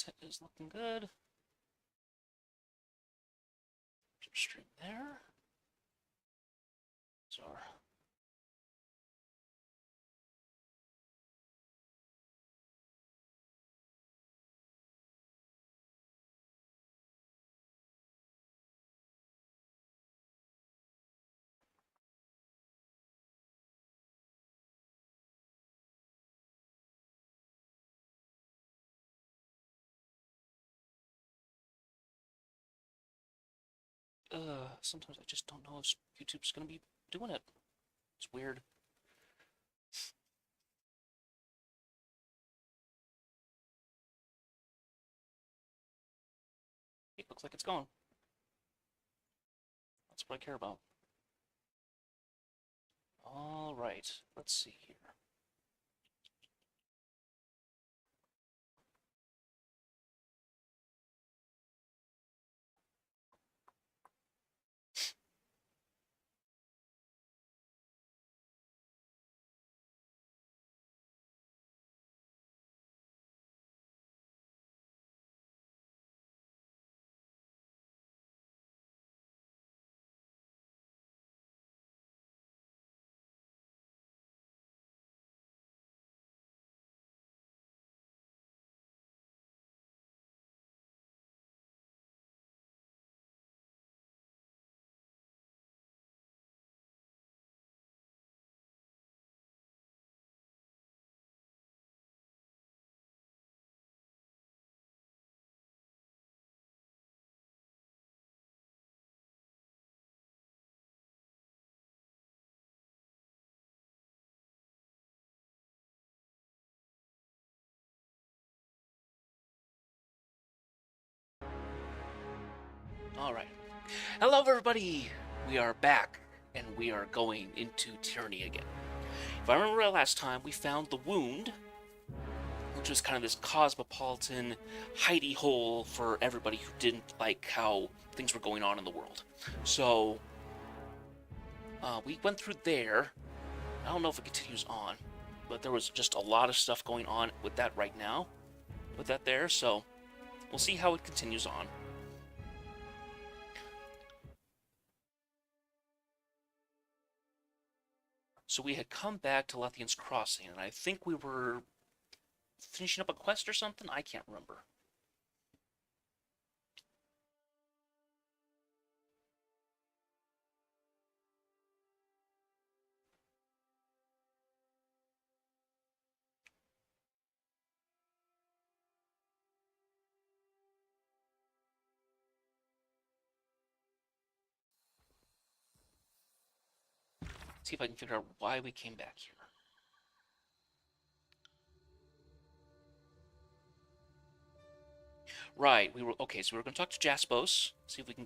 content is looking good. Stream there. So sometimes I just don't know if YouTube's gonna be doing it. It's weird. It looks like it's going. That's what I care about. All right, let's see here. All right. Hello, everybody. We are back, and we are going into Tyranny again. If I remember last time, we found the wound, which was kind of this cosmopolitan hidey hole for everybody who didn't like how things were going on in the world. So we went through there. I don't know if it continues on, but there was just a lot of stuff going on with that right now, with that there. So we'll see how it continues on. So we had come back to Lethian's Crossing, and I think we were finishing up a quest or something? I can't remember. Let's see if I can figure out why we came back here. Right, okay. So we were going to talk to Jaspos, see if we can.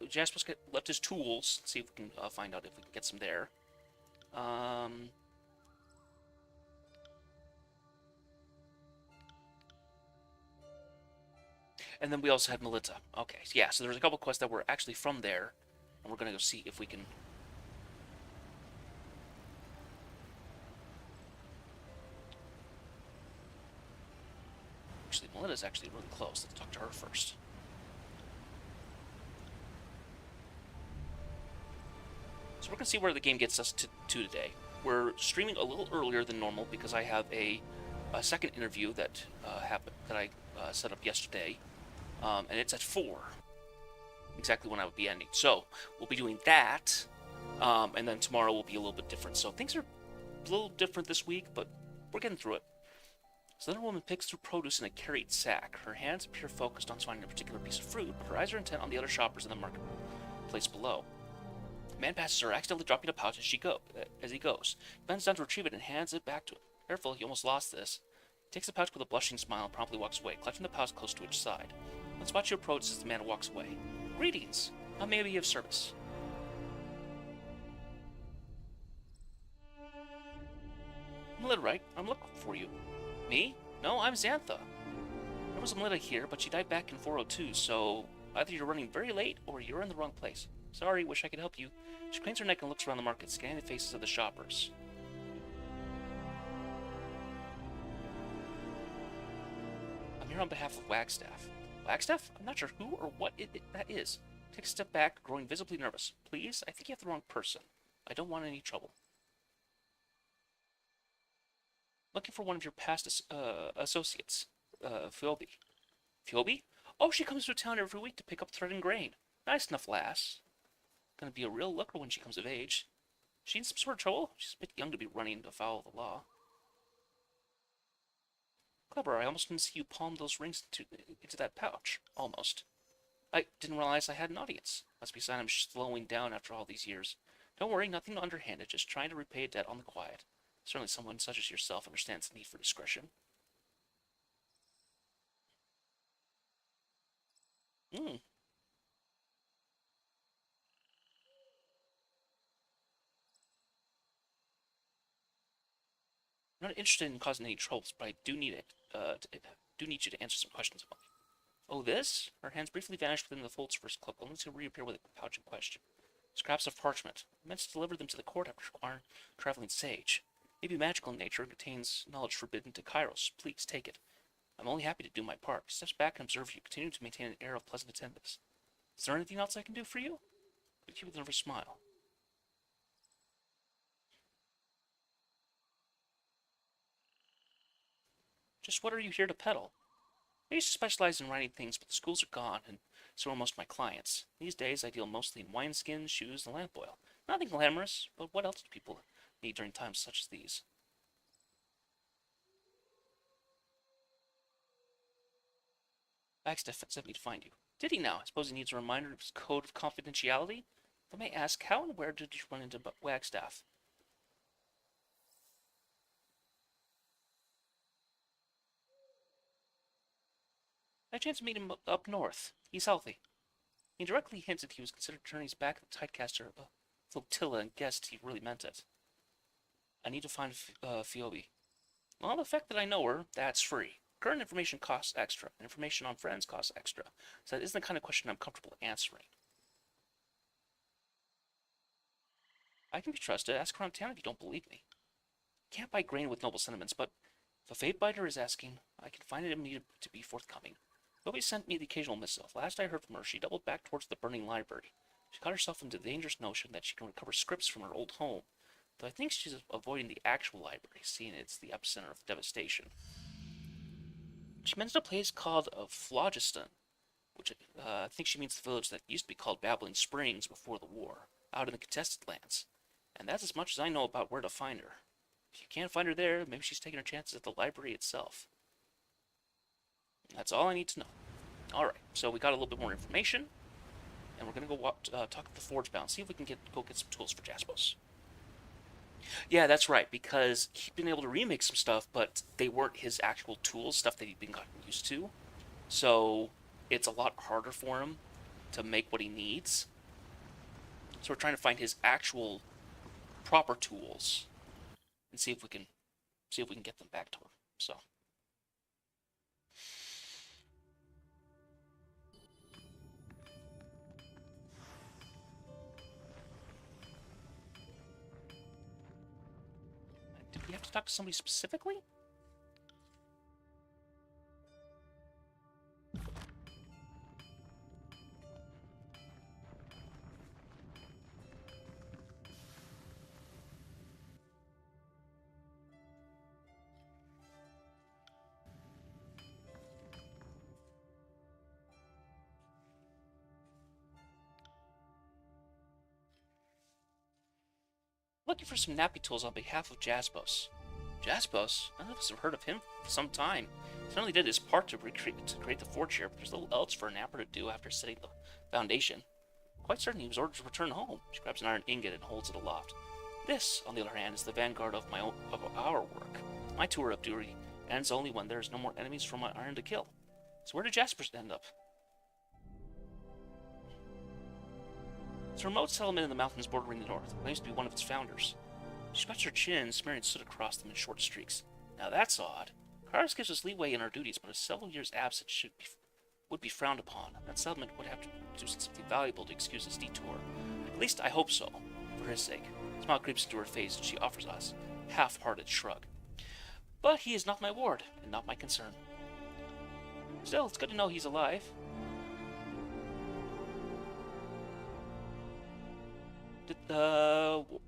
Jaspos left his tools. See if we can find out if we can get some there. And then we also had Melita. Okay, yeah. So there's a couple quests that were actually from there, and we're going to go see if we can. Actually, Melita's actually really close. Let's talk to her first. So we're going to see where the game gets us to today. We're streaming a little earlier than normal because I have a second interview that happened that I set up yesterday, and it's at 4, exactly when I would be ending. So we'll be doing that, and then tomorrow will be a little bit different. So things are a little different this week, but we're getting through it. Slender woman picks through produce in a carried sack. Her hands appear focused on finding a particular piece of fruit, but her eyes are intent on the other shoppers in the marketplace below. A man passes her, accidentally dropping a pouch as he goes. He bends down to retrieve it and hands it back to him. Careful, he almost lost this. He takes the pouch with a blushing smile and promptly walks away, clutching the pouch close to its side. Let's watch you approach as the man walks away. Greetings. How may I be of service? Melita, right? I'm looking for you. Me? No, I'm Xantha. There was a Melita here, but she died back in 402, so either you're running very late or you're in the wrong place. Sorry, wish I could help you. She cranes her neck and looks around the market, scanning the faces of the shoppers. I'm here on behalf of Wagstaff. Wagstaff? I'm not sure who or what that is. Take a step back, growing visibly nervous. Please? I think you have the wrong person. I don't want any trouble. Looking for one of your past associates, Philby. Philby? Oh, she comes to town every week to pick up thread and grain. Nice enough lass. Gonna be a real looker when she comes of age. She in some sort of trouble? She's a bit young to be running afoul of the law. Clever, I almost didn't see you palm those rings into that pouch. Almost. I didn't realize I had an audience. Must be a sign I'm slowing down after all these years. Don't worry, nothing underhanded, just trying to repay a debt on the quiet. Certainly someone such as yourself understands the need for discretion. Hmm. I'm not interested in causing any troubles, but I do need do need you to answer some questions about me. Oh, this? Her hands briefly vanished within the folds of her cloak, only to reappear with the pouch in question. Scraps of parchment. I meant to deliver them to the court after acquiring traveling sage. Maybe magical in nature, contains knowledge forbidden to Kairos. Please take it. I'm only happy to do my part. Steps back and observe you, continuing to maintain an air of pleasant attentiveness. Is there anything else I can do for you? Greet you with a nervous smile. Just what are you here to peddle? I used to specialize in writing things, but the schools are gone, and so are most of my clients. These days, I deal mostly in wineskins, shoes, and lamp oil. Nothing glamorous, but what else do people need during times such as these? Wagstaff sent me to find you. Did he now? I suppose he needs a reminder of his code of confidentiality? If I may ask, how and where did you run into Wagstaff? I chanced to meet him up north. He's healthy. He indirectly hinted he was considered Journey's back the Tidecaster flotilla and guessed he really meant it. I need to find Phoebe. Well, the fact that I know her, that's free. Current information costs extra. Information on friends costs extra. So that isn't the kind of question I'm comfortable answering. I can be trusted. Ask around town if you don't believe me. Can't buy grain with noble sentiments, but if a fate biter is asking, I can find it in me to be forthcoming. Phoebe sent me the occasional missive. Last I heard from her, she doubled back towards the burning library. She got herself into the dangerous notion that she can recover scripts from her old home, though I think she's avoiding the actual library, seeing it's the epicenter of devastation. She mentioned a place called Phlogiston, which I think she means the village that used to be called Babbling Springs before the war, out in the contested lands. And that's as much as I know about where to find her. If you can't find her there, maybe she's taking her chances at the library itself. That's all I need to know. Alright, so we got a little bit more information, and we're going to go talk to the Forge Bound, see if we can go get some tools for Jaspos. Yeah, that's right, because he'd been able to remake some stuff, but they weren't his actual tools, stuff that he'd been gotten used to. So it's a lot harder for him to make what he needs. So we're trying to find his actual proper tools and see if we can get them back to him. So do we have to talk to somebody specifically? Looking for some nappy tools on behalf of Jaspos. Jaspos? None of us have heard of him for some time. He certainly did his part to create the forge here, but there's little else for a napper to do after setting the foundation. Quite certain he was ordered to return home. She grabs an iron ingot and holds it aloft. This, on the other hand, is the vanguard of our work. My tour of duty ends only when there is no more enemies for my iron to kill. So where did Jaspers end up? It's a remote settlement in the mountains bordering the north. Claims to be one of its founders. She scratched her chin, smearing soot across them in short streaks. Now that's odd. Kairos gives us leeway in our duties, but a several years' absence would be frowned upon. That settlement would have to do something valuable to excuse its detour. At least I hope so, for his sake. A smile creeps into her face, and she offers us a half-hearted shrug. But he is not my ward, and not my concern. Still, it's good to know he's alive.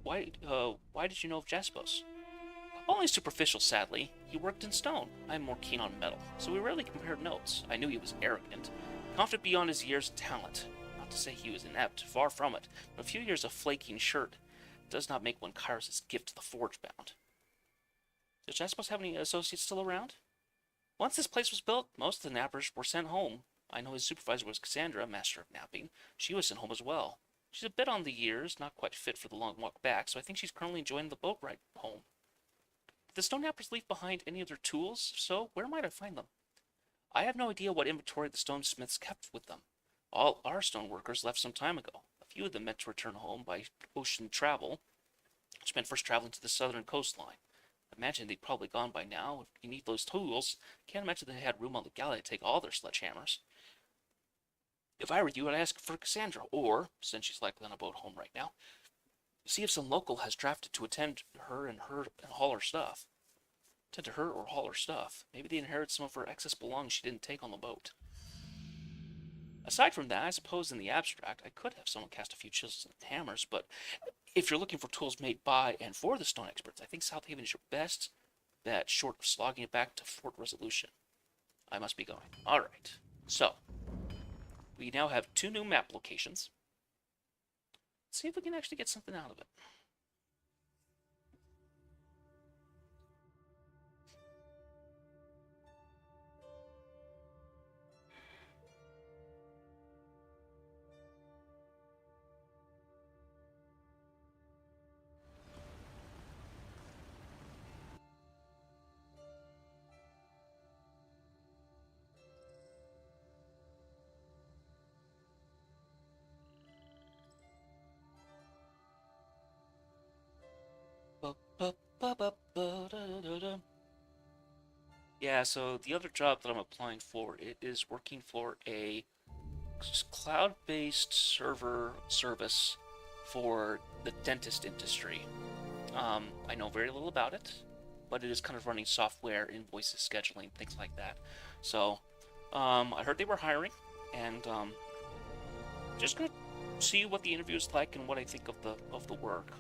Why did you know of Jaspos? Only superficial, sadly. He worked in stone. I'm more keen on metal, so we rarely compared notes. I knew he was arrogant, confident beyond his years of talent. Not to say he was inept, far from it, but a few years of flaking shirt does not make one Kyrus' gift to the forge-bound. Does Jaspos have any associates still around? Once this place was built, most of the nappers were sent home. I know his supervisor was Cassandra, master of napping. She was sent home as well. She's a bit on the years, not quite fit for the long walk back, so I think she's currently enjoying the boat ride home. Did the stone nappers leave behind any of their tools? If so, where might I find them? I have no idea what inventory the stonesmiths kept with them. All our stone workers left some time ago. A few of them meant to return home by ocean travel, which meant first traveling to the southern coastline. I imagine they'd probably gone by now. If you need those tools, can't imagine they had room on the galley to take all their sledgehammers. If I were you, I'd ask for Cassandra, or, since she's likely on a boat home right now, see if some local has drafted to attend her and haul her stuff. Tend to her or haul her stuff. Maybe they inherited some of her excess belongings she didn't take on the boat. Aside from that, I suppose in the abstract, I could have someone cast a few chisels and hammers, but if you're looking for tools made by and for the stone experts, I think South Haven is your best bet, short of slogging it back to Fort Resolution. I must be going. Alright, so we now have 2 new map locations. Let's see if we can actually get something out of it. Yeah, so the other job that I'm applying for, it is working for a cloud-based server service for the dentist industry. I know very little about it, but it is kind of running software, invoices, scheduling, things like that. So, I heard they were hiring, and just gonna see what the interview is like and what I think of the work.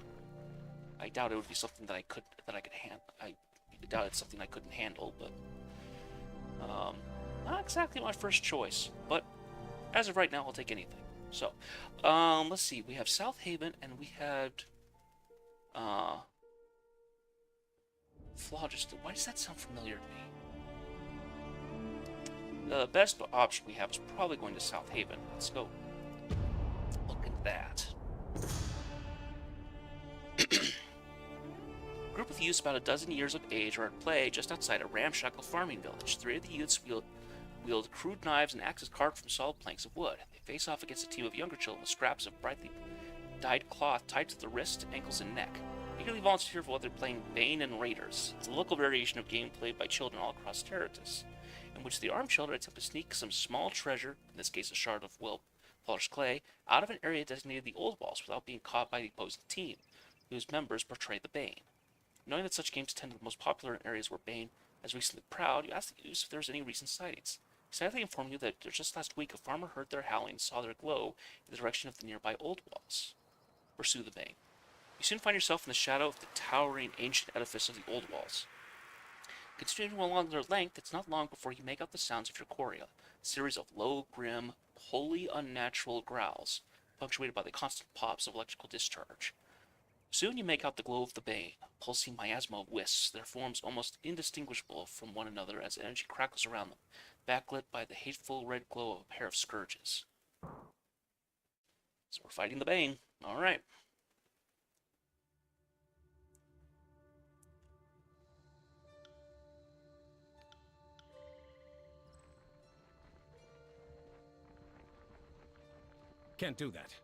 I doubt it would be something that I could handle. I doubt it's something I couldn't handle, but not exactly my first choice. But as of right now, I'll take anything. So, let's see. We have South Haven, and we had Phlogiston. Why does that sound familiar to me? The best option we have is probably going to South Haven. Let's go look at that. A group of youths about a dozen years of age are at play just outside a ramshackle farming village. 3 of the youths wield crude knives and axes carved from solid planks of wood. They face off against a team of younger children with scraps of brightly dyed cloth tied to the wrists, ankles, and neck. Eagerly volunteer for what they're playing Bane and Raiders. It's a local variation of game played by children all across Terratus, in which the armed children attempt to sneak some small treasure, in this case a shard of polished clay, out of an area designated the Old Walls without being caught by the opposing team, whose members portray the Bane. Knowing that such games tend to be the most popular in areas where Bane has recently prowled, you ask the youths if there's any recent sightings. Sadly inform you that just last week a farmer heard their howling and saw their glow in the direction of the nearby Old Walls. Pursue the Bane. You soon find yourself in the shadow of the towering ancient edifice of the Old Walls. Continuing along their length, it's not long before you make out the sounds of your chorea, a series of low, grim, wholly unnatural growls, punctuated by the constant pops of electrical discharge. Soon you make out the glow of the Bane, a pulsing miasma of wisps, their forms almost indistinguishable from one another as energy crackles around them, backlit by the hateful red glow of a pair of scourges. So we're fighting the Bane. Alright. Can't do that.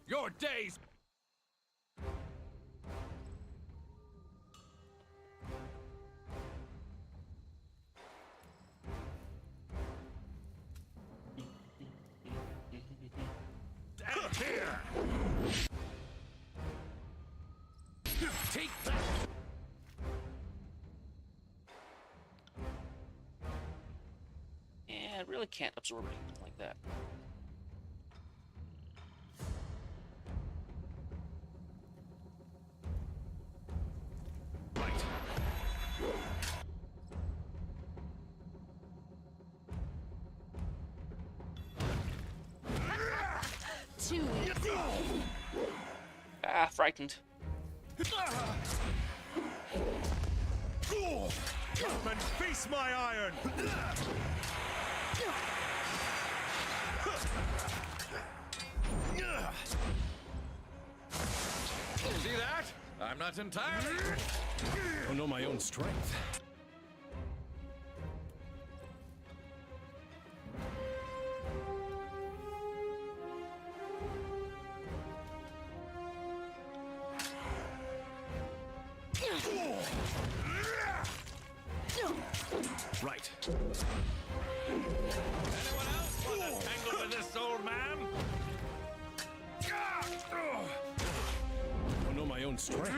Your days! Stand here! Take that! I really can't absorb anything like that. Right. Too easy. Ah, frightened. Come and face my iron! See that? I'm not entirely... I know my own strength. Right. Anyone else want to tangle with this old man? I know my own strength.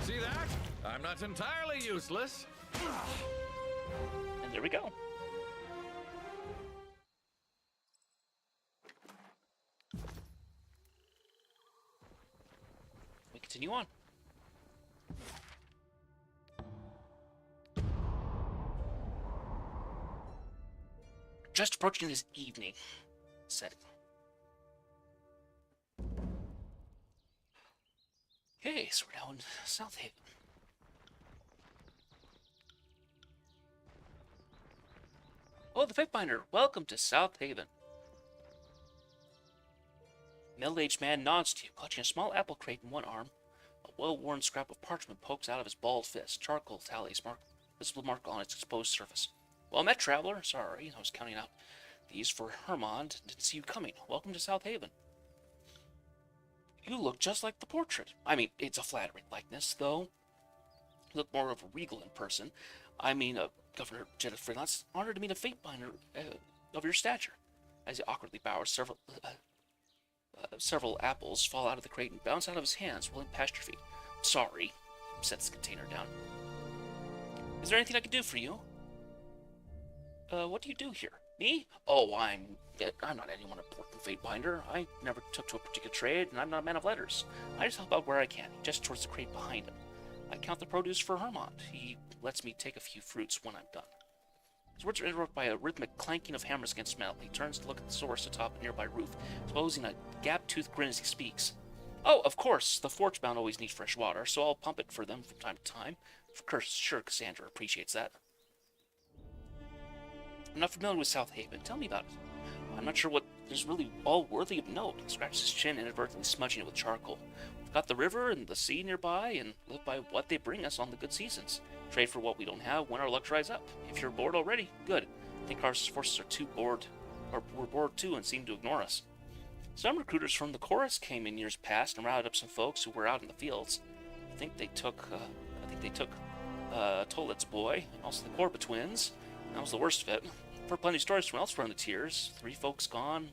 See that? I'm not entirely useless. And there we go. We continue on. Just approaching this evening setting. Okay, so we're now in South Haven. Oh, the Fatebinder, welcome to South Haven. Middle-aged man nods to you, clutching a small apple crate in one arm. A well-worn scrap of parchment pokes out of his bald fist. Charcoal tallies visible mark on its exposed surface. Well met, traveler. Sorry, I was counting out these for Hermond. Didn't see you coming. Welcome to South Haven. You look just like the portrait. I mean, it's a flattering likeness, though. You look more of a regal in person. I mean, Governor Jeddah Freelance, honored to meet a Fatebinder of your stature. As he awkwardly bows, several apples fall out of the crate and bounce out of his hands, rolling past your feet. Sorry, sets the container down. Is there anything I can do for you? What do you do here? Me? Oh, I'm not anyone important Fatebinder. I never took to a particular trade, and I'm not a man of letters. I just help out where I can, just towards the crate behind him. I count the produce for Hermond. He lets me take a few fruits when I'm done. His words are interrupted by a rhythmic clanking of hammers against metal. He turns to look at the source atop a nearby roof, exposing a gap-toothed grin as he speaks. Oh, of course, the Forgebound always need fresh water, so I'll pump it for them from time to time. Of course, sure, Cassandra appreciates that. I'm not familiar with South Haven. Tell me about it. I'm not sure what is really all worthy of note. He scratches his chin, inadvertently smudging it with charcoal. We've got the river and the sea nearby, and live by what they bring us on the good seasons. Trade for what we don't have when our luck dries up. If you're bored already, good. I think our forces are too bored, or we're bored too, and seem to ignore us. Some recruiters from the chorus came in years past and rounded up some folks who were out in the fields. I think they took Tolet's boy, and also the Corba twins. That was the worst of it. I've heard plenty of stories from elsewhere in the tiers. 3 folks gone,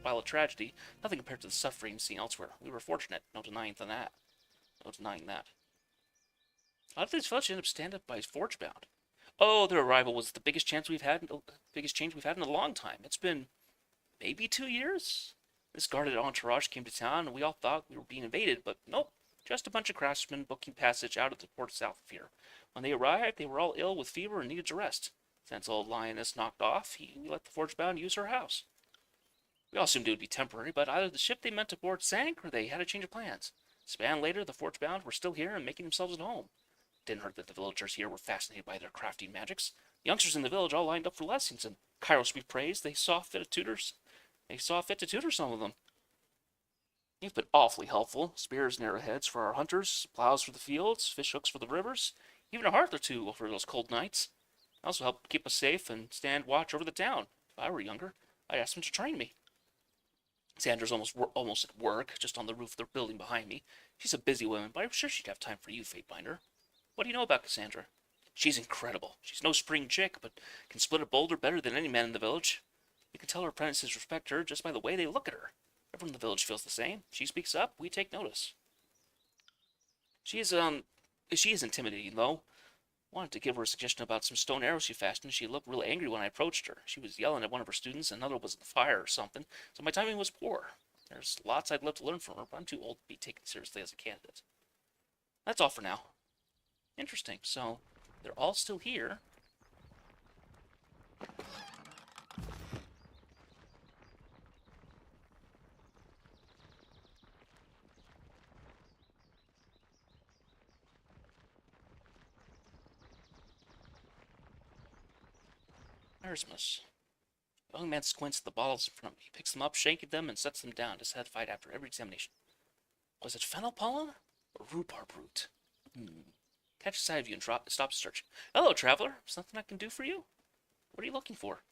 while a tragedy. Nothing compared to the suffering seen elsewhere. We were fortunate, no denying that. No denying that. A lot of these fellows ended up stand up by Forgebound. Oh, their arrival was the biggest change we've had in a long time. It's been maybe 2 years. This guarded entourage came to town, and we all thought we were being invaded, but nope. Just a bunch of craftsmen booking passage out of the port south of here. When they arrived, they were all ill with fever and needed to rest. Since old Lioness knocked off, we let the Forgebound use her house. We all assumed it would be temporary, but either the ship they meant to board sank, or they had a change of plans. Span later, the Forgebound were still here and making themselves at home. Didn't hurt that the villagers here were fascinated by their crafting magics. The youngsters in the village all lined up for lessons, and Kairos be praised, they saw fit to tutor some of them. You've been awfully helpful. Spears and arrowheads for our hunters, plows for the fields, fish hooks for the rivers, even a hearth or two for those cold nights. Also helped keep us safe and stand watch over the town. If I were younger, I'd ask them to train me. Sandra's almost at work, just on the roof of the building behind me. She's a busy woman, but I'm sure she'd have time for you, Fatebinder. What do you know about Cassandra? She's incredible. She's no spring chick, but can split a boulder better than any man in the village. You can tell her apprentices respect her just by the way they look at her. Everyone in the village feels the same. She speaks up, we take notice. She is intimidating though. Wanted to give her a suggestion about some stone arrows she fashioned. She looked real angry when I approached her. She was yelling at one of her students, and another was on fire or something, so my timing was poor. There's lots I'd love to learn from her, but I'm too old to be taken seriously as a candidate. That's all for now. Interesting, so they're all still here. Erasmus. The young man squints at the bottles in front of me. He picks them up, shaking them, and sets them down, dissatisfied after every examination. Was it fennel pollen or rhubarb root? Catch sight of you and stop to search. Hello, traveler. Something I can do for you? What are you looking for?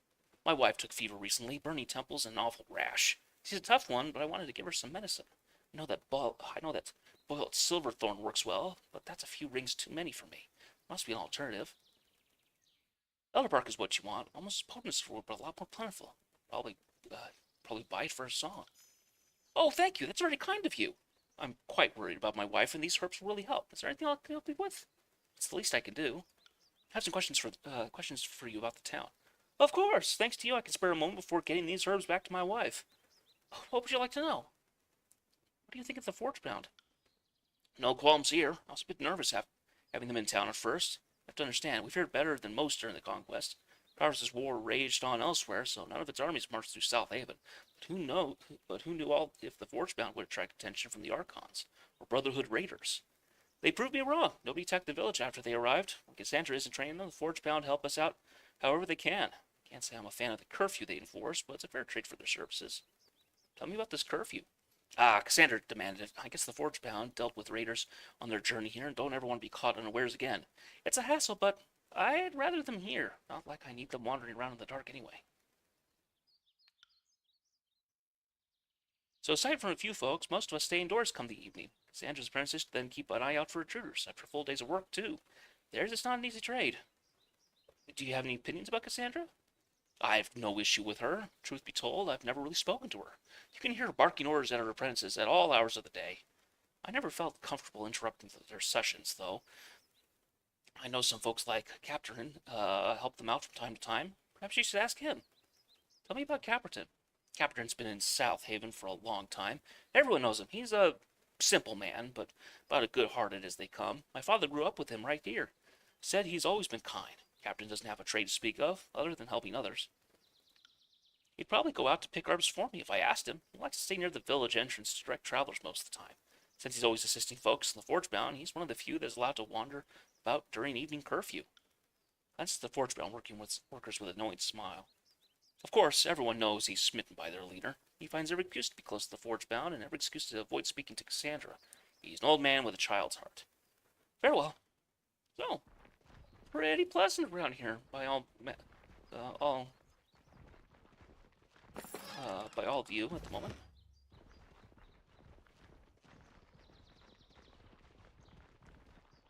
My wife took fever recently, burning temples and an awful rash. She's a tough one, but I wanted to give her some medicine. I know that boiled silverthorn works well, but that's a few rings too many for me. Must be an alternative. Elderbark is what you want, almost as potent as wood, but a lot more plentiful. Probably buy it for a song. Oh, thank you. That's very kind of you. I'm quite worried about my wife, and these herbs will really help. Is there anything I can help you with? It's the least I can do. I have some questions for you about the town. Of course. Thanks to you, I can spare a moment before getting these herbs back to my wife. What would you like to know? What do you think of the Forgebound? No qualms here. I was a bit nervous having them in town at first. You have to understand, we fared better than most during the conquest. Carver's war raged on elsewhere, so none of its armies marched through South Haven. But who knew all if the Forgebound would attract attention from the Archons or Brotherhood raiders? They proved me wrong. Nobody attacked the village after they arrived. When Cassandra isn't training them, the Forgebound help us out however they can. Can't say I'm a fan of the curfew they enforce, but it's a fair trade for their services. Tell me about this curfew. Cassandra demanded it. I guess the Forgebound dealt with raiders on their journey here and don't ever want to be caught unawares again. It's a hassle, but I'd rather them here. Not like I need them wandering around in the dark anyway. So aside from a few folks, most of us stay indoors come the evening. Cassandra's apprentices then keep an eye out for intruders after full days of work, too. Theirs is not an easy trade. Do you have any opinions about Cassandra? I have no issue with her. Truth be told, I've never really spoken to her. You can hear her barking orders at her apprentices at all hours of the day. I never felt comfortable interrupting their sessions, though. I know some folks like Captain help them out from time to time. Perhaps you should ask him. Tell me about Caperton. Caperton's been in South Haven for a long time. Everyone knows him. He's a simple man, but about as good-hearted as they come. My father grew up with him right here. Said he's always been kind. Captain doesn't have a trade to speak of, other than helping others. He'd probably go out to pick herbs for me if I asked him. He likes to stay near the village entrance to direct travelers most of the time. Since he's always assisting folks in the Forgebound, he's one of the few that's allowed to wander about during evening curfew. That's the Forgebound workers with a knowing smile. Of course, everyone knows he's smitten by their leader. He finds every excuse to be close to the Forgebound and every excuse to avoid speaking to Cassandra. He's an old man with a child's heart. Farewell. So, pretty pleasant around here, by all of you at the moment.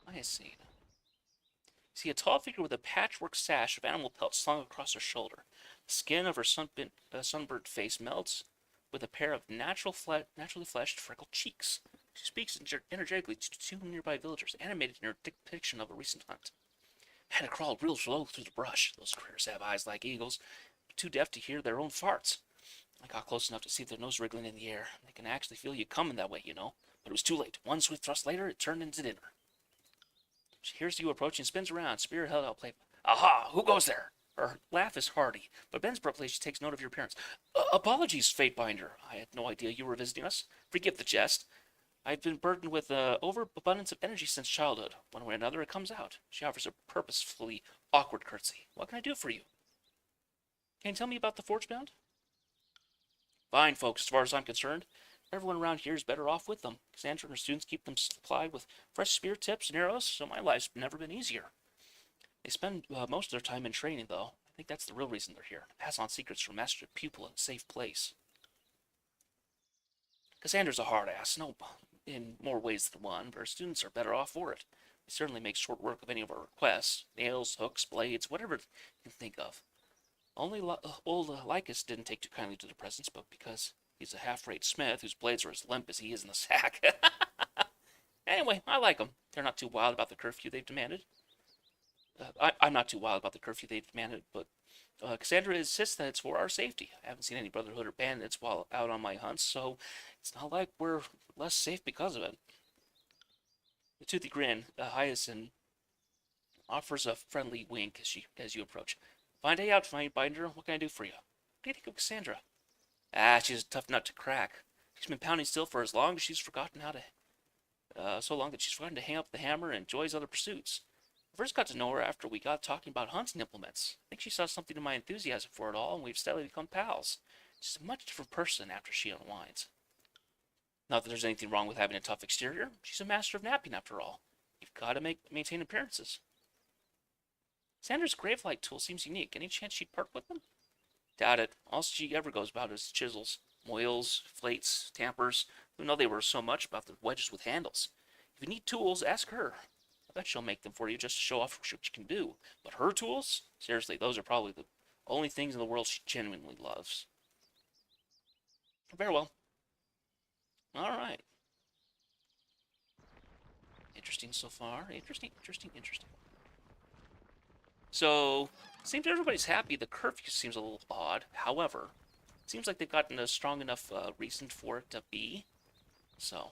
I see. See a tall figure with a patchwork sash of animal pelts slung across her shoulder. The skin of her sunburnt face melts with a pair of naturally fleshed, freckled cheeks. She speaks energetically to two nearby villagers, animated in her depiction of a recent hunt. Had to crawl real slow through the brush. Those critters have eyes like eagles, but too deaf to hear their own farts. I got close enough to see their nose wriggling in the air. They can actually feel you coming that way, you know. But it was too late. One swift thrust later, it turned into dinner. She hears you approaching, spins around, spear held out playful. Aha! Who goes there? Her laugh is hearty, but Ben's abruptly she takes note of your appearance. Apologies, Fatebinder. I had no idea you were visiting us. Forgive the jest. I've been burdened with overabundance of energy since childhood. One way or another, it comes out. She offers a purposefully awkward curtsy. What can I do for you? Can you tell me about the Forgebound? Fine, folks, as far as I'm concerned. Everyone around here is better off with them. Cassandra and her students keep them supplied with fresh spear tips and arrows, so my life's never been easier. They spend most of their time in training, though. I think that's the real reason they're here, to pass on secrets from master to pupil in a safe place. Cassandra's a hard ass, no, in more ways than one, but her students are better off for it. He certainly makes short work of any of our requests. Nails, hooks, blades, whatever you can think of. Only old Lycus didn't take too kindly to the presents, but because he's a half-rate smith whose blades are as limp as he is in the sack. Anyway, I like them. They're not too wild about the curfew they've demanded. I'm not too wild about the curfew they've demanded, but Cassandra insists that it's for our safety. I haven't seen any Brotherhood or bandits while out on my hunts, so it's not like we're less safe because of it. The toothy grin, Hyacinth offers a friendly wink as you approach. Fine day out, fine binder. What can I do for you? What do you think of Cassandra? She's a tough nut to crack. She's been pounding steel for as long as she's forgotten how to so long that she's forgotten to hang up the hammer and enjoys other pursuits. I first got to know her after we got talking about hunting implements. I think she saw something in my enthusiasm for it all, and we've steadily become pals. She's a much different person after she unwinds. Not that there's anything wrong with having a tough exterior. She's a master of napping, after all. You've got to maintain appearances. Sandra's gravelight tool seems unique. Any chance she'd part with them? Doubt it. All she ever goes about is chisels, moils, flates, tampers. Who know they were so much about the wedges with handles. If you need tools, ask her. I bet she'll make them for you just to show off what she can do. But her tools? Seriously, those are probably the only things in the world she genuinely loves. Very well. Alright. Interesting so far. Interesting. So, seems everybody's happy. The curfew seems a little odd. However, seems like they've gotten a strong enough reason for it to be. So.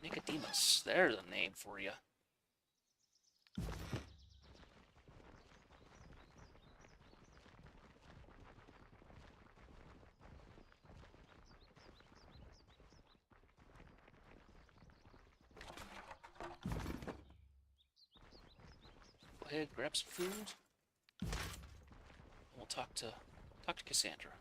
Nicodemus. There's a name for you. Go ahead, grab some food. And we'll talk to Cassandra.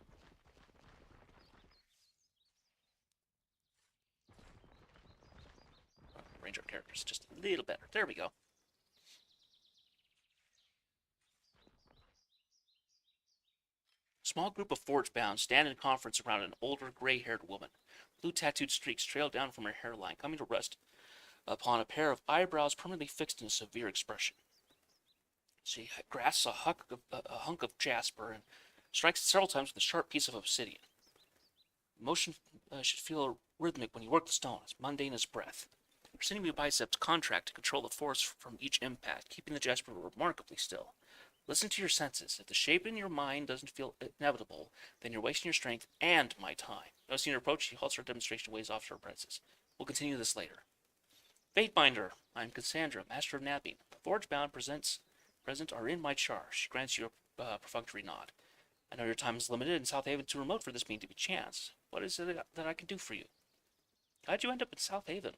Arrange our characters just a little better. There we go. Small group of forge-bound stand in conference around an older, gray-haired woman. Blue tattooed streaks trail down from her hairline, coming to rest upon a pair of eyebrows permanently fixed in a severe expression. She grasps a hunk of jasper and strikes it several times with a sharp piece of obsidian. Motion should feel rhythmic when you work the stone, as mundane as breath. Her sinewy biceps contract to control the force from each impact, keeping the jasper remarkably still. Listen to your senses. If the shape in your mind doesn't feel inevitable, then you're wasting your strength and my time. Noticing her approach, she halts her demonstration ways off to her apprentices. We'll continue this later. Fatebinder, I'm Cassandra, master of napping. The forge-bound present are in my charge. She grants you a perfunctory nod. I know your time is limited and South Haven too remote for this meeting to be chance. What is it that I can do for you? How'd you end up in South Haven?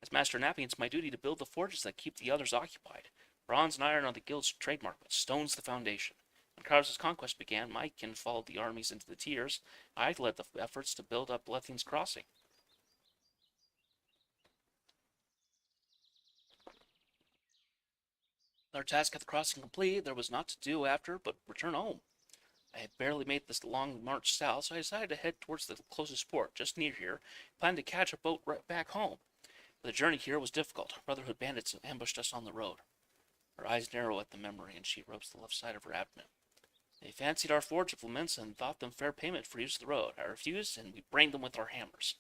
As master of napping, it's my duty to build the forges that keep the others occupied. Bronze and iron are the guild's trademark, but stone's the foundation. When Carlos' conquest began, my kin followed the armies into the tiers. I led the efforts to build up Lethian's Crossing. Our task at the crossing complete, there was naught to do after but return home. I had barely made this long march south, so I decided to head towards the closest port, just near here, planned to catch a boat right back home. But the journey here was difficult. Brotherhood bandits ambushed us on the road. Her eyes narrow at the memory, and she rubs the left side of her abdomen. They fancied our forge implements and thought them fair payment for use of the road. I refused, and we brained them with our hammers.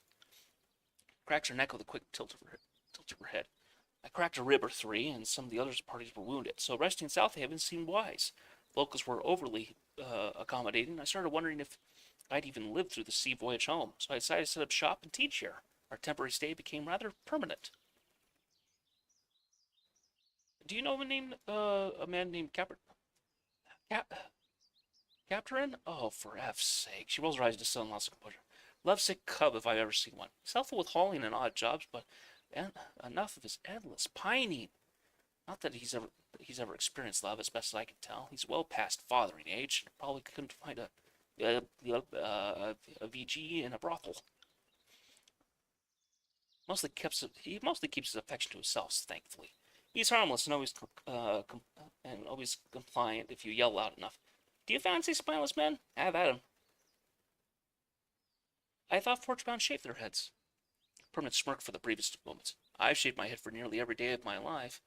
Cracks her neck with a quick tilt of her head. I cracked a rib or three, and some of the other parties were wounded, so resting in South Haven seemed wise. Locals were overly accommodating. I started wondering if I'd even live through the sea voyage home, so I decided to set up shop and teach here. Our temporary stay became rather permanent. Do you know a man named Captain? Oh, for F's sake. She rolls her eyes to still and lost composure. Lovesick cub if I've ever seen one. He's helpful with hauling and odd jobs, but enough of his endless pining. Not that he's ever experienced love, as best as I can tell. He's well past fathering age. Probably couldn't find a VG in a brothel. He mostly keeps his affection to himself, thankfully. He's harmless and always compliant if you yell loud enough. Do you fancy spineless men? Have at him. I thought forge-bound shaved their heads. Permanent smirk for the briefest moments. I've shaved my head for nearly every day of my life.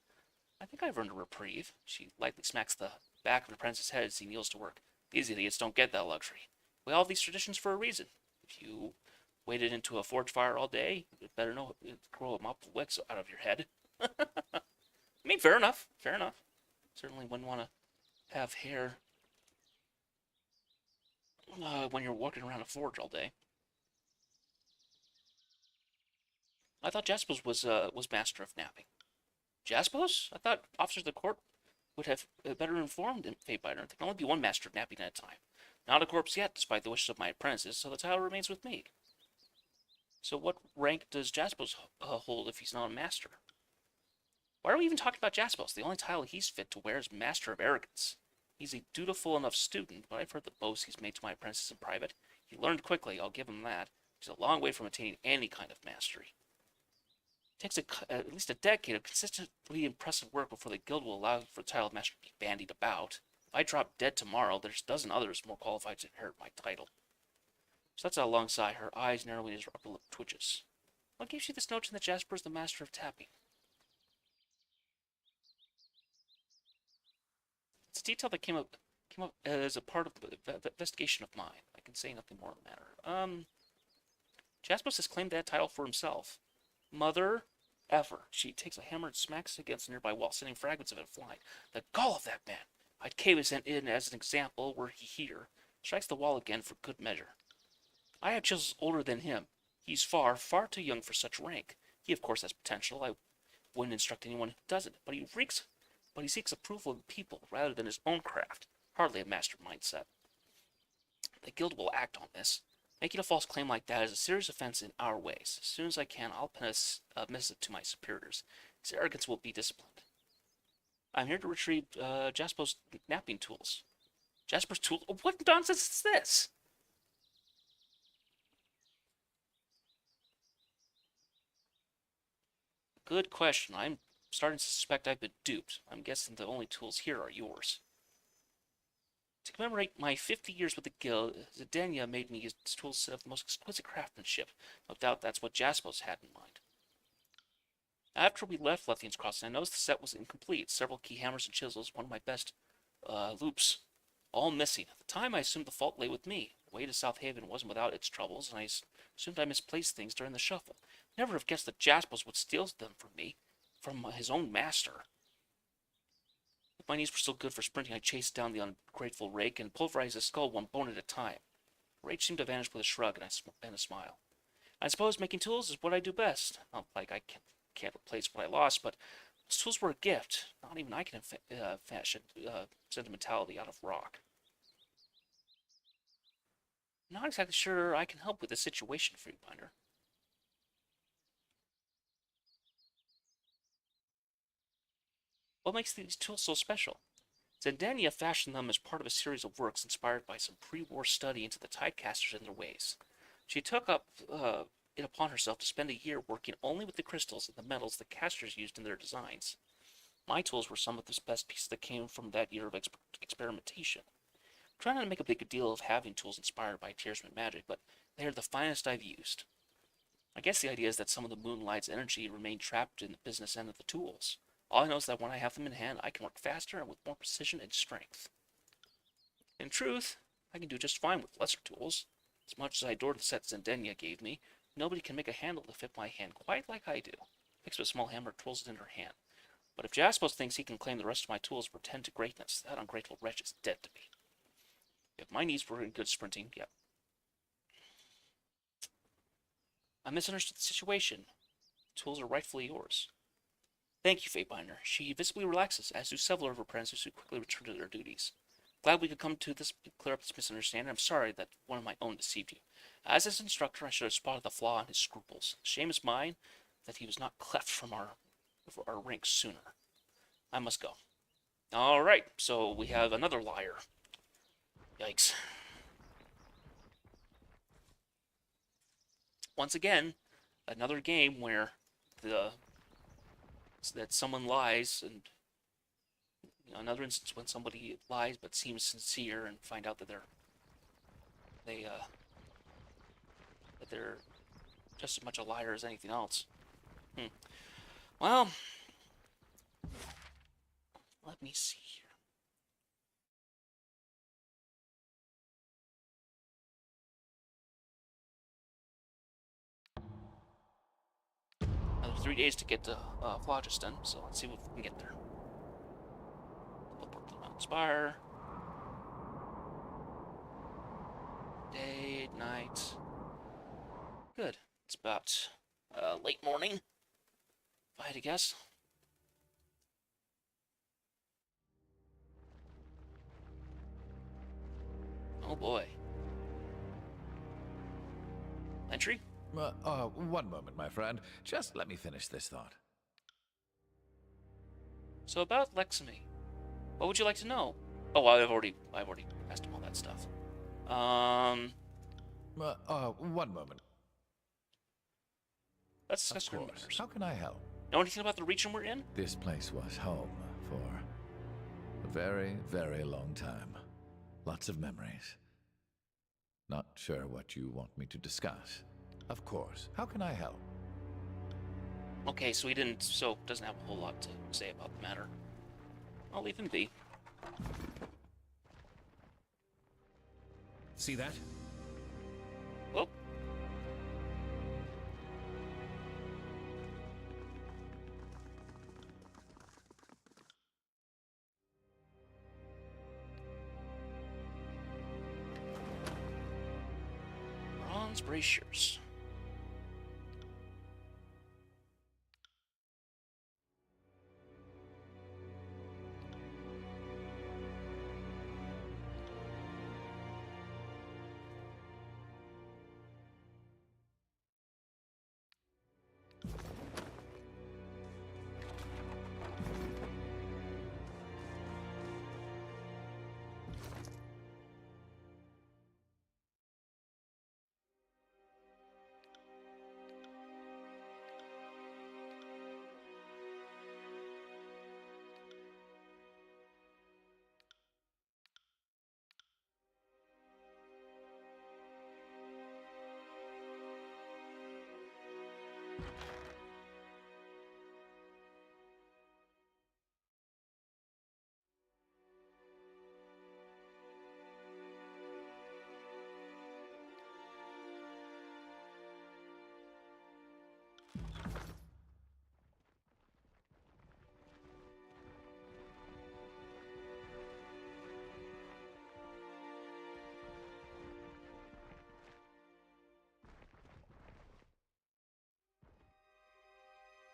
I think I've earned a reprieve. She lightly smacks the back of the apprentice's head as he kneels to work. These idiots don't get that luxury. We all have these traditions for a reason. If you waded into a forge fire all day, you'd better know to grow a mop of wicks out of your head. I mean, fair enough. Fair enough. Certainly wouldn't want to have hair when you're walking around a forge all day. I thought Jaspos was master of napping. Jaspos? I thought officers of the court would have better informed Fatebiter. There can only be one master of napping at a time. Not a corpse yet, despite the wishes of my apprentices, so the title remains with me. So what rank does Jaspos hold if he's not a master? Why are we even talking about Jaspos? The only title he's fit to wear is Master of Arrogance. He's a dutiful enough student, but I've heard the boasts he's made to my apprentices in private. He learned quickly, I'll give him that. He's a long way from attaining any kind of mastery. It takes at least a decade of consistently impressive work before the guild will allow for the title of master to be bandied about. If I drop dead tomorrow, there's a dozen others more qualified to inherit my title. So that's a long sigh, her eyes narrowing as her upper lip twitches. What gives you this notion that Jasper is the master of tapping? It's a detail that came up as a part of the investigation of mine. I can say nothing more on the matter. Jaspos has claimed that title for himself. Mother ever. She takes a hammer and smacks it against a nearby wall, sending fragments of it flying. The gall of that man! I'd cave his in as an example were he here. Strikes the wall again for good measure. I have chisels older than him. He's far, far too young for such rank. He, of course, has potential. I wouldn't instruct anyone who doesn't. But he seeks approval of the people rather than his own craft. Hardly a master mindset. The guild will act on this. Making a false claim like that is a serious offense in our ways. As soon as I can, I'll pen a missive to my superiors. His arrogance will be disciplined. I'm here to retrieve Jasper's napping tools. Jasper's tools? What nonsense is this? Good question. I'm starting to suspect I've been duped. I'm guessing the only tools here are yours. To commemorate my 50 years with the guild, Zidania made me his tools set of the most exquisite craftsmanship. No doubt that's what Jaspos had in mind. After we left Lethian's Crossing, I noticed the set was incomplete. Several key hammers and chisels, one of my best loops, all missing. At the time, I assumed the fault lay with me. The way to South Haven wasn't without its troubles, and I assumed I misplaced things during the shuffle. Never have guessed that Jaspos would steal them from me, from his own master. If my knees were still good for sprinting, I chased down the ungrateful rake and pulverized his skull one bone at a time. Rage seemed to vanish with a shrug and a smile. I suppose making tools is what I do best. Not like I can't replace what I lost, but those tools were a gift. Not even I can fashion sentimentality out of rock. I'm not exactly sure I can help with this situation, Freebinder. What makes these tools so special? Zendania fashioned them as part of a series of works inspired by some pre-war study into the tidecasters and their ways. She took up it upon herself to spend a year working only with the crystals and the metals the casters used in their designs. My tools were some of the best pieces that came from that year of experimentation. I'm trying not to make a big deal of having tools inspired by Tearsman magic, but they are the finest I've used. I guess the idea is that some of the Moonlight's energy remained trapped in the business end of the tools. All I know is that when I have them in hand, I can work faster and with more precision and strength. In truth, I can do just fine with lesser tools. As much as I adore the set Zendenia gave me, nobody can make a handle to fit my hand quite like I do. Picks up a small hammer, twirls it in her hand. But if Jaspos thinks he can claim the rest of my tools pretend to greatness, that ungrateful wretch is dead to me. If my knees were in good sprinting, yep. I misunderstood the situation. The tools are rightfully yours. Thank you, Fatebinder. She visibly relaxes, as do several of her apprentices who quickly return to their duties. Glad we could come to this, clear up this misunderstanding. I'm sorry that one of my own deceived you. As his instructor, I should have spotted the flaw in his scruples. Shame is mine that he was not cleft from our ranks sooner. I must go. All right, so we have another liar. Yikes. Once again, another game where that someone lies, and another instance when somebody lies but seems sincere and find out that but they're just as much a liar as anything else. Well, let me see here. Another 3 days to get to Phlogiston, so let's see if we can get there. Teleport to the Mountain Spire. Day, night. Good. It's about late morning, if I had to guess. Oh boy. Entry? One moment, my friend. Just let me finish this thought. So about Lexamy, what would you like to know? Oh, I've already asked him all that stuff. One moment. Let's discuss Of current course. matters. How can I help? Know anything about the region we're in? This place was home for a very, very long time. Lots of memories. Not sure what you want me to discuss. Of course. How can I help? Okay, so doesn't have a whole lot to say about the matter. I'll leave him be. See that? Well, bronze braziers.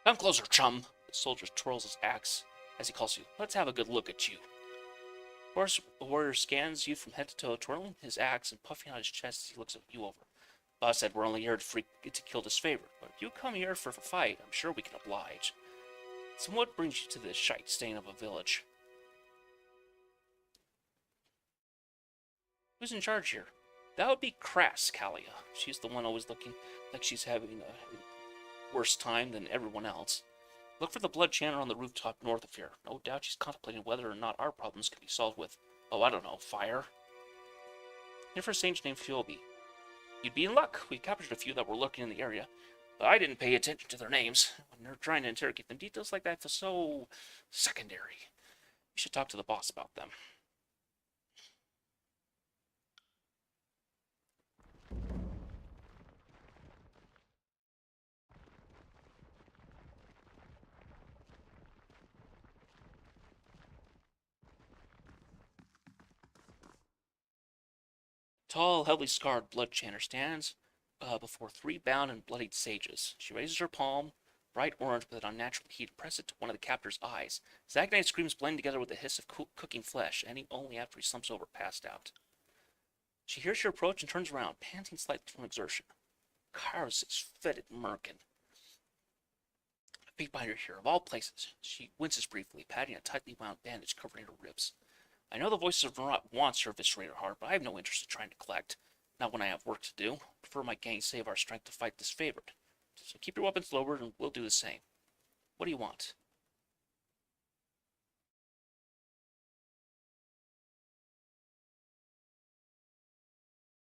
Come closer, chum. The soldier twirls his axe as he calls you. Let's have a good look at you. Of course, the warrior scans you from head to toe, twirling his axe and puffing out his chest as he looks at you over. Boss said we're only here to kill this favor, but if you come here for a fight, I'm sure we can oblige. So what brings you to this shite stain of a village? Who's in charge here? That would be Crass, Kalia. She's the one always looking like she's having a worse time than everyone else. Look for the blood channel on the rooftop north of here. No doubt she's contemplating whether or not our problems can be solved with, oh, I don't know, fire. Here for a sage named Philby. You'd be in luck. We captured a few that were lurking in the area, but I didn't pay attention to their names. When you're trying to interrogate them, details like that feel so secondary. You should talk to the boss about them. Tall, heavily scarred blood chanter stands before 3 bound and bloodied sages. She raises her palm, bright orange with an unnatural heat, and presses it to one of the captor's eyes. His agonized screams blend together with the hiss of cooking flesh, ending only after he slumps over, passed out. She hears your approach and turns around, panting slightly from exertion. Kairos is fetid merkin. A big binder here, of all places. She winces briefly, patting a tightly wound bandage covering her ribs. I know the voices of Marat wants her eviscerated heart, but I have no interest in trying to collect. Not when I have work to do. I prefer my gang save our strength to fight this favorite. So keep your weapons lowered and we'll do the same. What do you want?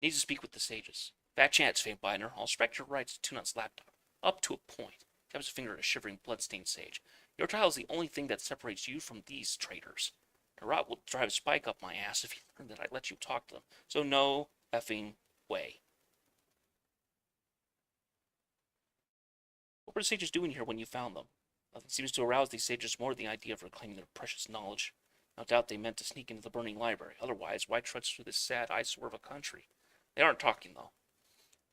Needs to speak with the sages. Bad chance, Fatebinder. I'll respect your rights to Tunut's laptop. Up to a point. Taps a finger at a shivering, blood-stained sage. Your trial is the only thing that separates you from these traitors. Rot will drive a spike up my ass if you learn that I let you talk to them. So no effing way. What were the sages doing here when you found them? Nothing seems to arouse these sages more than the idea of reclaiming their precious knowledge. No doubt they meant to sneak into the burning library. Otherwise, why trudge through this sad eyesore of a country? They aren't talking, though.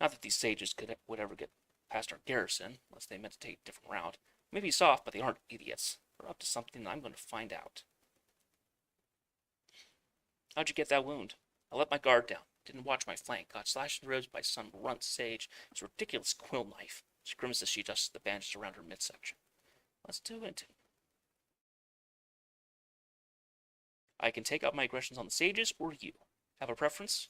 Not that these sages would ever get past our garrison, unless they meant to take a different route. Maybe soft, but they aren't idiots. They're up to something, and I'm going to find out. How'd you get that wound? I let my guard down. Didn't watch my flank. Got slashed in the ribs by some runt sage. His ridiculous quill knife. She grimaces as she adjusts the bandages around her midsection. Let's do it. I can take out my aggressions on the sages or you. Have a preference?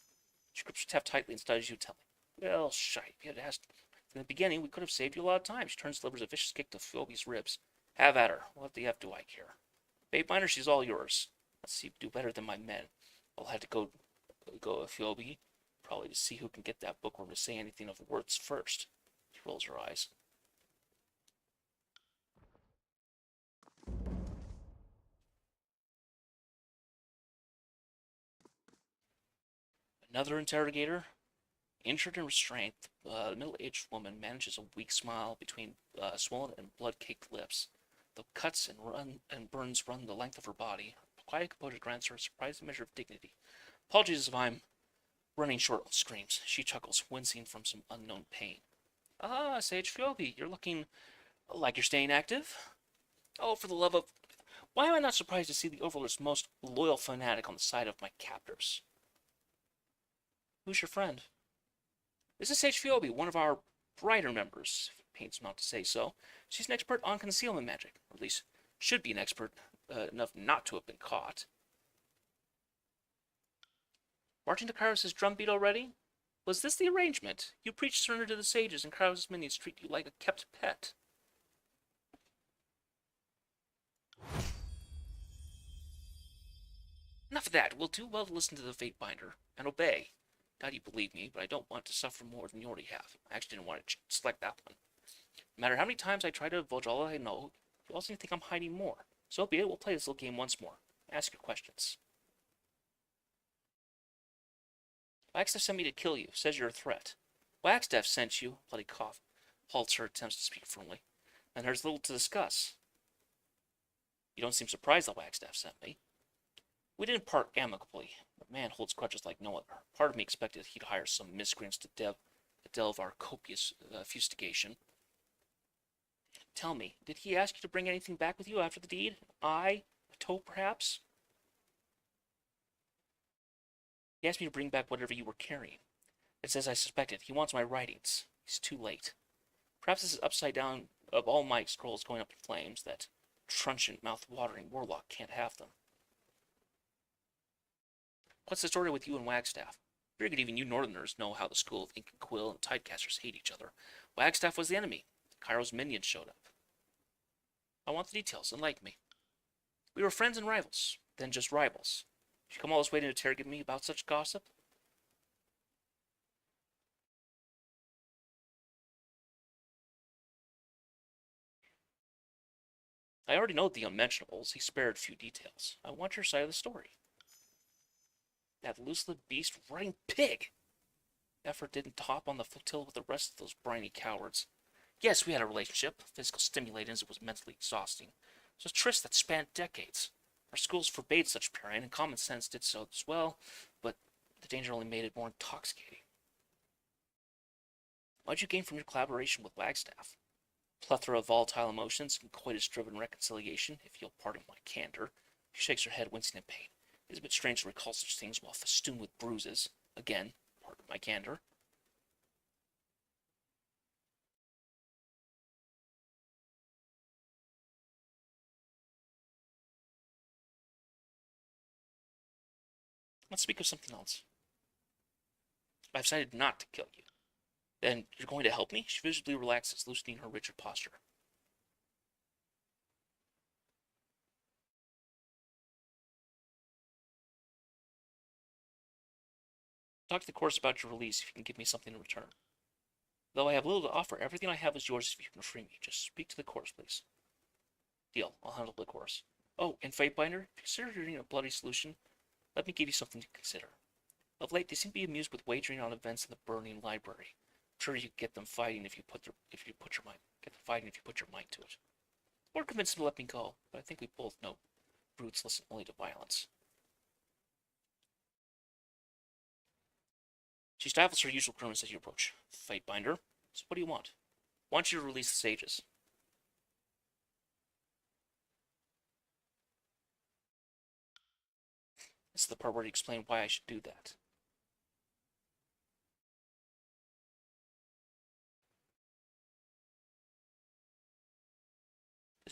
She grips her taft tightly and studies you, telling. Well, shite. If you had asked from the beginning, we could have saved you a lot of time. She turns, delivers a vicious kick to Phoebe's ribs. Have at her. What the F do I care? Baitbinder, she's all yours. Let's see if you do better than my men. I'll have to go with Phoebe, probably to see who can get that bookworm to say anything of words first. She rolls her eyes. Another interrogator? Injured and restrained, the middle-aged woman manages a weak smile between swollen and blood-caked lips. The cuts and burns run the length of her body. Quiet composure grants her a surprising measure of dignity. Apologies if I'm running short on screams. She chuckles, wincing from some unknown pain. Ah, Sage Phoebe, you're looking like you're staying active. Oh, for the love of... Why am I not surprised to see the Overlord's most loyal fanatic on the side of my captors? Who's your friend? This is Sage Phoebe, one of our brighter members, if it pains me not to say so. She's an expert on concealment magic, or at least should be an expert enough not to have been caught. Marching to Kairos' drumbeat already? Was this the arrangement? You preach surrender to the sages, and Kairos' minions treat you like a kept pet. Enough of that. We'll do well to listen to the Fatebinder and obey. Doubt you believe me, but I don't want to suffer more than you already have. I actually didn't want to select that one. No matter how many times I try to divulge all I know, you all seem to think I'm hiding more. So be it, we'll play this little game once more. Ask your questions. Wagstaff sent me to kill you. Says you're a threat. Wagstaff sent you. Bloody cough. Halts her attempts to speak firmly. And there's little to discuss. You don't seem surprised that Wagstaff sent me. We didn't part amicably. The man holds grudges like no other. Part of me expected he'd hire some miscreants to delve our copious fustigation. Tell me, did he ask you to bring anything back with you after the deed? A toe, perhaps? He asked me to bring back whatever you were carrying. It's as I suspected. He wants my writings. He's too late. Perhaps this is upside down of all my scrolls going up in flames. That truncheon, mouth-watering warlock can't have them. What's the story with you and Wagstaff? Figured even you Northerners know how the school of Ink and Quill and Tidecasters hate each other. Wagstaff was the enemy. Cairo's minions showed up. I want the details. Enlighten me. We were friends and rivals. Then just rivals. Did you come all this way to interrogate me about such gossip? I already know the unmentionables. He spared few details. I want your side of the story. That loose-lipped beast running pig! Effort didn't hop on the flotilla with the rest of those briny cowards. Yes, we had a relationship, physical stimulating as it was mentally exhausting. It was a tryst that spanned decades. Our schools forbade such pairing, and common sense did so as well, but the danger only made it more intoxicating. What'd you gain from your collaboration with Wagstaff? Plethora of volatile emotions and coitus-driven reconciliation, if you'll pardon my candor. She shakes her head, wincing in pain. It's a bit strange to recall such things while festooned with bruises. Again, pardon my candor. Let's speak of something else. I've decided not to kill you. Then you're going to help me? She visibly relaxes, loosening her rigid posture. Talk to the course about your release if you can give me something in return. Though I have little to offer, everything I have is yours if you can free me. Just speak to the course, please. Deal. I'll handle the course. Oh, and Fightbinder, if you consider doing a bloody solution, let me give you something to consider. Of late, they seem to be amused with wagering on events in the burning library. I'm sure you could get them fighting if you put your mind to it. Or convince them to let me go, but I think we both know brutes listen only to violence. She stifles her usual grimace as you approach. Fightbinder, so what do you want? I want you to release the sages. This is the part where you explain why I should do that.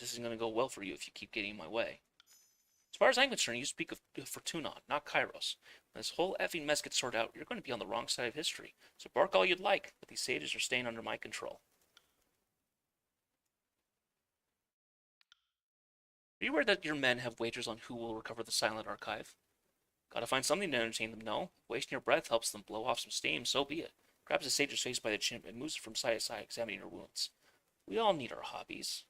This isn't going to go well for you if you keep getting in my way. As far as I'm concerned, you speak of Fortunon, not Kairos. When this whole effing mess gets sorted out, you're going to be on the wrong side of history. So bark all you'd like, but these sages are staying under my control. Are you aware that your men have wagers on who will recover the silent archive? Gotta find something to entertain them, no? Wasting your breath helps them blow off some steam, so be it. Grabs the sage's face by the chin and moves it from side to side, examining her wounds. We all need our hobbies.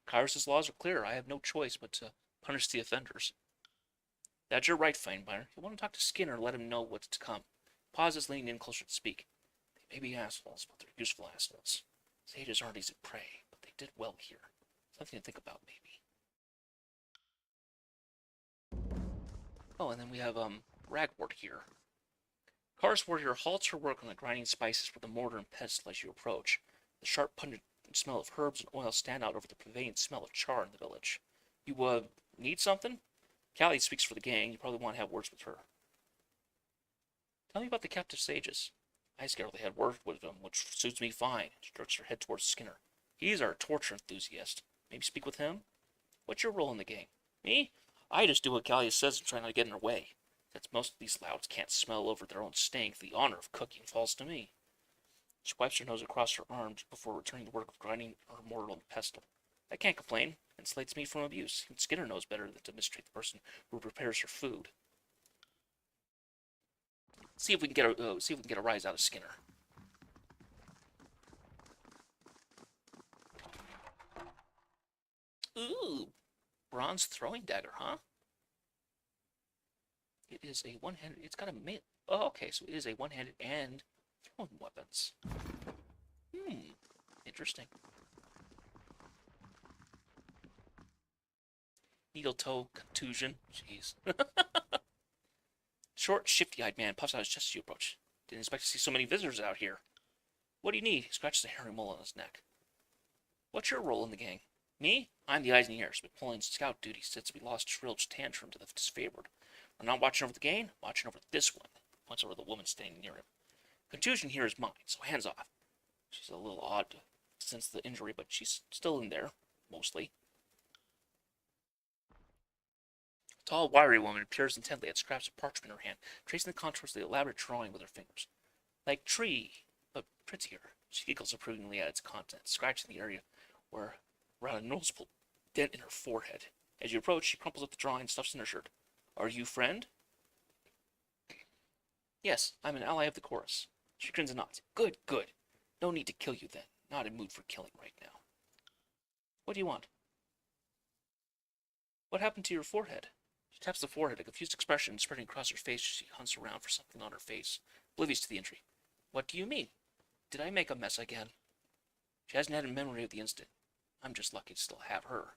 Kairos' laws are clear. I have no choice but to punish the offenders. That's your right, Feinbeiner. You want to talk to Skinner, let him know what's to come. Pauses, leaning in closer to speak. They may be assholes, but they're useful assholes. Sages aren't easy prey, but they did well here. Something to think about, maybe. Oh, and then we have, Ragwort here. Kara's warrior halts her work on the grinding spices with a mortar and pestle as you approach. The sharp, pungent smell of herbs and oil stand out over the pervading smell of char in the village. You, need something? Callie speaks for the gang. You probably want to have words with her. Tell me about the captive sages. I scarcely had words with them, which suits me fine. She jerks her head towards Skinner. He's our torture enthusiast. Maybe speak with him? What's your role in the gang? Me? I just do what Callie says and try not to get in her way. Since most of these louds can't smell over their own stink, the honor of cooking falls to me. She wipes her nose across her arms before returning to work of grinding her mortar and pestle. I can't complain. It insulates me from abuse. Even Skinner knows better than to mistreat the person who prepares her food. See if we can get a rise out of Skinner. Ooh, bronze throwing dagger, huh? It is a one-handed. It's got a mail. Oh, okay, so it is a one-handed and throwing weapons. Interesting. Needle toe contusion. Jeez. Short, shifty-eyed man puffs out his chest as you approach. Didn't expect to see so many visitors out here. What do you need? He scratches a hairy mole on his neck. What's your role in the gang? Me? I'm the eyes and ears, but pulling scout duty since we lost Shrill's tantrum to the disfavored. I'm not watching over the gang, I'm watching over this one. Points over the woman standing near him. Contusion here is mine, so hands off. She's a little odd since the injury, but she's still in there, mostly. A tall, wiry woman peers intently at scraps of parchment in her hand, tracing the contours of the elaborate drawing with her fingers. Like tree, but prettier. She giggles approvingly at its contents, scratching the area where around a noticeable dent in her forehead. As you approach, she crumples up the drawing and stuffs in her shirt. Are you friend? Yes, I'm an ally of the chorus. She grins and nods. Good, good. No need to kill you then. Not in mood for killing right now. What do you want? What happened to your forehead? She taps the forehead, a confused expression spreading across her face as she hunts around for something on her face, oblivious to the injury. What do you mean? Did I make a mess again? She hasn't had a memory of the incident. I'm just lucky to still have her.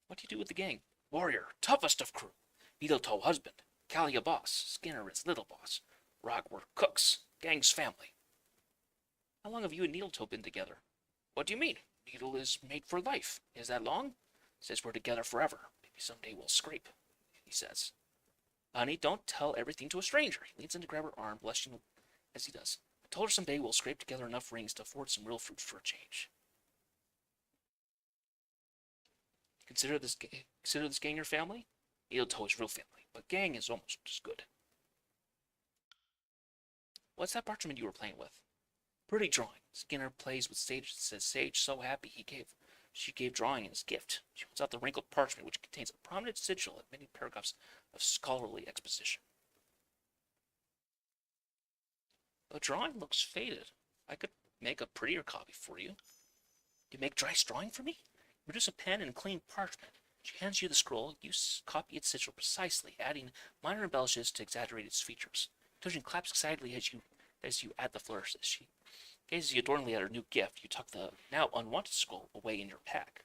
What do you do with the gang? Warrior, toughest of crew. Needle-toe husband. Callie a boss. Skinner is little boss. Rogworth cooks. Gang's family. How long have you and Needle-toe been together? What do you mean? Needle is mate for life. Is that long? Says we're together forever. Maybe someday we'll scrape, he says. Honey, don't tell everything to a stranger. He leans in to grab her arm, blushing as he does. I told her someday we'll scrape together enough rings to afford some real fruit for a change. Consider this gang your family? Needle-toe is real family, but gang is almost as good. What's that parchment you were playing with? Pretty drawing. Skinner plays with Sage. Says Sage so happy he gave She gave drawing as a gift. She holds out the wrinkled parchment, which contains a prominent sigil and many paragraphs of scholarly exposition. The drawing looks faded. I could make a prettier copy for you. You make dry drawing for me? Produce a pen and clean parchment. She hands you the scroll. You copy its sigil precisely, adding minor embellishes to exaggerate its features. Tojin claps excitedly as you add the flourishes. She gazes adorningly at her new gift. You tuck the now unwanted scroll away in your pack.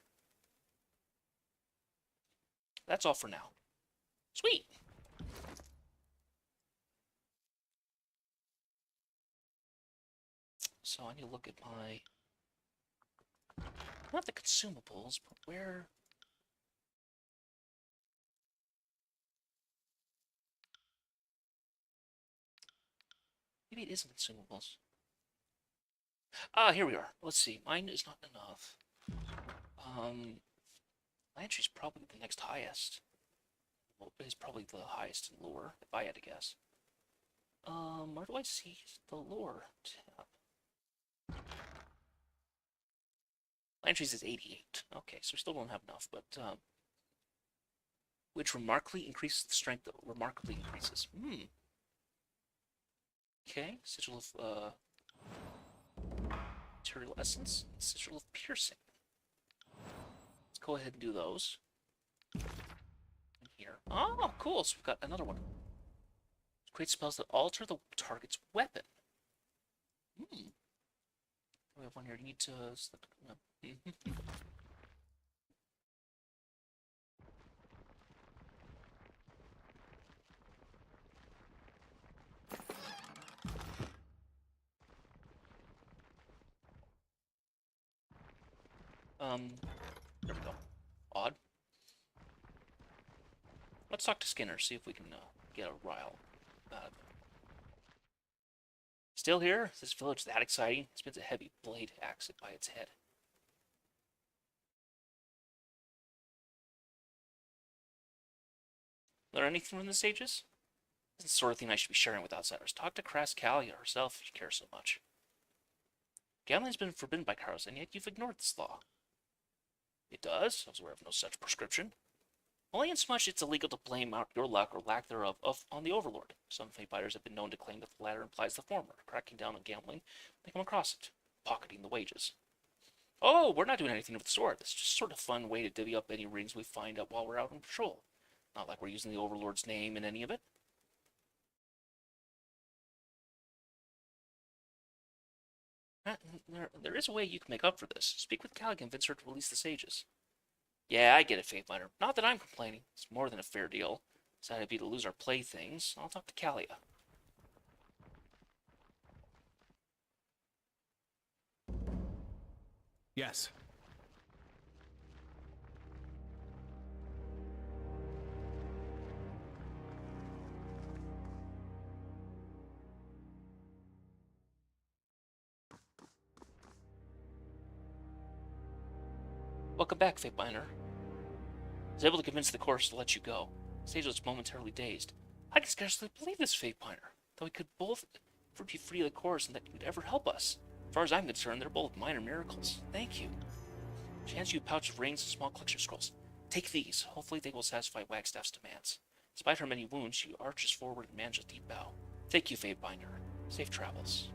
That's all for now. Sweet! So I need to look at my... Not the consumables, but where... Maybe it isn't consumables. Ah, here we are. Let's see. Mine is not enough. My entry's probably the next highest. Well, it's probably the highest in lore, if I had to guess. Where do I see the lore tab? My entries is 88. Okay, so we still don't have enough, but, which remarkably increases the strength that remarkably increases. Okay, sigil of, material essence, sigil of piercing. Let's go ahead and do those. In here. Oh, cool, so we've got another one. Create spells that alter the target's weapon. We have one here. You need to... there we go. Odd. Let's talk to Skinner, see if we can get a rile out of him. Still here? Is this village that exciting? Spins a heavy blade axe by its head. Learn anything from the sages? This is the sort of thing I should be sharing with outsiders. Talk to Kraskalia herself if you care so much. Gambling's been forbidden by Kairos, and yet you've ignored this law. It does? I was aware of no such prescription. Only insomuch it's illegal to blame out your luck or lack thereof on the Overlord. Some fighters have been known to claim that the latter implies the former, cracking down on gambling. They come across it, pocketing the wages. Oh, we're not doing anything of the sort. It's just sort of fun way to divvy up any rings we find out while we're out on patrol. Not like we're using the Overlord's name in any of it. There is a way you can make up for this. Speak with Callie and convince her to release the sages. Yeah, I get it, Faithfinder. Not that I'm complaining. It's more than a fair deal. Decided to lose our playthings. I'll talk to Kalia. Yes. Welcome back, Faithfinder. I was able to convince the chorus to let you go. Sage was momentarily dazed. I can scarcely believe this, Faithfinder. Though we could both be free of the chorus and that you'd ever help us. As far as I'm concerned, they're both minor miracles. Thank you. She hands you a pouch of rings and small collection scrolls. Take these. Hopefully they will satisfy Wagstaff's demands. Despite her many wounds, she arches forward and manages a deep bow. Thank you, Faithfinder. Safe travels.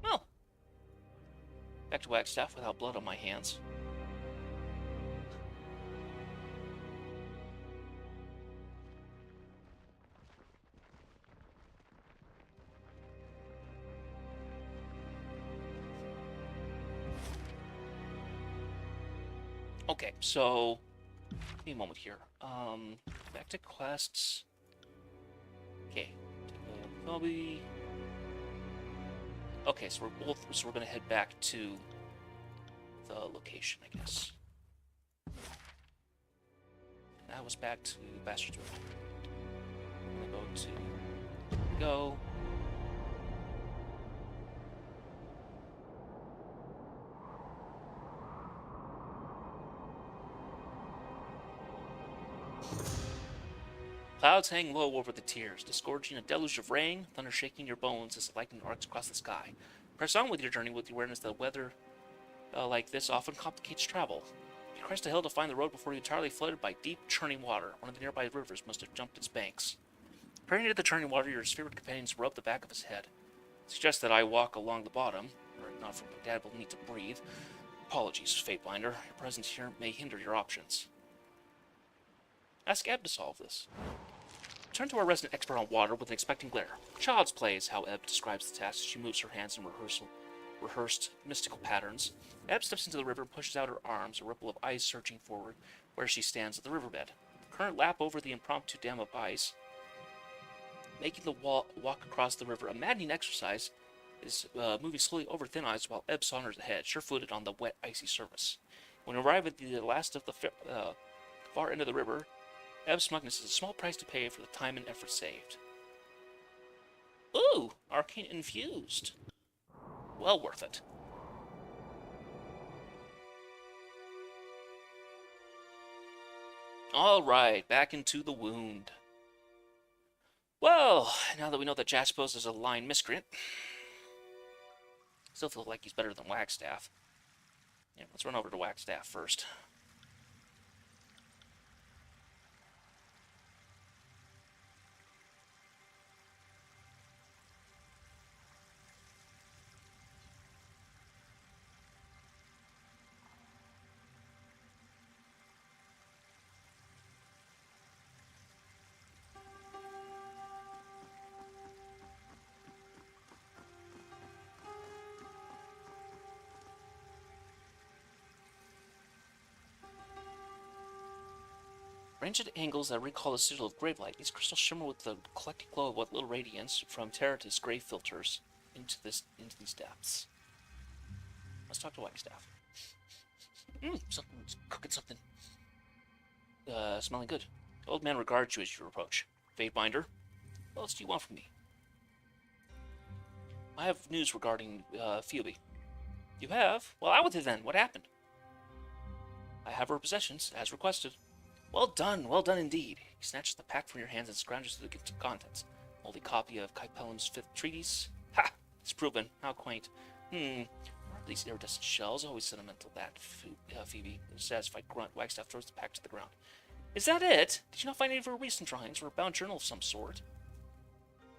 Well, back to Wagstaff without blood on my hands. Okay, so give me a moment here. Back to quests. Okay, Kobe. Okay, so we're gonna head back to the location, I guess. And that was back to Bastard's Road. I'm gonna go to go. Clouds hang low over the tiers, disgorging a deluge of rain, thunder shaking your bones as the lightning arcs across the sky. Press on with your journey with the awareness that weather like this often complicates travel. You crest a hill to find the road before you entirely flooded by deep, churning water. One of the nearby rivers must have jumped its banks. Peering into the churning water, your spirit companions rub the back of his head. Suggest that I walk along the bottom, were it not for my dad will need to breathe. Apologies, Fatebinder. Your presence here may hinder your options. Ask Ebb to solve this. Turn to our resident expert on water with an expecting glare. Child's play is how Ebb describes the task as she moves her hands in rehearsed mystical patterns. Ebb steps into the river and pushes out her arms, a ripple of ice surging forward where she stands at the riverbed. The current lap over the impromptu dam of ice, making the walk across the river a maddening exercise, is moving slowly over thin ice while Ebb saunters ahead, sure-footed on the wet, icy surface. When you arrive at the last of the far end of the river, Ebb's smugness is a small price to pay for the time and effort saved. Ooh, arcane infused. Well worth it. Alright, back into the wound. Well, now that we know that Jaspos is a lying miscreant, still feel like he's better than Wagstaff. Yeah, let's run over to Wagstaff first. Ranged at angles that recall the sigil of Gravelight, these crystals shimmer with the collected glow of what little radiance from Terratus grave filters into these depths. Let's talk to Wagstaff. Something's cooking something. Smelling good. The old man regards you as you approach. Fatebinder, what else do you want from me? I have news regarding Phoebe. You have? Well, out with it then. What happened? I have her possessions, as requested. Well done indeed. He snatches the pack from your hands and scrounges through the contents. Moldy copy of Kaipelim's Fifth Treatise. Ha! It's proven. How quaint. What are these iridescent shells? Always sentimental, that, Phoebe. With a satisfied grunt, Wagstaff throws the pack to the ground. Is that it? Did you not find any of her recent drawings or a bound journal of some sort?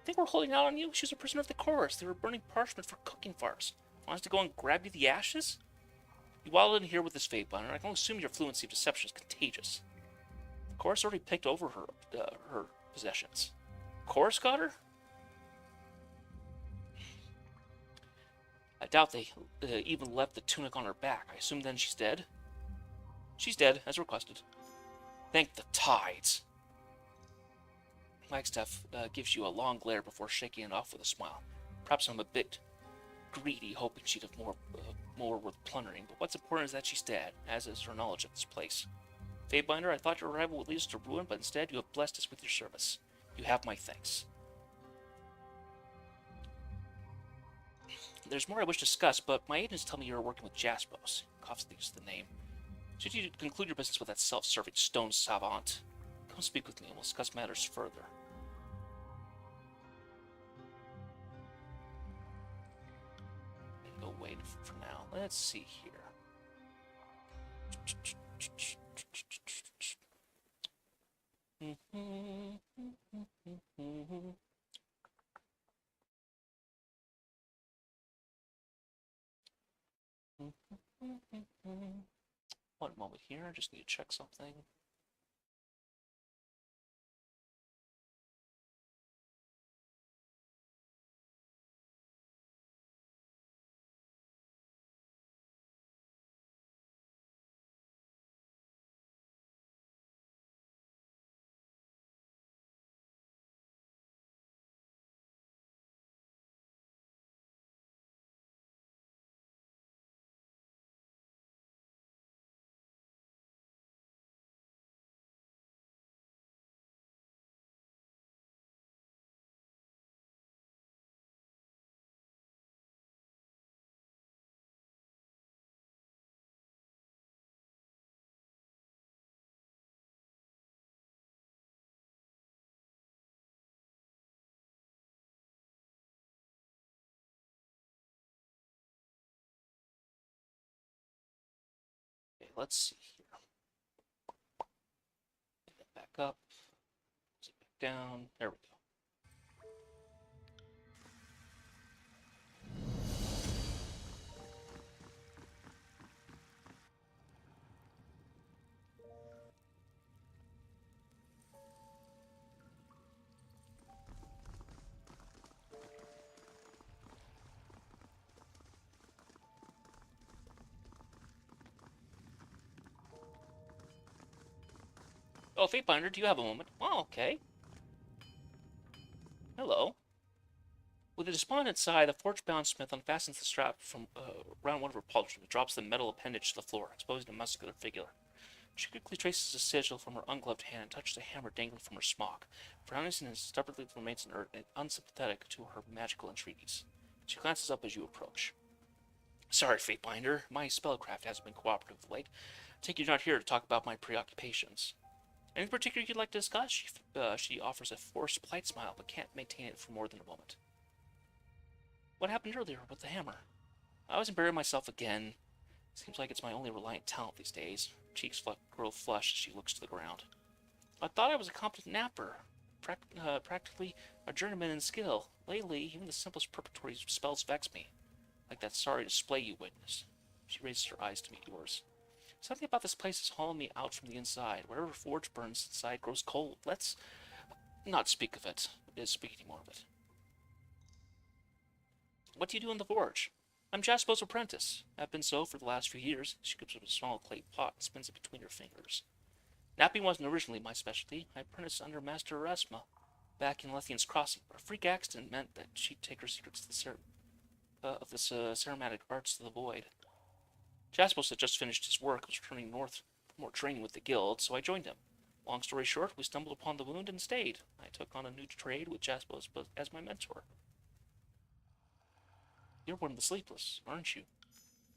I think we're holding out on you. She was a prisoner of the chorus. They were burning parchment for cooking farce. Want us to go and grab you the ashes? You waddled in here with this Fatebinder, and I can only assume your fluency of deception is contagious. Chorus already picked over her possessions. Chorus got her? I doubt they even left the tunic on her back. I assume then she's dead? She's dead, as requested. Thank the tides. Wagstaff gives you a long glare before shaking it off with a smile. Perhaps I'm a bit greedy, hoping she'd have more worth plundering, but what's important is that she's dead, as is her knowledge of this place. Fatebinder, I thought your arrival would lead us to ruin, but instead you have blessed us with your service. You have my thanks. There's more I wish to discuss, but my agents tell me you're working with Jaspos. Coughs thinks the name. Should you conclude your business with that self-serving stone savant, come speak with me and we'll discuss matters further. Go wait for now. Let's see here. One moment here, I just need to check something. let's see here. Get that back up. Zip it back down. There we go. Oh, Fatebinder, do you have a moment? Oh, okay. Hello. With a despondent sigh, the forge-bound smith unfastens the strap from around one of her pauldrons and drops the metal appendage to the floor, exposing a muscular figure. She quickly traces a sigil from her ungloved hand and touches a hammer dangling from her smock. Frowning and stubbornly remains inert and unsympathetic to her magical entreaties. She glances up as you approach. Sorry, Fatebinder, my spellcraft hasn't been cooperative of late. I take you're not here to talk about my preoccupations. Anything particular you'd like to discuss? She offers a forced, polite smile, but can't maintain it for more than a moment. What happened earlier with the hammer? I wasn't burying myself again. Seems like it's my only reliant talent these days. Her cheeks grow flushed as she looks to the ground. I thought I was a competent napper, practically a journeyman in skill. Lately, even the simplest preparatory spells vex me, like that sorry display you witnessed. She raises her eyes to meet yours. Something about this place is hauling me out from the inside. Wherever forge burns, inside grows cold. Let's not speak of it. Speak any more of it. What do you do in the forge? I'm Jaspo's apprentice. I've been so for the last few years. She scoops up a small clay pot and spins it between her fingers. Napping wasn't originally my specialty. I apprenticed under Master Erasma back in Lethian's Crossing. A freak accident meant that she'd take her secrets to the ceramatic arts of the void. Jaspos had just finished his work and was returning north for more training with the guild, so I joined him. Long story short, we stumbled upon the wound and stayed. I took on a new trade with Jaspos as my mentor. You're one of the sleepless, aren't you?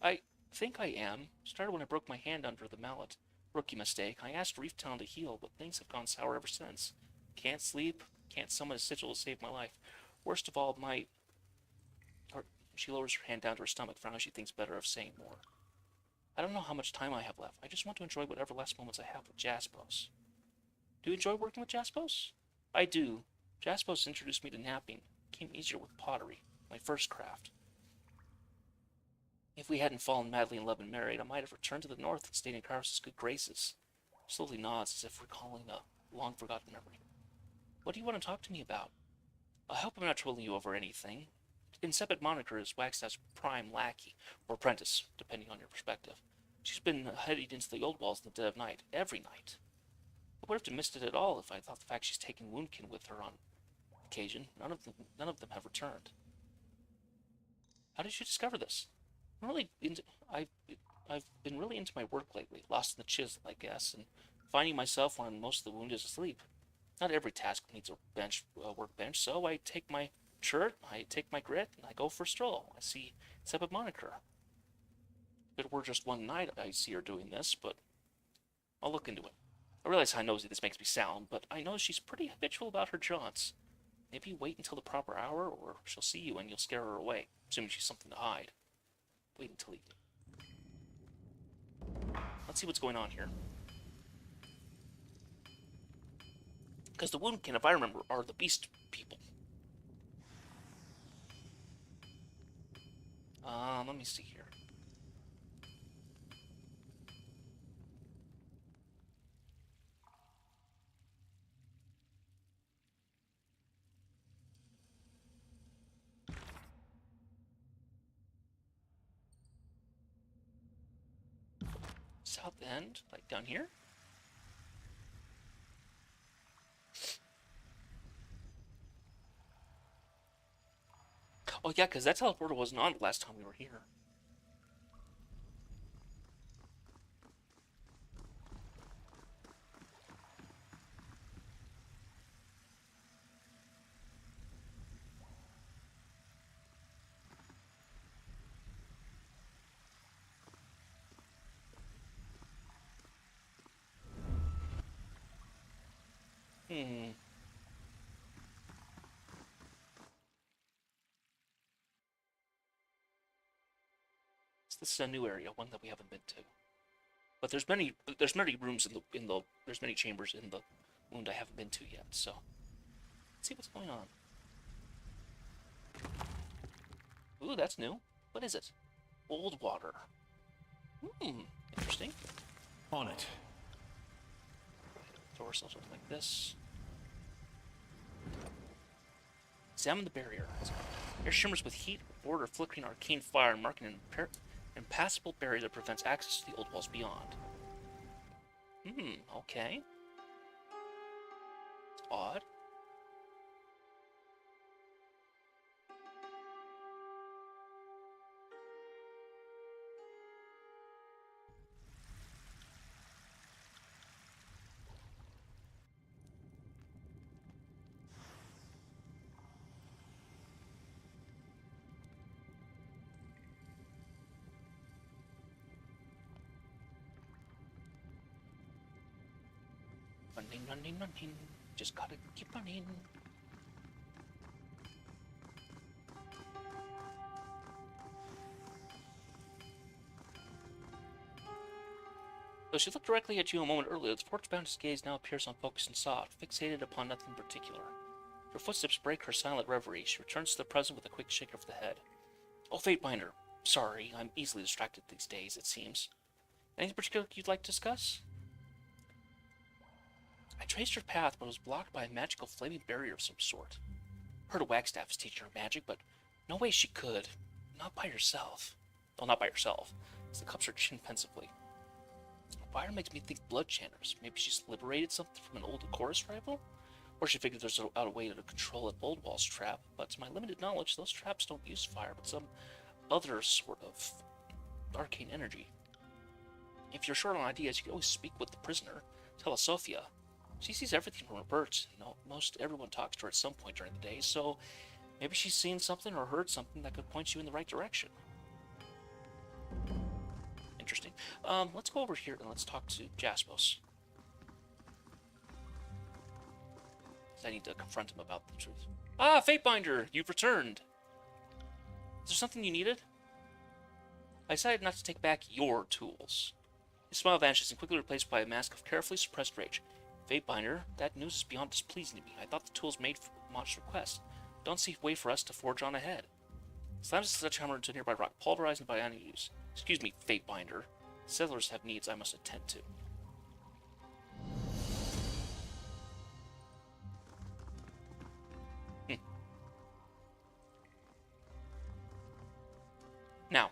I think I am. Started when I broke my hand under the mallet. Rookie mistake. I asked Reef Town to heal, but things have gone sour ever since. Can't sleep. Can't summon a sigil to save my life. Worst of all, she lowers her hand down to her stomach, frowning. She thinks better of saying more. I don't know how much time I have left. I just want to enjoy whatever last moments I have with Jaspos. Do you enjoy working with Jaspos? I do. Jaspos introduced me to napping. It came easier with pottery, my first craft. If we hadn't fallen madly in love and married, I might have returned to the north and stayed in Carlos's good graces. Slowly nods as if recalling a long-forgotten memory. What do you want to talk to me about? I hope I'm not troubling you over anything. Insipid moniker is Wagstaff's prime lackey, or apprentice, depending on your perspective. She's been headed into the old walls in the dead of night, every night. I would have missed it at all if I thought the fact she's taken Woundkin with her on occasion. None of them have returned. How did you discover this? I've been really into my work lately, lost in the chisel, I guess, and finding myself when most of the wound is asleep. Not every task needs a workbench, so I take my shirt, I take my grit, and I go for a stroll. I see Sepid Moniker. If it were just one night I see her doing this, but I'll look into it. I realize how nosy this makes me sound, but I know she's pretty habitual about her jaunts. Maybe wait until the proper hour, or she'll see you and you'll scare her away, assuming she's something to hide. Wait until evening. Let's see what's going on here. Because the Woundkin, if I remember, are the beast people. Let me see here. South End, like down here? Oh yeah, because that teleporter wasn't on the last time we were here. Hmm. So this is a new area, one that we haven't been to. But there's many rooms there's many chambers in the wound I haven't been to yet. So let's see what's going on. Ooh, that's new. What is it? Old water. Interesting. On it. Throw ourselves up like this. Examine the barrier. Air shimmers with heat, border flickering arcane fire, marking an impassable barrier that prevents access to the old walls beyond. Okay. It's odd. Running. Just gotta keep running. Though she looked directly at you a moment earlier, the torch-bound gaze now appears unfocused and soft, fixated upon nothing in particular. Her footsteps break her silent reverie. She returns to the present with a quick shake of the head. Oh, Fatebinder. Sorry, I'm easily distracted these days, it seems. Anything particular you'd like to discuss? I traced her path, but was blocked by a magical flaming barrier of some sort. Heard a Wagstaff is teaching her magic, but no way she could. Not by herself. Well, not by herself. As the cups her chin pensively. Fire makes me think blood channers. Maybe she's liberated something from an old chorus rival? Or she figured there's a way to control an old walls trap, but to my limited knowledge, those traps don't use fire, but some other sort of arcane energy. If you're short on ideas, you can always speak with the prisoner, Telesofia. She sees everything from her perch. Most everyone talks to her at some point during the day, so maybe she's seen something or heard something that could point you in the right direction. Interesting. Let's go over here and let's talk to Jaspos. I need to confront him about the truth. Ah, Fatebinder, you've returned. Is there something you needed? I decided not to take back your tools. His smile vanishes and quickly replaced by a mask of carefully suppressed rage. Fatebinder, that news is beyond displeasing to me. I thought the tools made for Mach's request. Don't see a way for us to forge on ahead. Slams the sledgehammer into a nearby rock, pulverizing by any use. Excuse me, Fatebinder. Settlers have needs I must attend to. Now,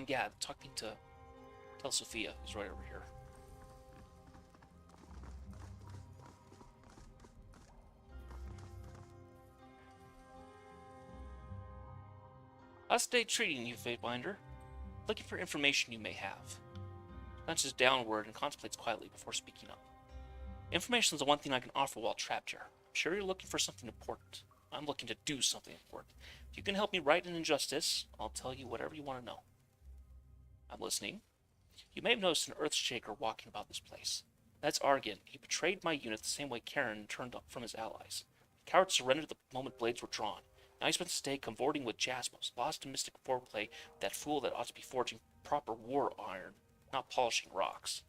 yeah, talking to Telesofia, who's right over here. How's today treating you, Fatebinder? Looking for information you may have. Glances downward and contemplates quietly before speaking up. Information is the one thing I can offer while trapped here. I'm sure you're looking for something important. I'm looking to do something important. If you can help me right an injustice, I'll tell you whatever you want to know. I'm listening. You may have noticed an Earthshaker walking about this place. That's Argan. He betrayed my unit the same way Karen turned from his allies. The coward surrendered the moment blades were drawn. Now he spent his day cavorting with Jaspos, lost in mystic foreplay with that fool that ought to be forging proper war iron, not polishing rocks.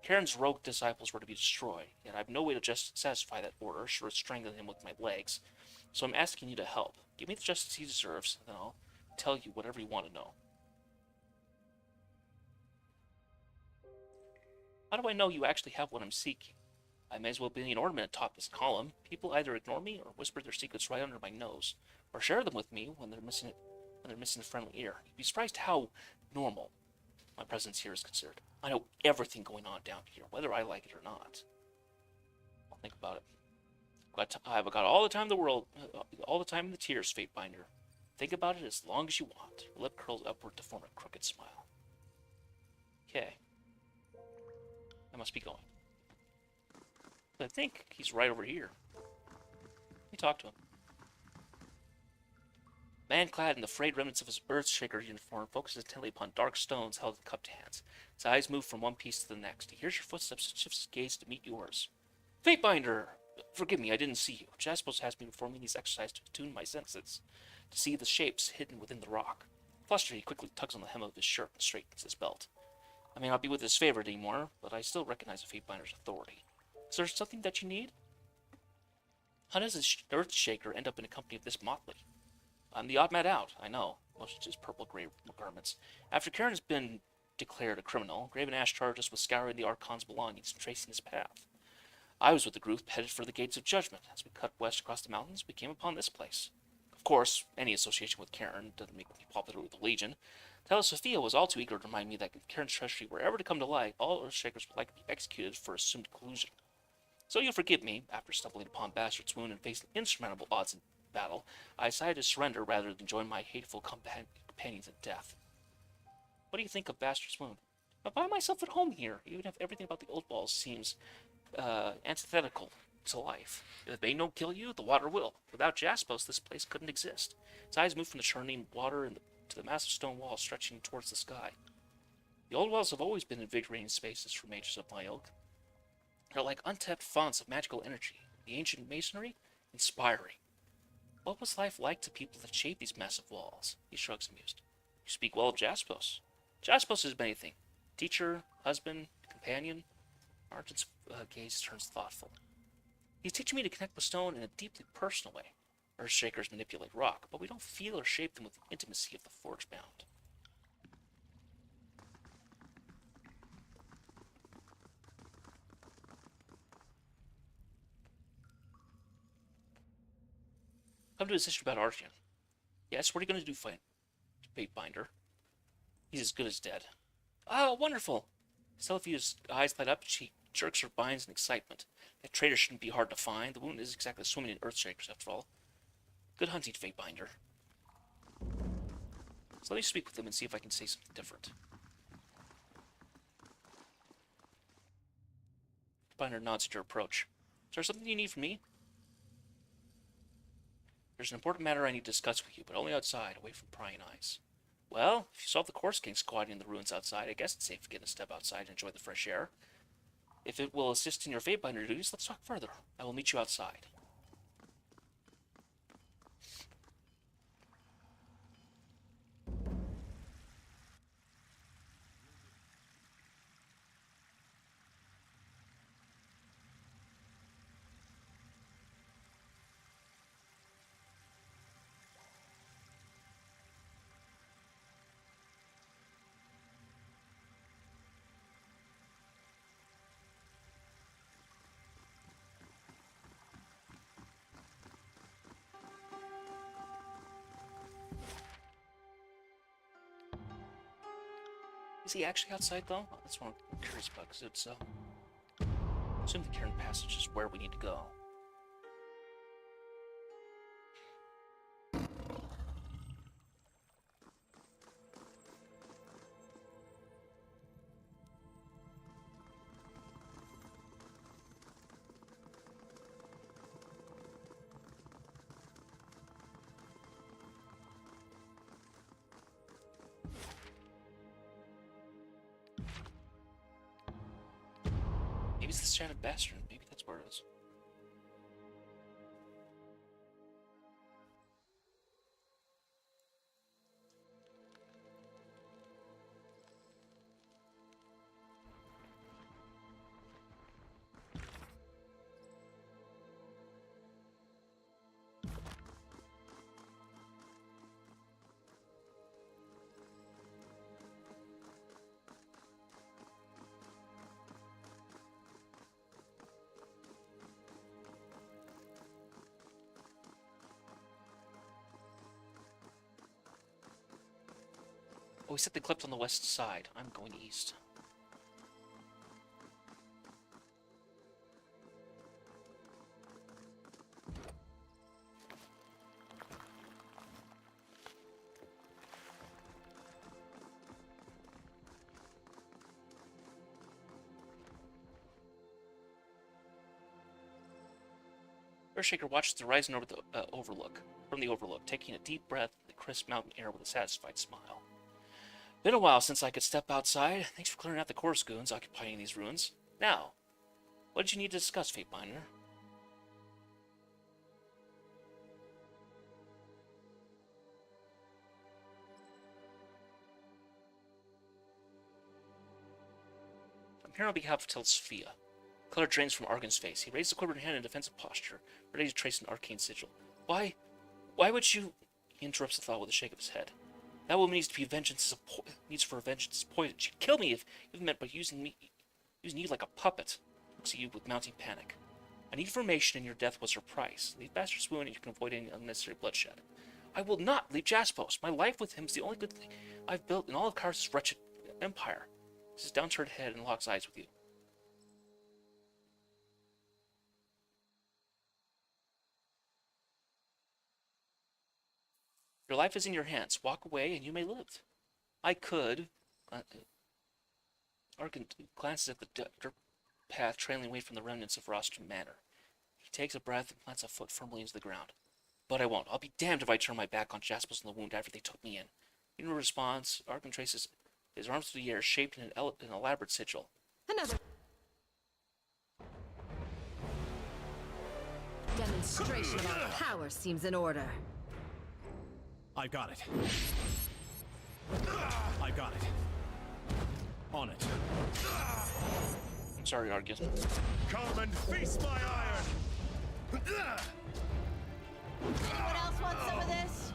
Karen's rogue disciples were to be destroyed, yet I have no way to just satisfy that order, short of strangling him with my legs. So I'm asking you to help. Give me the justice he deserves, and then I'll tell you whatever you want to know. How do I know you actually have what I'm seeking? I may as well be an ornament atop this column. People either ignore me or whisper their secrets right under my nose, or share them with me when they're missing a friendly ear. You'd be surprised how normal my presence here is considered. I know everything going on down here, whether I like it or not. I'll think about it. I've got all the time in the world, all the time in the tears, Fatebinder. Think about it as long as you want. Her lip curls upward to form a crooked smile. Okay. I must be going. I think he's right over here. Let me talk to him. Man clad in the frayed remnants of his Earthshaker uniform focuses intently upon dark stones held in cupped hands. His eyes move from one piece to the next. He hears your footsteps and shifts his gaze to meet yours. Fatebinder! Forgive me, I didn't see you. Jaspos has me performing these exercises to attune my senses, to see the shapes hidden within the rock. Flustered, he quickly tugs on the hem of his shirt and straightens his belt. I may not be with his favorite anymore, but I still recognize the Fatebinder's authority. Is there something that you need? How does this Earthshaker end up in the company of this motley? I'm the odd man out, I know, most of his purple-gray garments. After Karen has been declared a criminal, Graven Ash charged us with scouring the Archon's belongings and tracing his path. I was with the group headed for the Gates of Judgment. As we cut west across the mountains, we came upon this place. Of course, any association with Karen doesn't make me popular with the Legion. Sophia was all too eager to remind me that if Karen's treachery were ever to come to light, all Earthshakers would likely be executed for assumed collusion. So you'll forgive me, after stumbling upon Bastard's Wound and facing insurmountable odds in battle, I decided to surrender rather than join my hateful companions in death. What do you think of Bastard's Wound? I find myself at home here, even if everything about the old walls seems antithetical to life. If the bay don't kill you, the water will. Without Jaspos, this place couldn't exist. His eyes moved from the churning water to the massive stone wall stretching towards the sky. The old walls have always been invigorating spaces for mages of my ilk. They're like untapped fonts of magical energy. The ancient masonry, inspiring. What was life like to people that shaped these massive walls? He shrugs amused. You speak well of Jaspos. Jaspos is anything. Teacher, husband, companion. Argent's gaze turns thoughtful. He's teaching me to connect with stone in a deeply personal way. Earthshakers manipulate rock, but we don't feel or shape them with the intimacy of the forge bound. Come to a decision about Archeon. Yes, what are you going to do, Fatebinder? He's as good as dead. Oh, wonderful! Sylvia's eyes light up, she jerks her binds in excitement. That traitor shouldn't be hard to find. The wound is exactly swimming in Earthshakers, after all. Good hunting, Fatebinder. So let me speak with him and see if I can say something different. Fatebinder nods at your approach. Is there something you need from me? There's an important matter I need to discuss with you, but only outside, away from prying eyes. Well, if you saw the Corse King squatting in the ruins outside, I guess it's safe to get a step outside and enjoy the fresh air. If it will assist in your Fatebinder duties, let's talk further. I will meet you outside. Is he actually outside, though? Oh, that's what I'm curious about, because it's, I assume the Cairn Passage is where we need to go. Maybe it's the Shattered Bastard. Maybe that's where it is. Oh, we set the clips on the west side. I'm going east. Earthshaker watches the horizon over the from the overlook, taking a deep breath in the crisp mountain air with a satisfied smile. Been a while since I could step outside. Thanks for clearing out the Corse goons occupying these ruins. Now, what did you need to discuss, Fatebinder? here on behalf of Telsophia. Color drains from Argon's face. He raises the quivering hand in defensive posture, ready to trace an arcane sigil. Why would you... He interrupts the thought with a shake of his head. That woman needs to be vengeance needs for vengeance is poison. She'd kill me if meant by using you like a puppet. Looks at you with mounting panic. I need information, and your death was her price. Leave Bastard's wound, and you can avoid any unnecessary bloodshed. I will not leave Jaspos. My life with him is the only good thing I've built in all of Kars' wretched empire. His downturned head and locks eyes with you. Your life is in your hands. Walk away, and you may live. I could. Arkin glances at the dirt path trailing away from the remnants of Rostrum Manor. He takes a breath and plants a foot firmly into the ground. But I won't. I'll be damned if I turn my back on Jaspers and the wound after they took me in. In response, Arkin traces his arms through the air, shaped in an elaborate sigil. Another demonstration of our power seems in order. I've got it. I've got it. On it. I'm sorry, Arkin. Come and feast my iron! Anyone else want some of this?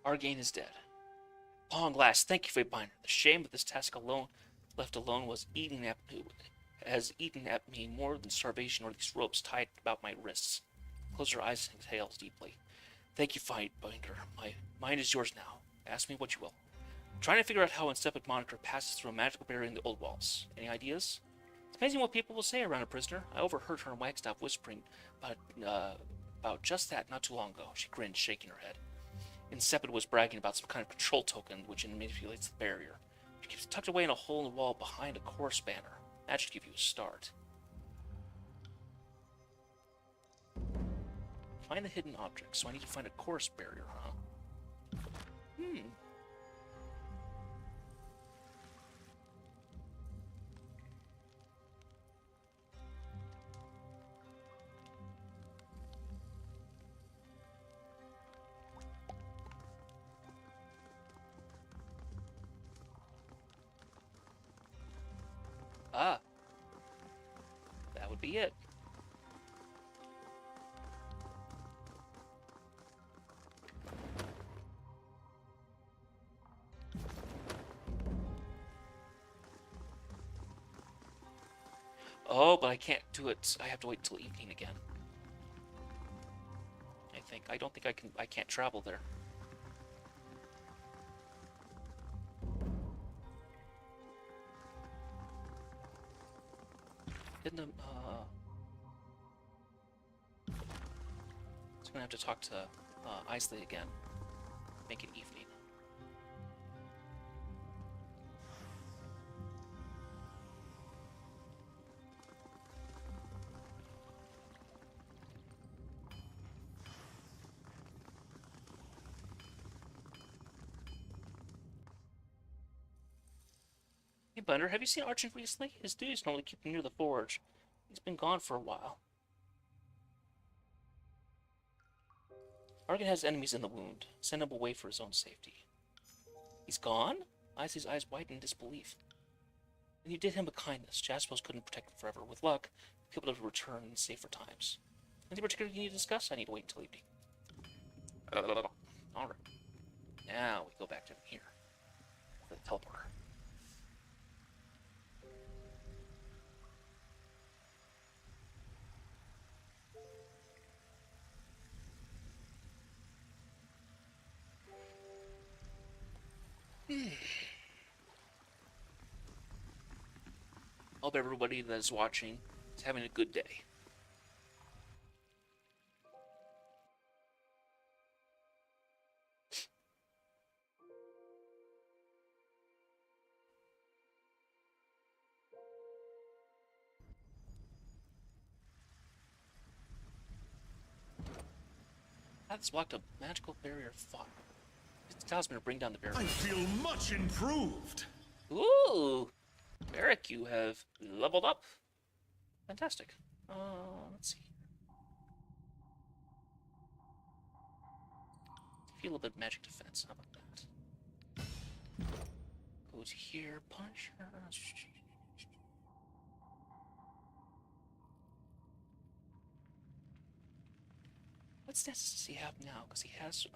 Argain is dead. Long last, thank you, Fatebinder. The shame of this task alone, left alone, has eaten at me more than starvation or these ropes tied about my wrists. Close her eyes and exhales deeply. Thank you, Fatebinder. My mind is yours now. Ask me what you will. I'm trying to figure out how Instepid Moniker passes through a magical barrier in the old walls. Any ideas? It's amazing what people will say around a prisoner. I overheard her and Wagstaff whispering about just that not too long ago. She grinned, shaking her head. Incepid was bragging about some kind of control token which manipulates the barrier. She keeps it tucked away in a hole in the wall behind a course banner. That should give you a start. Find the hidden object, so I need to find a course barrier, huh? Ah. That would be it. Oh, but I can't do it. I have to wait till evening again. I don't think I can't travel there. Didn't so I'm gonna have to talk to Isley again. Make it evening. Hey, Bunder, have you seen Archie recently? His duties normally keep him near the forge. He's been gone for a while. Argan has enemies in the wound. Send him away for his own safety. He's gone? Isley's eyes widen in disbelief. And you did him a kindness. Jaspos couldn't protect him forever. With luck, he'll be able to return in safer times. Anything particular you need to discuss? I need to wait until evening. Alright. Now we go back to here. The teleporter. Hope everybody that is watching is having a good day. That's blocked a magical barrier of fire. This talisman to bring down the barrier. I feel much improved. Ooh! Barrick, you have leveled up. Fantastic. Let's see. Feel a bit of magic defense. How about that? Go to here, punch. What stats does he have now? Because he has,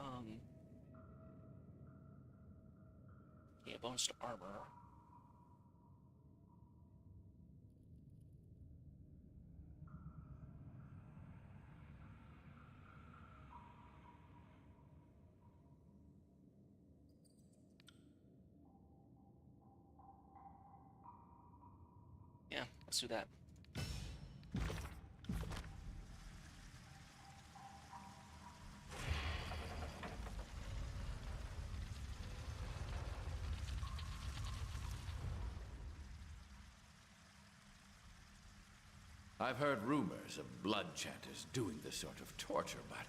yeah, bonus to armor. Yeah, let's do that. I've heard rumors of blood chanters doing this sort of torture, but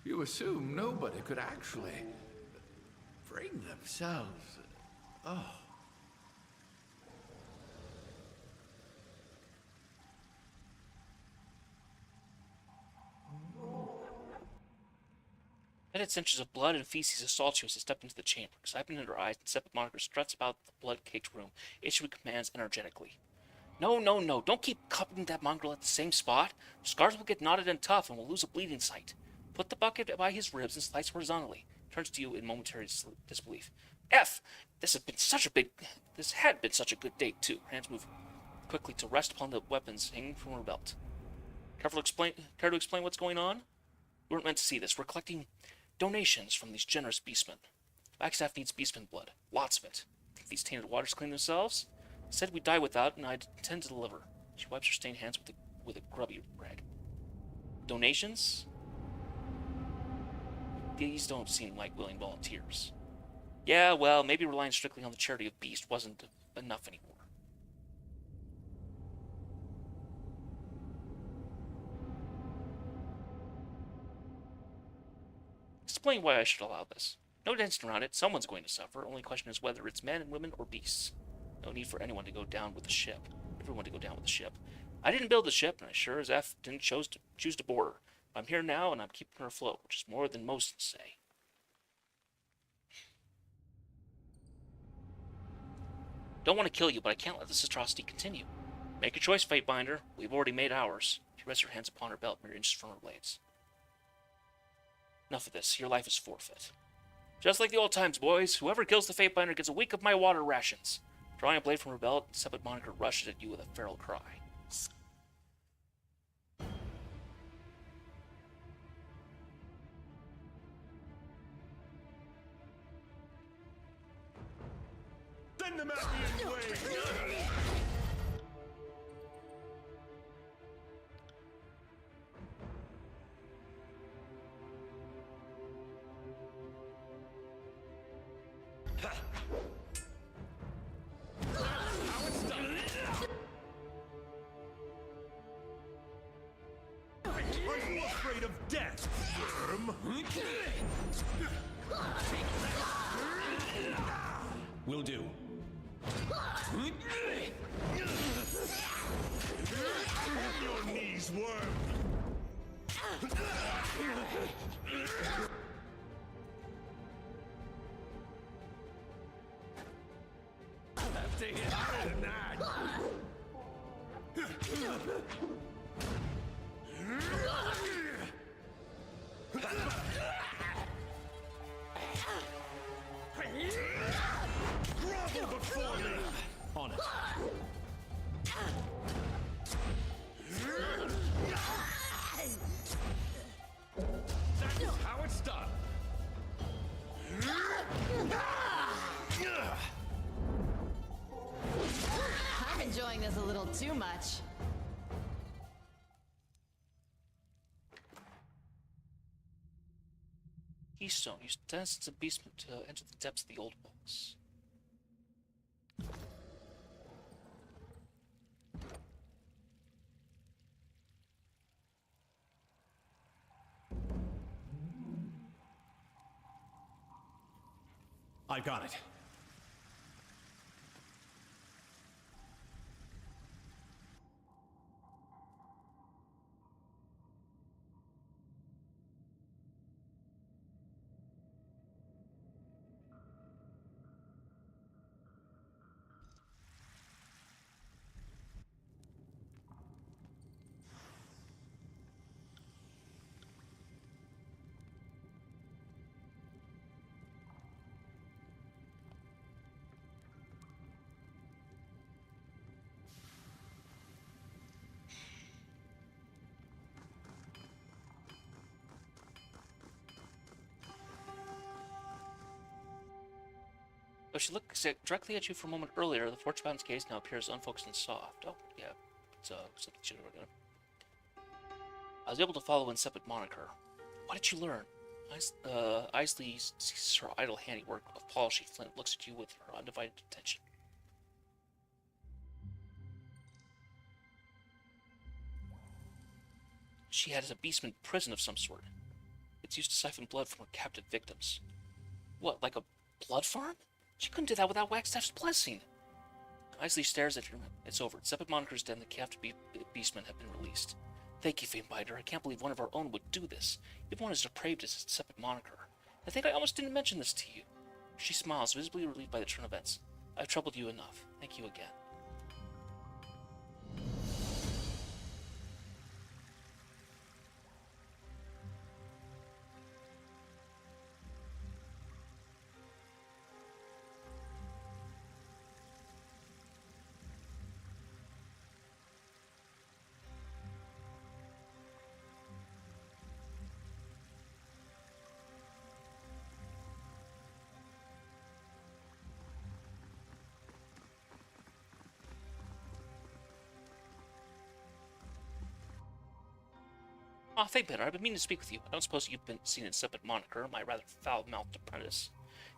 you assume nobody could actually bring themselves. Oh. Then it stenches of blood and feces assault you as you step into the chamber. Excitement in her eyes, and Separate Moniker struts about the blood-caked room, issuing commands energetically. No, no, no, don't keep cupping that mongrel at the same spot. Scars will get knotted and tough, and we'll lose a bleeding sight. Put the bucket by his ribs and slice horizontally. Turns to you in momentary disbelief. F! This had been such a good date, too. Hands move quickly to rest upon the weapons hanging from her belt. Care to explain what's going on? We weren't meant to see this. We're collecting donations from these generous beastmen. Flagstaff needs beastman blood. Lots of it. Think these tainted waters clean themselves? Said we'd die without, and I'd intend to deliver. She wipes her stained hands with a grubby rag. Donations? These don't seem like willing volunteers. Yeah, well, maybe relying strictly on the charity of Beast wasn't enough anymore. Explain why I should allow this. No dancing around it. Someone's going to suffer. Only question is whether it's men and women or beasts. No need for anyone to go down with the ship. Everyone to go down with the ship. I didn't build the ship, and I sure as F didn't choose to board her. I'm here now, and I'm keeping her afloat, which is more than most say. Don't want to kill you, but I can't let this atrocity continue. Make your choice, Fatebinder. We've already made ours. She rests her hands upon her belt, mere inches from her blades. Enough of this. Your life is forfeit. Just like the old times, boys. Whoever kills the Fatebinder gets a week of my water rations. Drawing a blade from her belt, Separate Moniker rushes at you with a feral cry. Send them at me anyway! How it's done. Are you afraid of death, worm? Will do. Your knees, worm. Have to hit harder than that. Grovel before me. On it. That's how it's done. I'm enjoying this a little too much. Keystone. Use dance of beastment to enter the depths of the old walls. I got it. Though she looked directly at you for a moment earlier, the fortune-bound gaze now appears unfocused and soft. Oh, yeah. It's something she never gonna. I was able to follow Incepted moniker. What did you learn? Isley sees her idle handiwork of polishing flint, looks at you with her undivided attention. She had a beastman prison of some sort. It's used to siphon blood from her captive victims. What, like a blood farm? She couldn't do that without Wagstaff's blessing. Isley stares at her. It's over. Sepid Moniker's den, the captive beastmen have been released. Thank you, Famebiter. I can't believe one of our own would do this. Even one as depraved as Sepid Moniker. I think I almost didn't mention this to you. She smiles, visibly relieved by the turn of events. I've troubled you enough. Thank you again. Ah, Famebiter, I've been meaning to speak with you. I don't suppose you've been seen in Sepid Moniker, my rather foul-mouthed apprentice.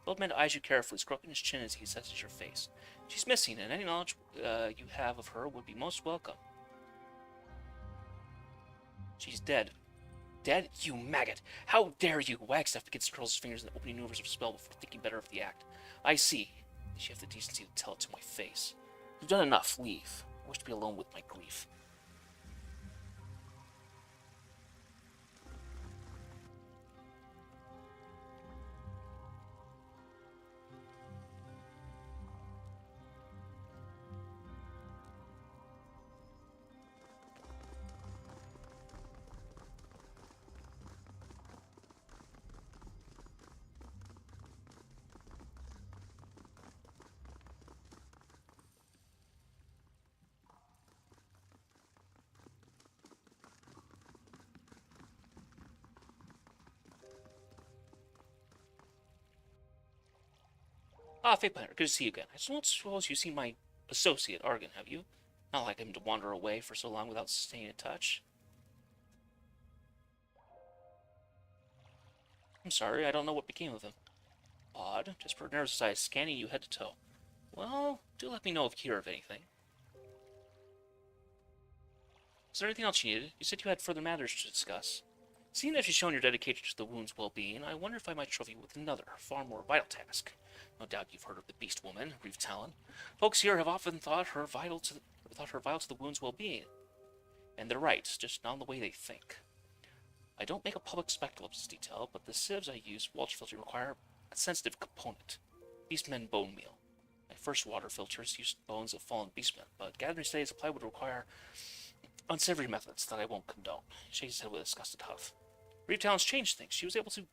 The old man eyes you carefully, stroking his chin as he assesses your face. She's missing, and any knowledge you have of her would be most welcome. She's dead. Dead? You maggot! How dare you! Wagstaff begins to curl his fingers in the opening maneuvers of a spell before thinking better of the act. I see. Did she have the decency to tell it to my face? You've done enough. Leave. I wish to be alone with my grief. Ah, Famebiter, good to see you again. I don't suppose you've seen my associate, Argon, have you? Not like him to wander away for so long without staying in touch. I'm sorry, I don't know what became of him. Odd. Jesper narrows his eyes, scanning you head to toe. Well, do let me know if you hear of anything. Is there anything else you needed? You said you had further matters to discuss. Seeing as you've shown your dedication to the wound's well-being, I wonder if I might trouble you with another, far more vital task. No doubt you've heard of the Beast Woman, Reef Talon. Folks here have often thought her vital to the wound's well-being. And they're right, just not in the way they think. I don't make a public spectacle of this detail, but the sieves I use water filter require a sensitive component. Beastmen bone meal. My first water filters used bones of fallen beastmen, but gathering steady supply would require unsavory methods that I won't condone. Shakes his head with a disgusted huff. Reef Talon's changed things. She was able to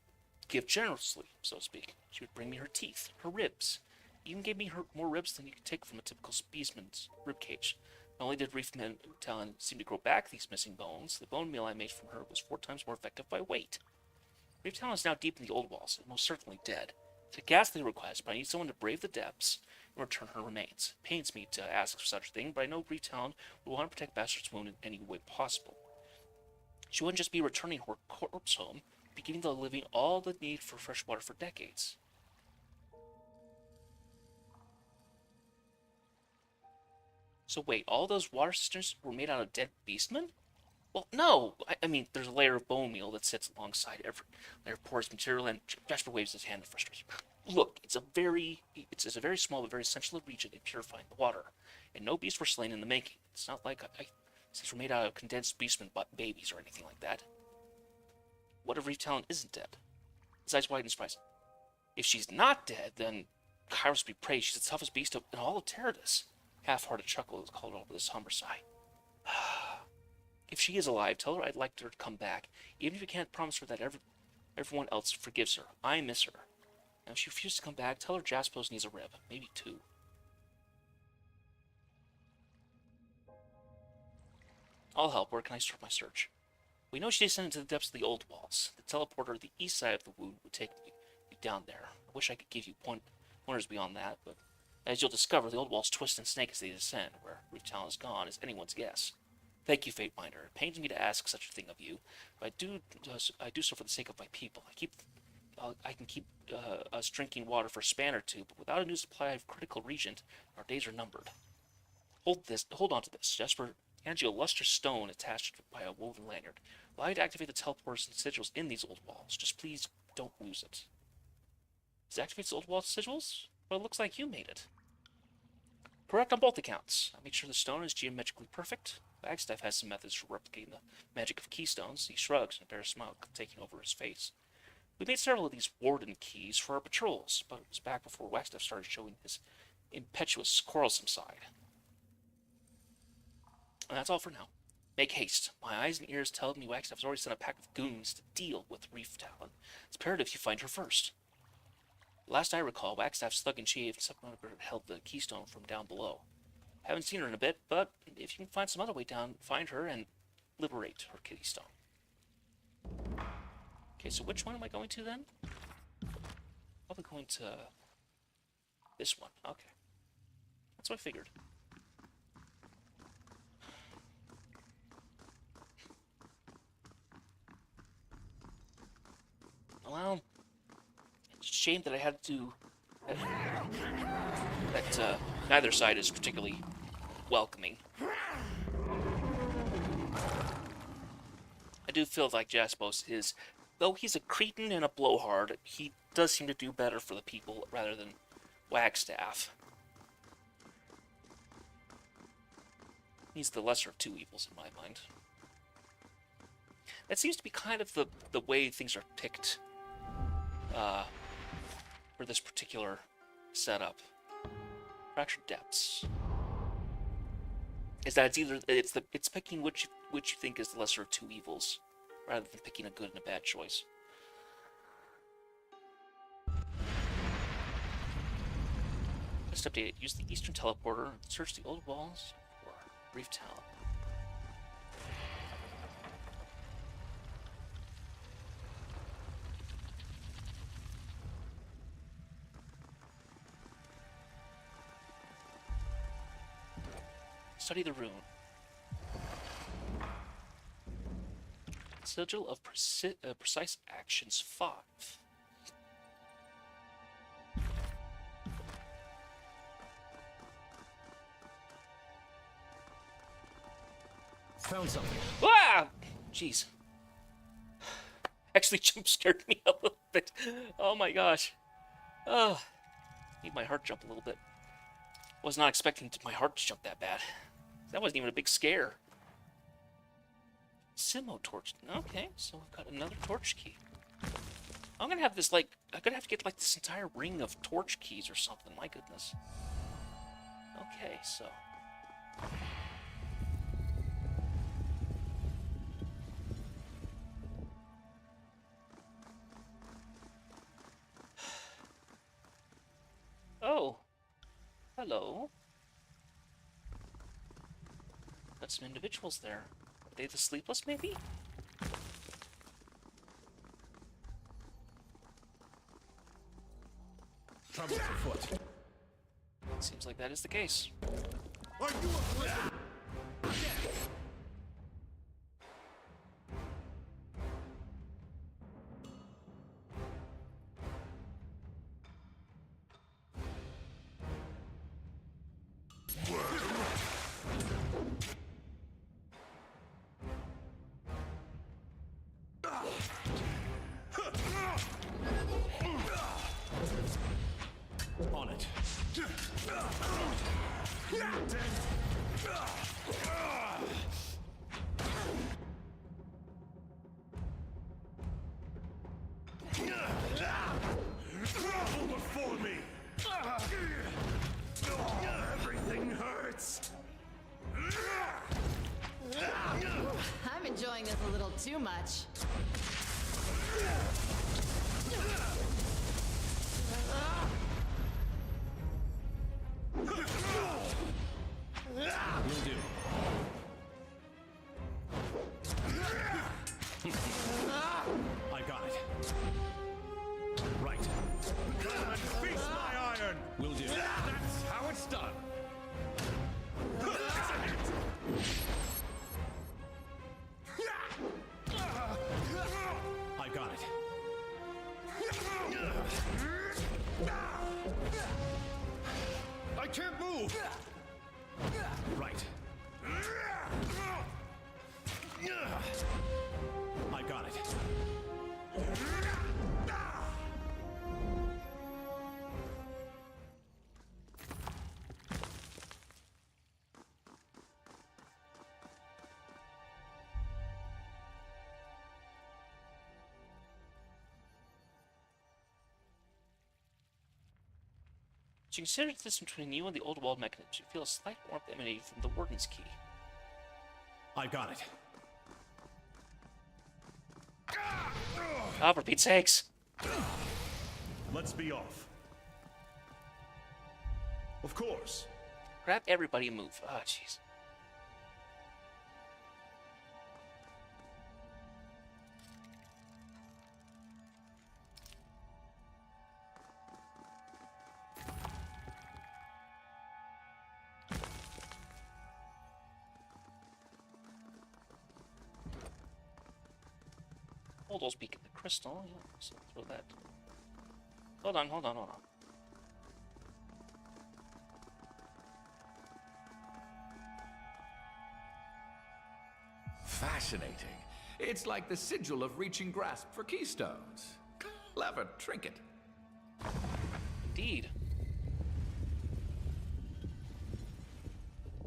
give generously, so to speak. She would bring me her teeth, her ribs. Even gave me more ribs than you could take from a typical beastman's rib cage. Not only did Reef Talon seem to grow back these missing bones, the bone meal I made from her was 4 times more effective by weight. Reef Talon is now deep in the old walls, and most certainly dead. It's a ghastly request, but I need someone to brave the depths and return her remains. It pains me to ask for such a thing, but I know Reef Talon will want to protect Bastard's wound in any way possible. She wouldn't just be returning her corpse home, but giving the living all the need for fresh water for decades. So wait, all those water cisterns were made out of dead beastmen? Well, no! I mean, there's a layer of bone meal that sits alongside every layer of porous material, and Jasper waves his hand in frustration. Look, it's a very small but very essential region in purifying the water, and no beasts were slain in the making. It's not like these were made out of condensed beastmen babies or anything like that. What if Reef Talon isn't dead? His eyes widen in surprise. If she's not dead, then Kairos be praised. She's the toughest beast in all of Teradus. Half-hearted chuckle is called over the somber sigh. If she is alive, tell her I'd like her to come back, even if you can't promise her that everyone else forgives her. I miss her. And if she refuses to come back, tell her Jaspos needs a rib, maybe 2. I'll help. Where can I start my search? We know she descended to the depths of the old walls. The teleporter at the east side of the wound would take you down there. I wish I could give you pointers beyond that, but as you'll discover, the old walls twist and snake as they descend. Where Reef Talon is gone is anyone's guess. Thank you, Fateminder. It pains me to ask such a thing of you, but I do so for the sake of my people. I can keep us drinking water for a span or 2, but without a new supply of critical reagent, our days are numbered. Hold on to this. Jesper hands you a lustrous stone attached by a woven lanyard. Allow you to activate the teleporters and sigils in these old walls. Just please don't lose it. Does it activate the old wall sigils? Well, it looks like you made it. Correct on both accounts. I made sure the stone is geometrically perfect. Wagstaff has some methods for replicating the magic of keystones. He shrugs and bears a smile taking over his face. We made several of these warden keys for our patrols, but it was back before Wagstaff started showing his impetuous, quarrelsome side. And that's all for now. Make haste. My eyes and ears tell me Wagstaff has already sent a pack of goons to deal with Reef Talon. It's imperative you find her first. Last I recall, Wagstaff's thug-in-chief held the keystone from down below. Haven't seen her in a bit, but if you can find some other way down, find her and liberate her keystone. Okay, so which one am I going to then? Probably going to this one. Okay. That's what I figured. Well, it's a shame that I had to do that neither side is particularly welcoming. I do feel like Jaspos is, though he's a cretin and a blowhard, he does seem to do better for the people rather than Wagstaff. He's the lesser of 2 evils in my mind. That seems to be kind of the way things are picked for this particular setup. Fractured depths. Is that it's picking which you think is the lesser of 2 evils, rather than picking a good and a bad choice. Let's update it. Use the eastern teleporter and search the old walls for Reef Talon. Study the rune. Sigil of Precise Actions 5. Found something. Ah! Jeez. Actually jump scared me a little bit. Oh my gosh. Oh. Made my heart jump a little bit. Was not expecting my heart to jump that bad. That wasn't even a big scare. Simo torch. Okay, so we've got another torch key. I'm gonna have this, like, I'm gonna have to get, like, this entire ring of torch keys or something. My goodness. Okay, so... Oh. Hello. Got some individuals there. Are they the Sleepless, maybe? Trouble afoot. Seems like that is the case. Are you afraid? On it. Trouble before me! Everything hurts! I'm enjoying this a little too much. Will do. I got it. Right. Come and feast my iron! Will do. That's how it's done! I got it. I can't move! Right. I got it. As you consider the distance between you and the old wall mechanism, you feel a slight warmth emanating from the Warden's key. I got it. Ah, for Pete's sakes! Let's be off. Of course. Grab everybody and move. Ah, jeez. Hold those beak at the crystal. Yeah, so throw that. Hold on, hold on, hold on. Fascinating. It's like the sigil of reaching grasp for keystones. Clever trinket. Indeed.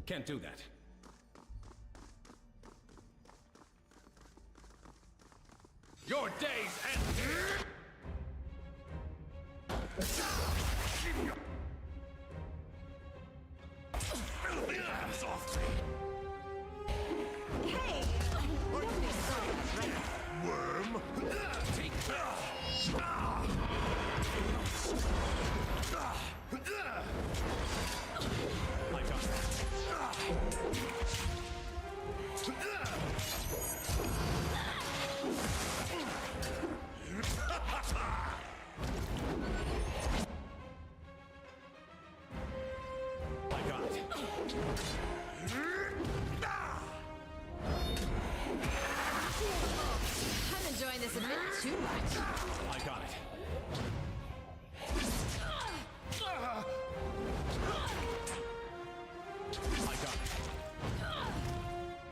Can't do that. Your days end here! Filthy hands off me! Hey! Worm! Take I got it.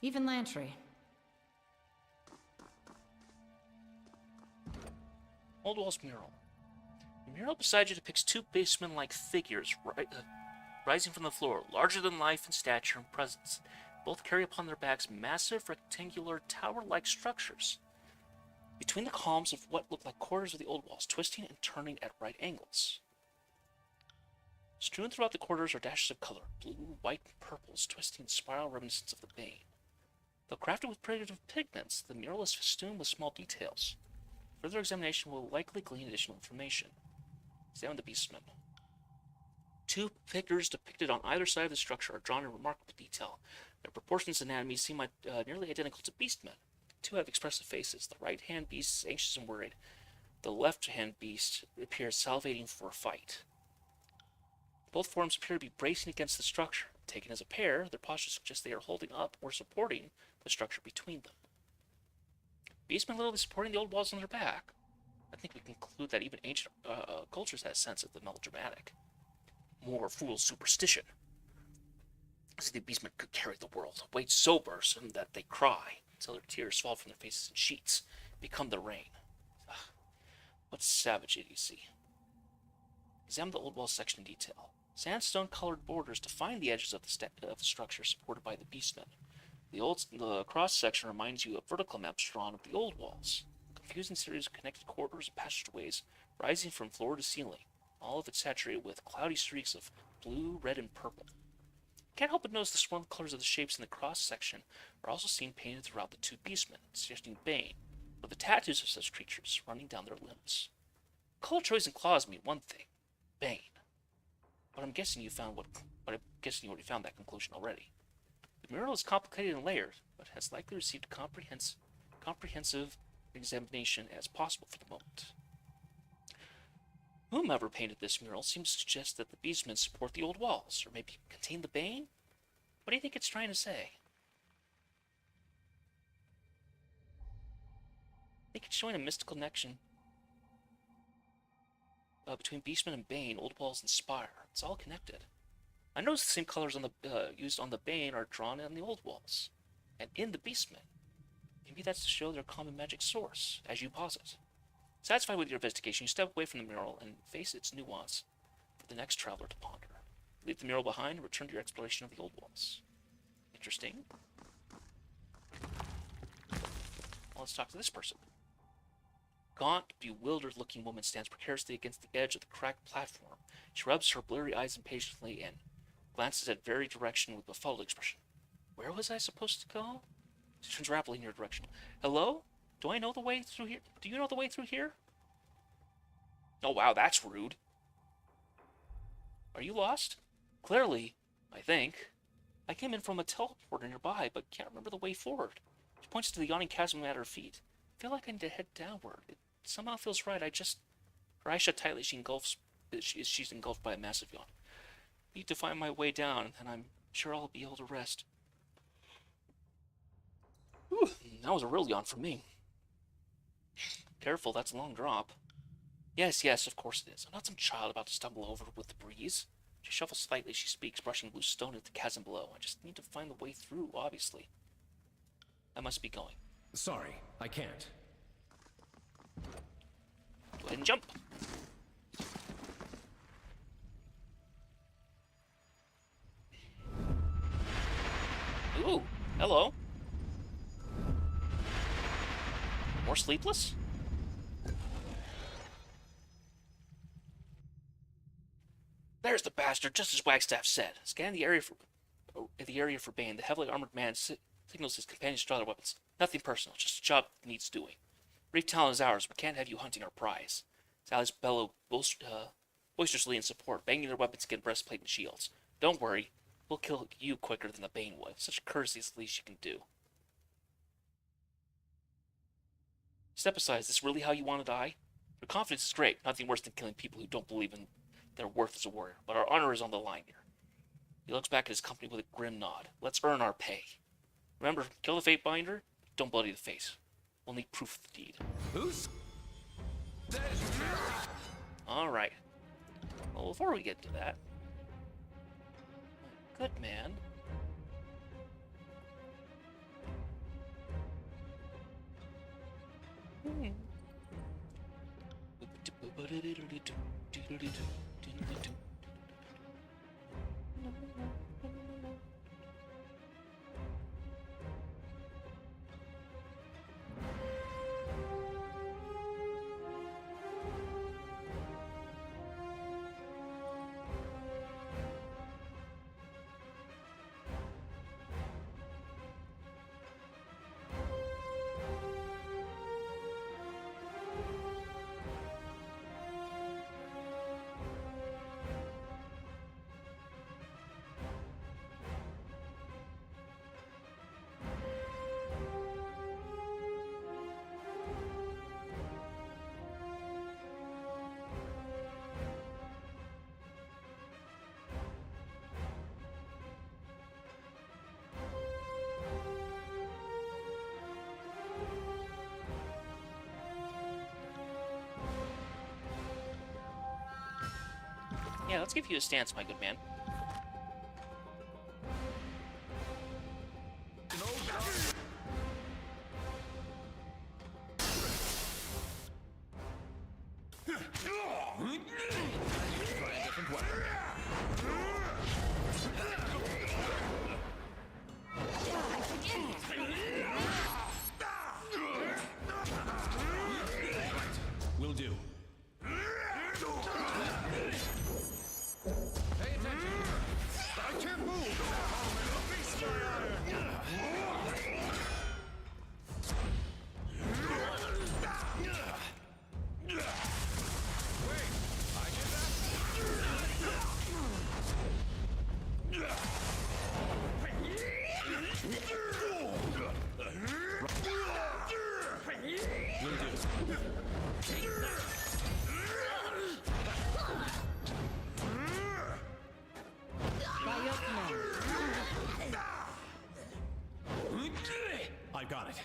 Even Lantry. Old Walls mural. The mural beside you depicts two baseman-like figures rising from the floor, larger than life in stature and presence. Both carry upon their backs massive rectangular tower-like structures. Between the columns of what look like quarters of the old walls, twisting and turning at right angles. Strewn throughout the corridors are dashes of color, blue, white, and purples, twisting in spiral reminiscence of the Bane. Though crafted with primitive pigments, the mural is festooned with small details. Further examination will likely glean additional information. Examine the beastmen. Two figures depicted on either side of the structure are drawn in remarkable detail. Their proportions and anatomy seem nearly identical to beastmen. Two have expressive faces. The right-hand beast is anxious and worried. The left-hand beast appears salivating for a fight. Both forms appear to be bracing against the structure. Taken as a pair, their posture suggests they are holding up or supporting the structure between them. Beastmen literally supporting the old walls on their back. I think we can conclude that even ancient cultures had a sense of the melodramatic. More fool superstition. As if the beastmen could carry the world, weight so burdensome that they cry, until their tears fall from their faces in sheets, become the rain. Ugh, what savage idiocy. Examine the old wall section in detail. Sandstone-colored borders define the edges of the structure supported by the beastmen. The cross-section reminds you of vertical maps drawn of the old walls. A confusing series of connected corridors and passageways rising from floor to ceiling, all of it saturated with cloudy streaks of blue, red, and purple. Can't help but notice the swirling colors of the shapes in the cross-section are also seen painted throughout the two beastmen, suggesting Bane, or the tattoos of such creatures running down their limbs. Color choice and claws mean one thing, Bane. But I'm guessing you already found that conclusion already. The mural is complicated and layered, but has likely received a comprehensive examination as possible for the moment. Whomever painted this mural seems to suggest that the beastmen support the old walls, or maybe contain the Bane? What do you think it's trying to say? I think it's showing a mystical connection between beastmen and Bane, old walls and spire. It's all connected. I noticed the same colors used on the Bane are drawn on the old walls, and in the beastmen. Maybe that's to show their common magic source, as you posit. Satisfied with your investigation, you step away from the mural and face its nuance for the next traveler to ponder. Leave the mural behind and return to your exploration of the old walls. Interesting. Well, let's talk to this person. Gaunt, bewildered-looking woman stands precariously against the edge of the cracked platform. She rubs her blurry eyes impatiently and glances at every direction with a befuddled expression. Where was I supposed to go? She turns rapidly in your direction. Hello? Do I know the way through here? Do you know the way through here? Oh, wow, that's rude. Are you lost? Clearly, I think. I came in from a teleporter nearby, but can't remember the way forward. She points to the yawning chasm at her feet. I feel like I need to head downward. It somehow feels right. Her eyes shut tightly. She's engulfed by a massive yawn. Need to find my way down, and I'm sure I'll be able to rest. Whew, that was a real yawn from me. Careful, that's a long drop. Yes, of course it is. I'm not some child about to stumble over with the breeze. She shuffles slightly as she speaks, brushing loose stone into the chasm below. I just need to find the way through, obviously. I must be going. Sorry, I can't. Go ahead and jump. Ooh, hello. More sleepless? There's the bastard, just as Wagstaff said. Scan the area for Bane. The heavily armored man signals his companions to draw their weapons. Nothing personal, just a job that needs doing. Brief talent is ours. We can't have you hunting our prize. Sally's bellow boisterously in support, banging their weapons against breastplate and shields. Don't worry, we'll kill you quicker than the Bane would. Such courtesy is the least you can do. Step aside, is this really how you want to die? Your confidence is great. Nothing worse than killing people who don't believe in their worth as a warrior. But our honor is on the line here. He looks back at his company with a grim nod. Let's earn our pay. Remember, kill the Fatebinder, don't bloody the face. We'll need proof of the deed. Who's... Alright. Well, before we get to that... Good man. Yeah, let's give you a stance, my good man. Will do. Pay attention. I can't move! Feast my iron! Wait, I did that? Will do. By your command. I got it.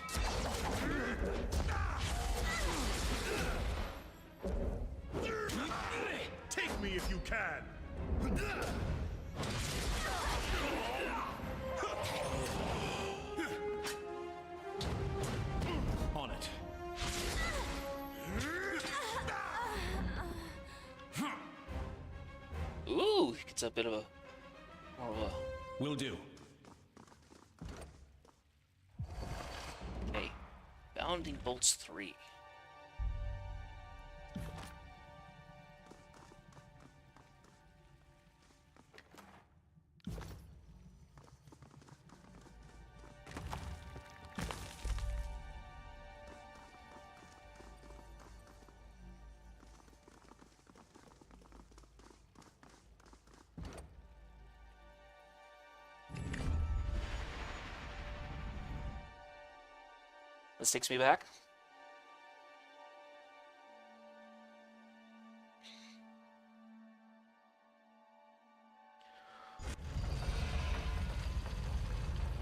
Take me if you can! On it. Ooh, gets a bit of a more of a Will do. okay. Bounding bolts 3. This takes me back.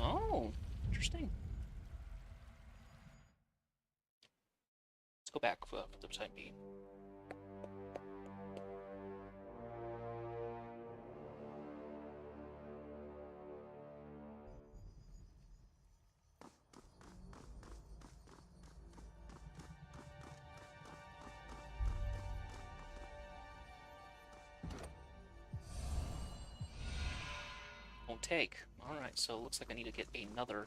Oh, interesting. Let's go back for the time being. Won't take. Alright, so it looks like I need to get another.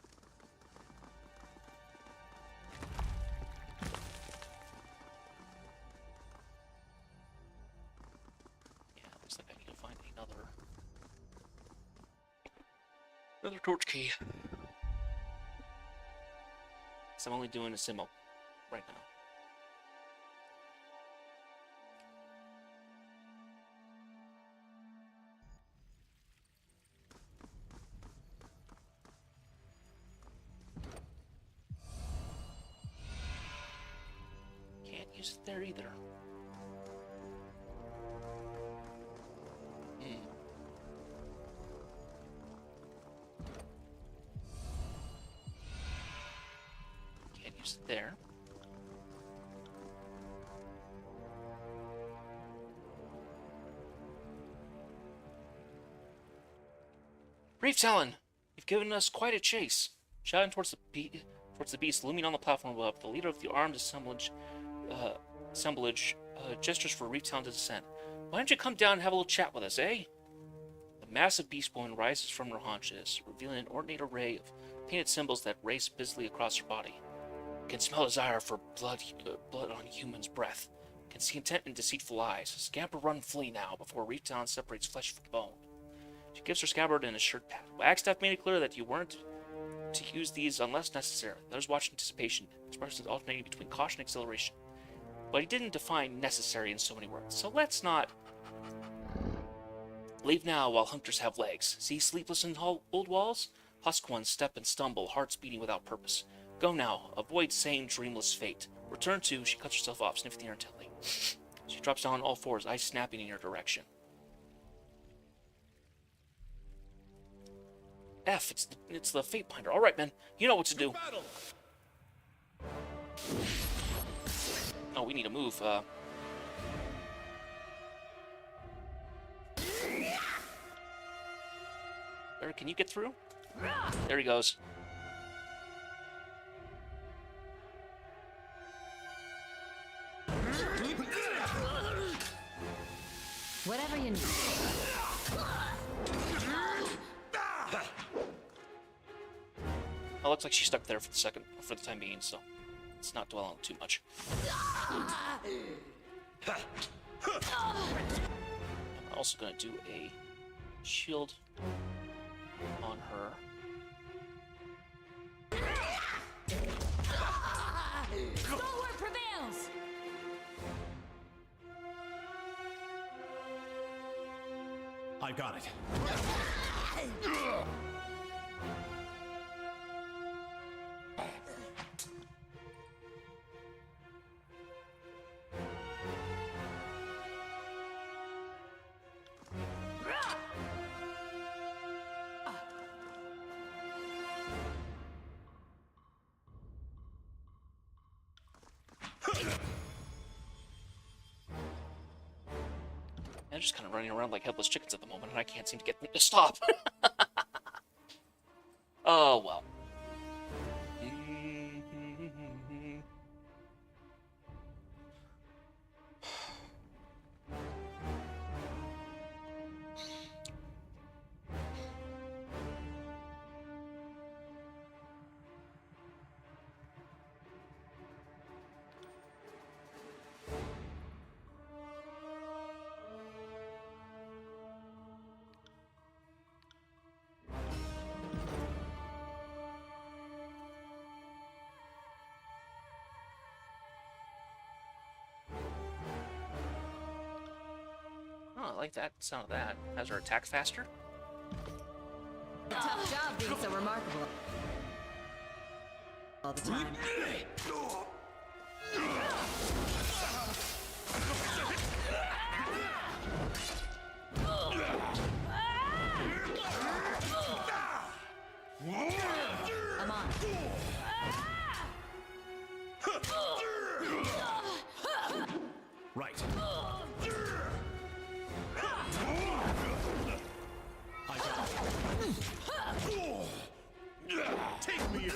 Yeah, looks like I need to find another torch key. So I'm only doing a simo right now. Can't use it there either. Can't use it there. Brief Talon, you've given us quite a chase. Shouting towards the beast looming on the platform above, the leader of the armed assemblage gestures for Reef Town to descend. Why don't you come down and have a little chat with us, eh? The massive beast woman rises from her haunches, revealing an ornate array of painted symbols that race busily across her body. Can smell desire for blood on human's breath. Can see intent in deceitful eyes. Scamper, run, flee now, before Reef Town separates flesh from bone. She gives her scabbard and a shirt pat. Wagstaff made it clear that you weren't to use these unless necessary. Others watch anticipation, expressions alternating between caution and exhilaration. But he didn't define necessary in so many words, so let's not leave now while hunters have legs. See sleepless in old walls? Husk ones step and stumble, hearts beating without purpose. Go now, avoid sane, dreamless fate. Return to, she cuts herself off, sniffing the air intently. She drops down on all fours, eyes snapping in your direction. F, it's the Fate Binder. Alright, man, you know what to do. Oh, we need to move, There, can you get through? There he goes. Whatever you need. It looks like she's stuck there for the time being, so let's not dwell on it too much. I'm also gonna do a shield on her. Stalwart prevails! I got it. They're just kind of running around like headless chickens at the moment, and I can't seem to get them to stop. Oh, well. Oh, I like that sound of that. Has her attack faster? A tough job being so remarkable all the time. I'm on. Right. I got it. Take me in.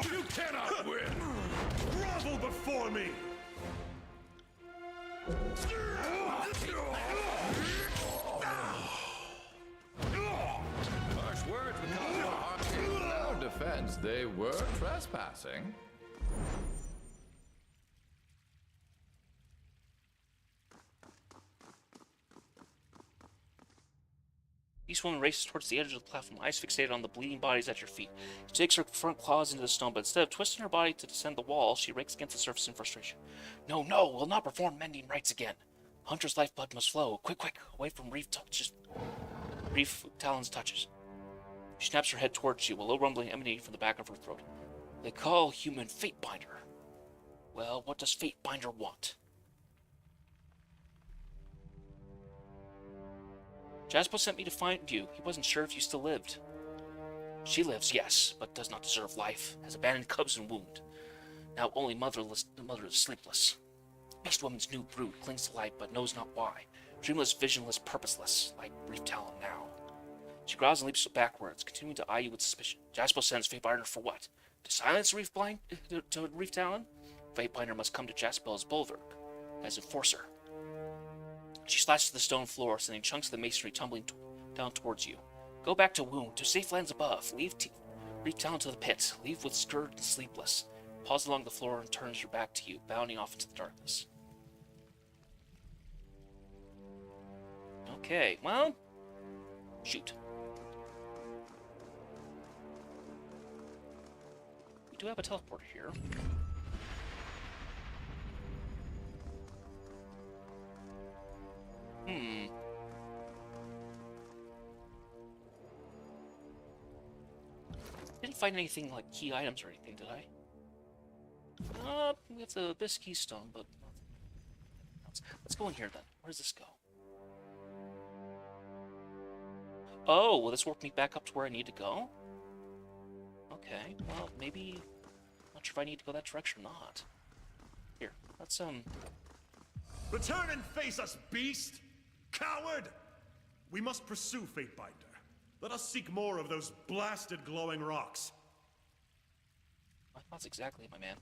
You cannot win. Grovel before me. Harsh words would come from Archangel. In our defense, they were trespassing. Each woman races towards the edge of the platform, eyes fixated on the bleeding bodies at your feet. She takes her front claws into the stone, but instead of twisting her body to descend the wall, she rakes against the surface in frustration. No, no, we'll not perform mending rites again. Hunter's lifeblood must flow. Quick, quick, away from Reef Talon's touches. She snaps her head towards you, a low rumbling emanating from the back of her throat. They call human Fate Binder. Well, what does Fate Binder want? Jasper sent me to find you. He wasn't sure if you still lived. She lives, yes, but does not deserve life. Has abandoned cubs and wound. Now only the mother is sleepless. Beast woman's new brood clings to life, but knows not why. Dreamless, visionless, purposeless, like Reef Talon now. She growls and leaps backwards, continuing to eye you with suspicion. Jasper sends Fatebinder for what? To silence Reef Blind? To Reef Talon? Fatebinder must come to Jaspel's bulwark as enforcer. She slashes to the stone floor, sending chunks of the masonry tumbling down towards you. Go back to Wound, to safe lands above. Leave Reef Talon to the pit. Leave with Scourge and Sleepless. Pause along the floor and turns her back to you, bounding off into the darkness. Okay, well, shoot. We do have a teleporter here. Didn't find anything like key items or anything, did I? We have the this keystone, but nothing else. Let's go in here then. Where does this go? Oh, will this work me back up to where I need to go? Okay, well, maybe... Not sure if I need to go that direction or not. Here, let's, Return and face us, beast! Coward! We must pursue Fatebinder. Let us seek more of those blasted glowing rocks. my thoughts exactly, my man.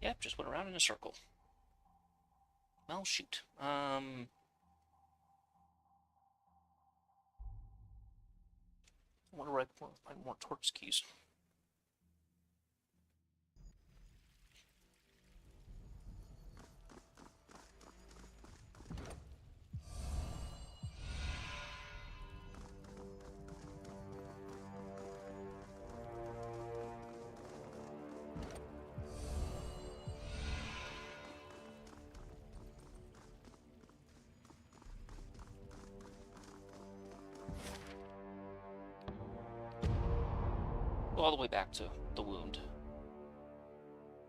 Yep, just went around in a circle. Well, shoot. I wonder where I can find more torch keys. Go all the way back to the wound.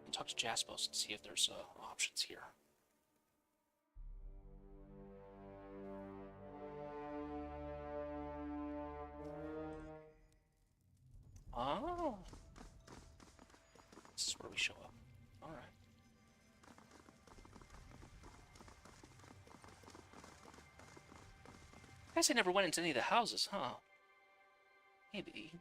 And talk to Jaspos and see if there's options here. Oh. This is where we show up. Alright. I guess I never went into any of the houses, huh? Maybe.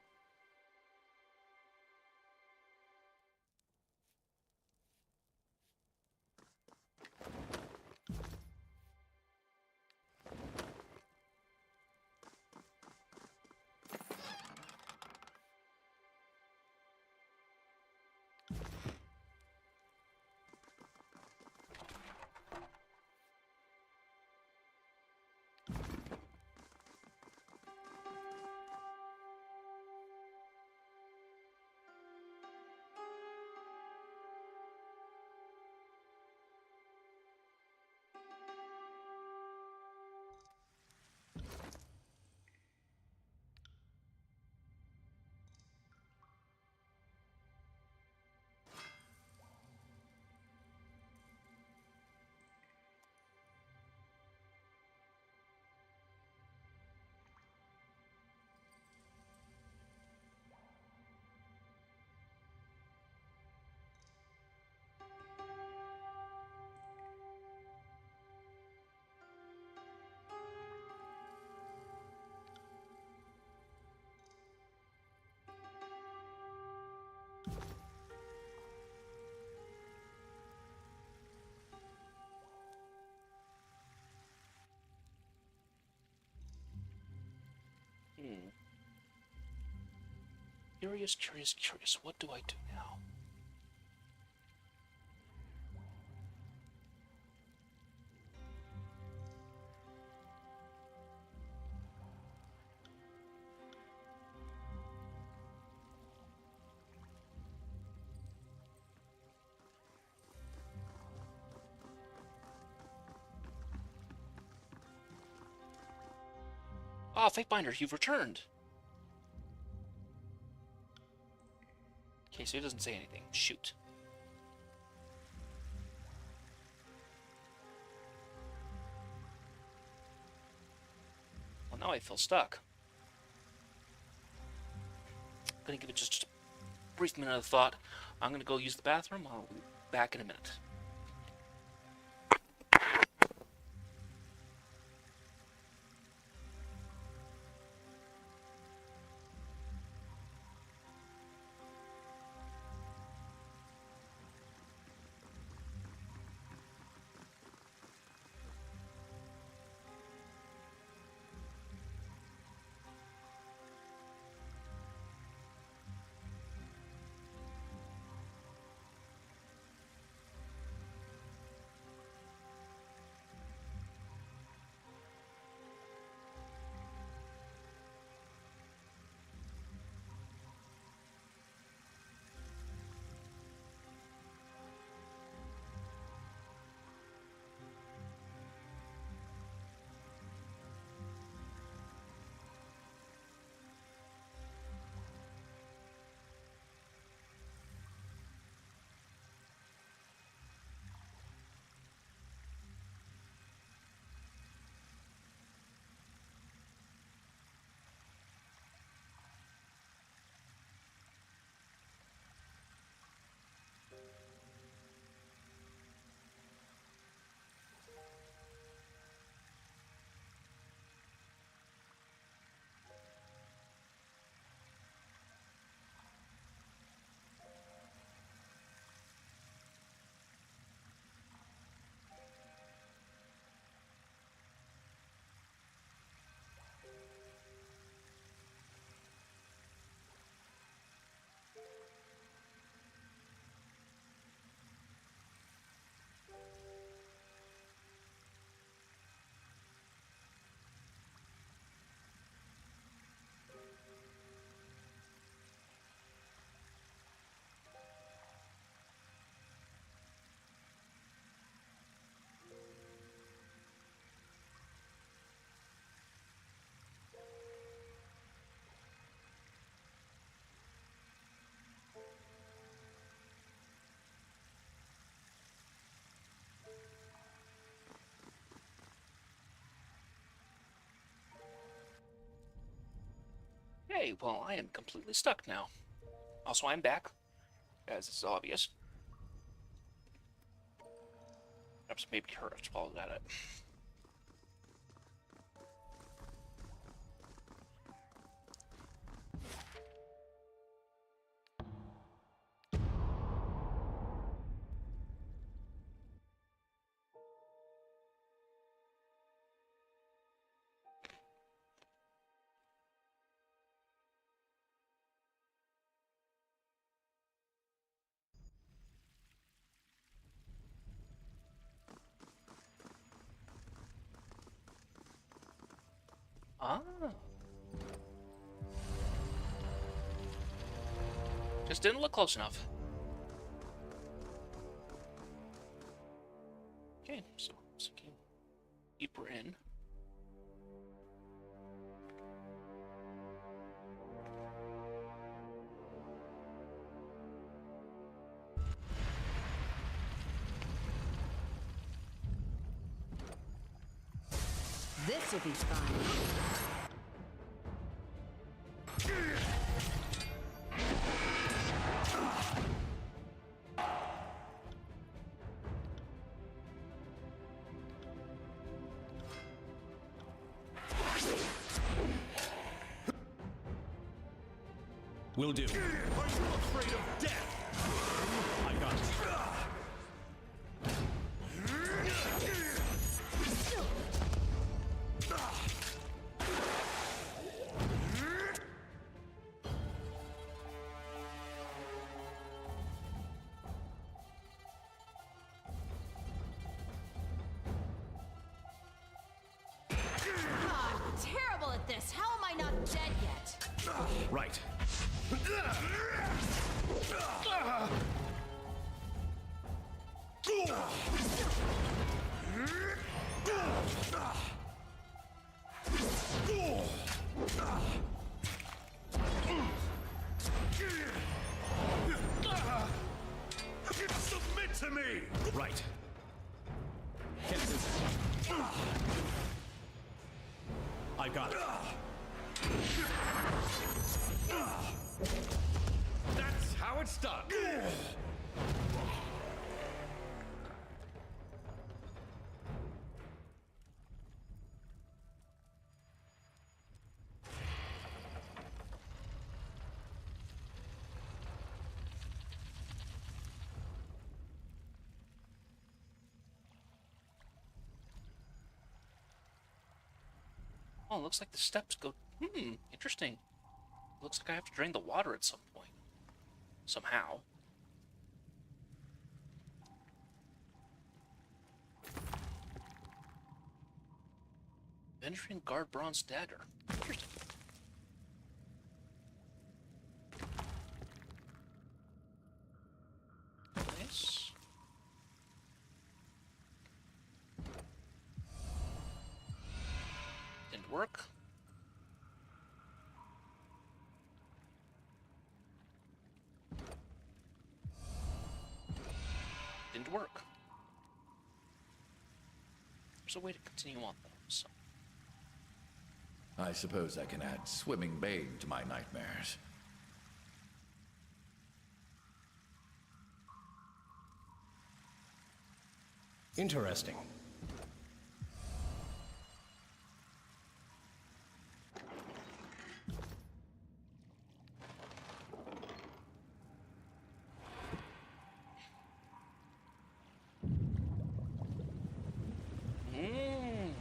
Curious, curious, curious. What do I do now? Ah, Fatebinder, you've returned. Okay, so he doesn't say anything. Shoot. Well, now I feel stuck. I'm gonna give it just a brief minute of thought. I'm gonna go use the bathroom. I'll be back in a minute. Okay, well, I am completely stuck now. Also, I'm back, as is obvious. Perhaps maybe her have to follow that up. Ah. Just didn't look close enough. Okay, so sinking deeper in. This will be fun. Will do. Are you afraid of death? I got it. Right. Submit to me! Right. Can't do that. I got it. That's how it's done. Oh, looks like the steps go... interesting. Looks like I have to drain the water at some point. Somehow. Venturing Guard Bronze Dagger. Interesting. Nice. Didn't work. Didn't work. There's a way to continue on, though, so... I suppose I can add swimming babe to my nightmares. Interesting.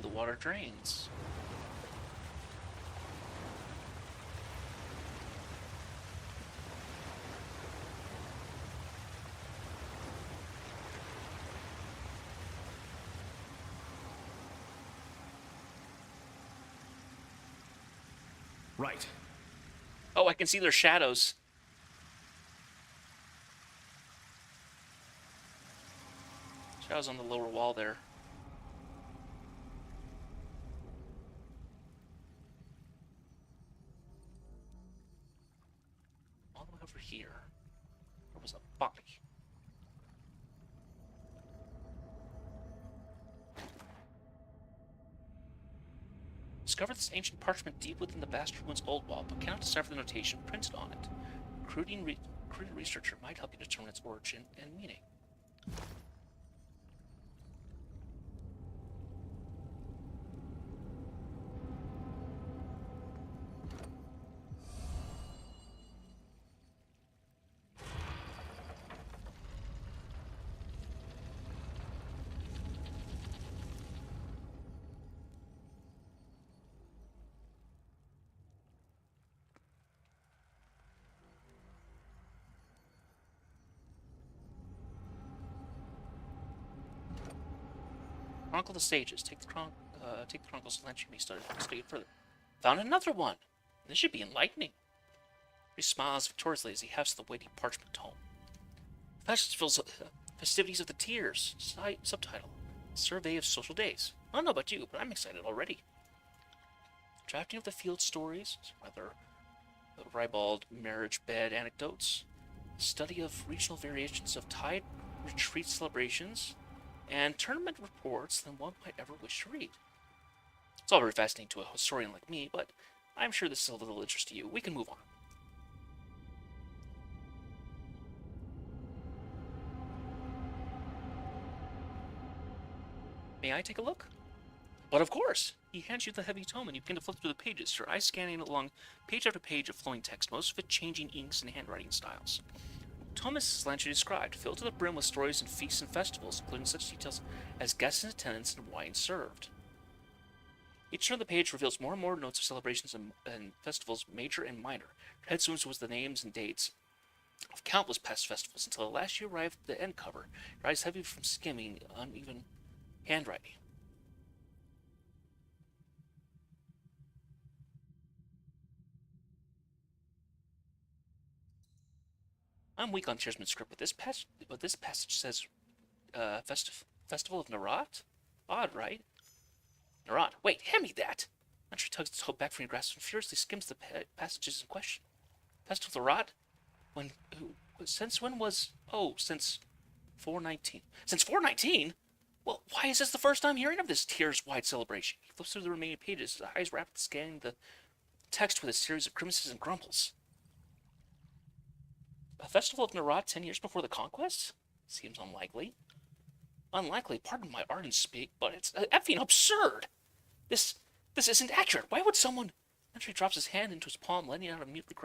The water drains. Right. Oh, I can see their shadows. Shadows on the lower wall there. All the way over here. There was a body. Discover this ancient parchment deep within the bastard ruin's old wall, but cannot decipher the notation printed on it. A prudent researcher might help you determine its origin and meaning. Chronicle the Sages. Take the Chronicles and let me study it further. Found another one! This should be enlightening. He smiles victoriously as he hefts the weighty parchment tome. Festivities of the Tears. Subtitle. Survey of Social Days. I don't know about you, but I'm excited already. Drafting of the field stories. Rather ribald marriage bed anecdotes. Study of regional variations of tide retreat celebrations. And tournament reports than one might ever wish to read. It's all very fascinating to a historian like me, but I'm sure this is of little interest to you. We can move on. May I take a look? But of course! He hands you the heavy tome and you begin to flip through the pages, your eyes scanning along page after page of flowing text, most of it changing inks and handwriting styles. Tome is substantially described, filled to the brim with stories and feasts and festivals, including such details as guests in attendance and wine served. Each turn of the page reveals more and more notes of celebrations and festivals, major and minor. Your head zooms towards the names and dates of countless past festivals until at last you arrive at the end cover, your eyes heavy from skimming uneven handwriting. I'm weak on Tearsman's script, but this passage says, Festival of Narat? Odd, right? Narat. Wait, hand me that! Entry tugs its hope back from your grasp and furiously skims the passages in question. Festival of Narat? Since when was... Oh, since 419. Since 419? Well, why is this the first time hearing of this tears-wide celebration? He flips through the remaining pages, his eyes rapidly scanning the text with a series of grimaces and grumbles. A Festival of Narat 10 years before the conquest? Seems unlikely. Unlikely, pardon my ardent speak, but it's effing absurd! This isn't accurate. Why would someone... Entry drops his hand into his palm, letting out a mutely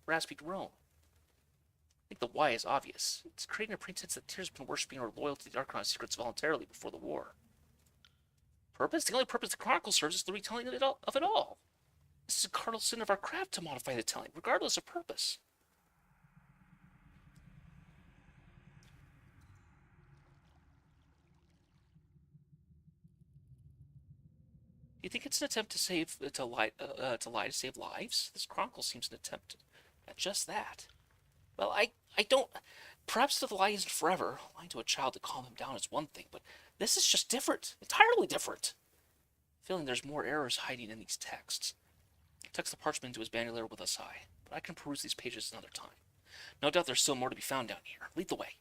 raspy groan. I think the why is obvious. It's creating a pretense that Tyr's been worshipping her loyalty to the Archon's secrets voluntarily before the war. Purpose? The only purpose the Chronicle serves is the retelling of it all. This is a cardinal sin of our craft to modify the telling, regardless of purpose. You think it's an attempt to lie to save lives? This Chronicle seems an attempt at just that. Well, I don't... Perhaps the lie isn't forever. Lying to a child to calm him down is one thing, but this is just different. Entirely different. Feeling there's more errors hiding in these texts. He tucks the parchment into his bandolier with a sigh, but I can peruse these pages another time. No doubt there's still more to be found down here. Lead the way.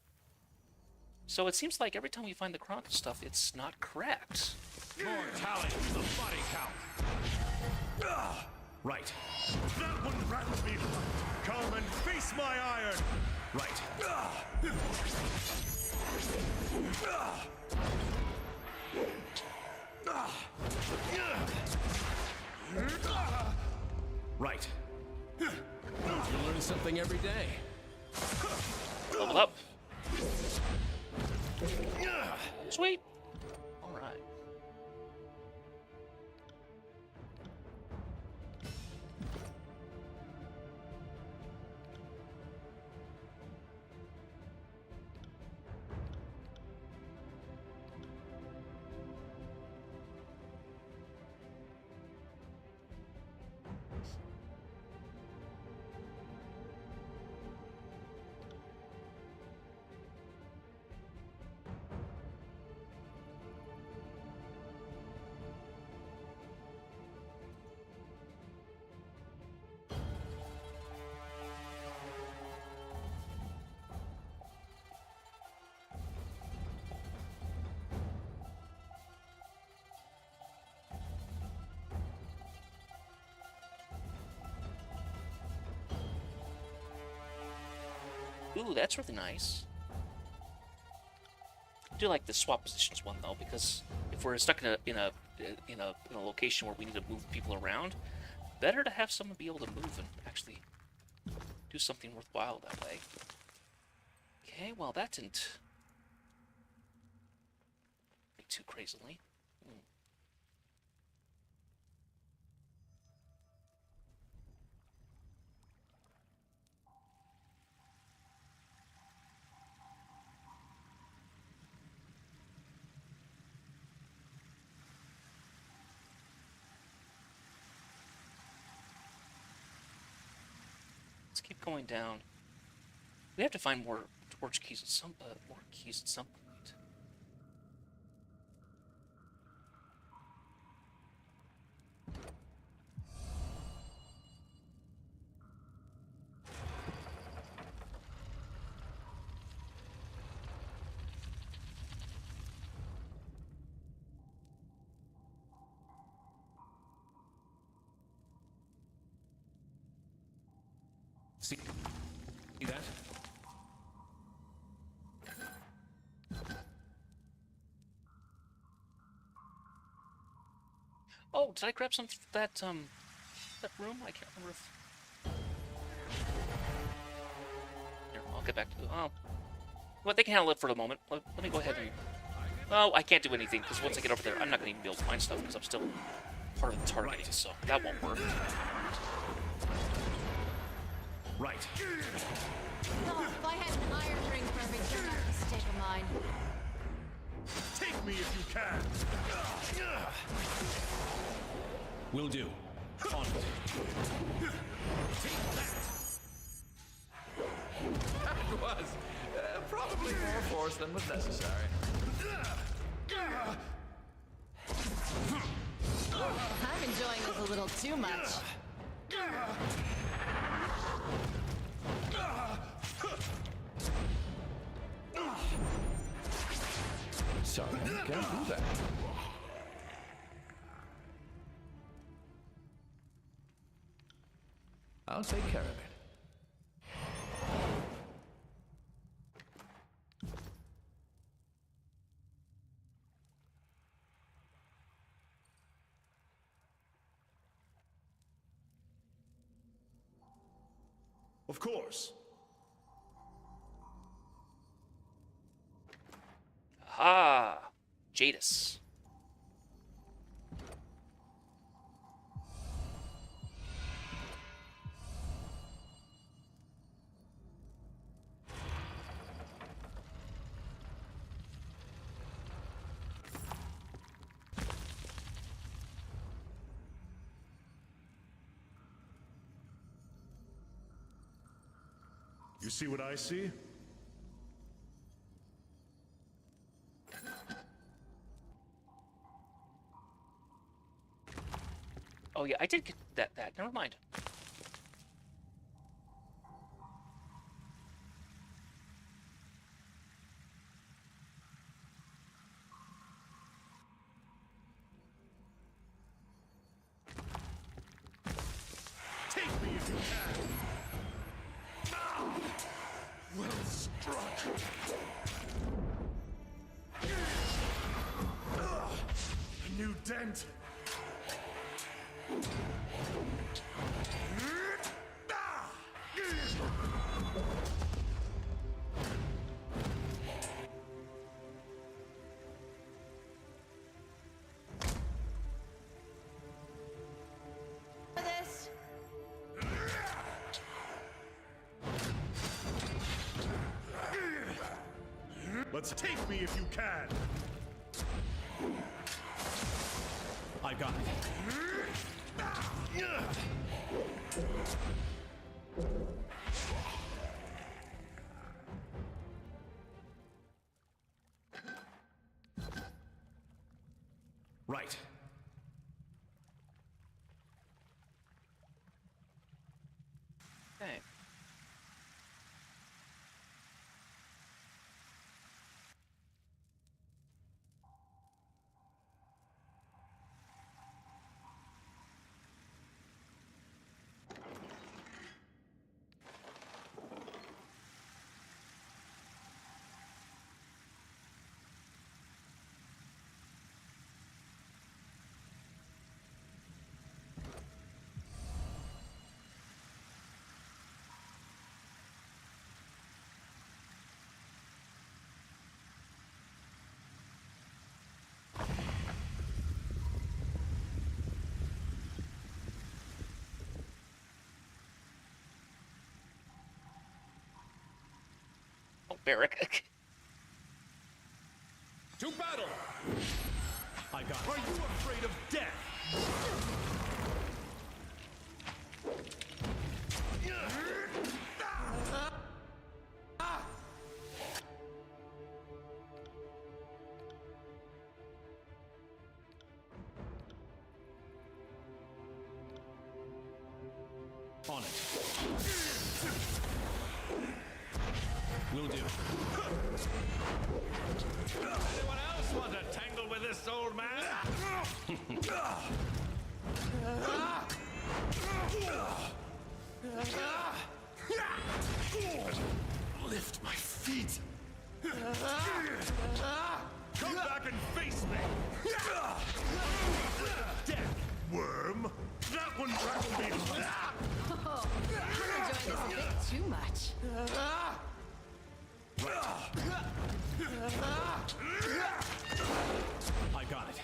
So it seems like every time we find the Chronicle stuff, it's not correct. More tally to the body count. Right. That one rattles me. Come and face my iron. Right. Right. You learn something every day. Level up. Sweet. All right. Ooh, that's really nice. I do like the swap positions one though, because if we're stuck in a location where we need to move people around, better to have someone be able to move and actually do something worthwhile that way. Okay, well that didn't make too crazily. Let's keep going down. We have to find more torch keys at some point. See that? Oh, did I grab some that room? I can't remember if... Here, I'll get back to the... Oh. Well, they can handle it for the moment. Let me go ahead and... Oh, I can't do anything, because once I get over there, I'm not going to even be able to find stuff, because I'm still part of the targeting, so that won't work. Right. Oh, if I had an iron ring for every turn out mistake of mine. Take me if you can. Will do. On it. Take that. it was. Probably more force than was necessary. I'm enjoying this a little too much. Sorry, I can't do that. I'll take care of it. Of course. Ah, Jadis. You see what I see? Oh yeah, I did get that. Never mind. Take me if you can! Well struck! A new dent! For this. Let's take me if you can! I got it. Right. Okay. Oh, Barrick. To battle! I got Are it. you afraid of death? On it. Will do. Anyone else want to tangle with this old man? Lift my feet! Come back and face me! Death, worm! That one rattled me hard! Oh, I'm enjoying this a bit too much. I got it.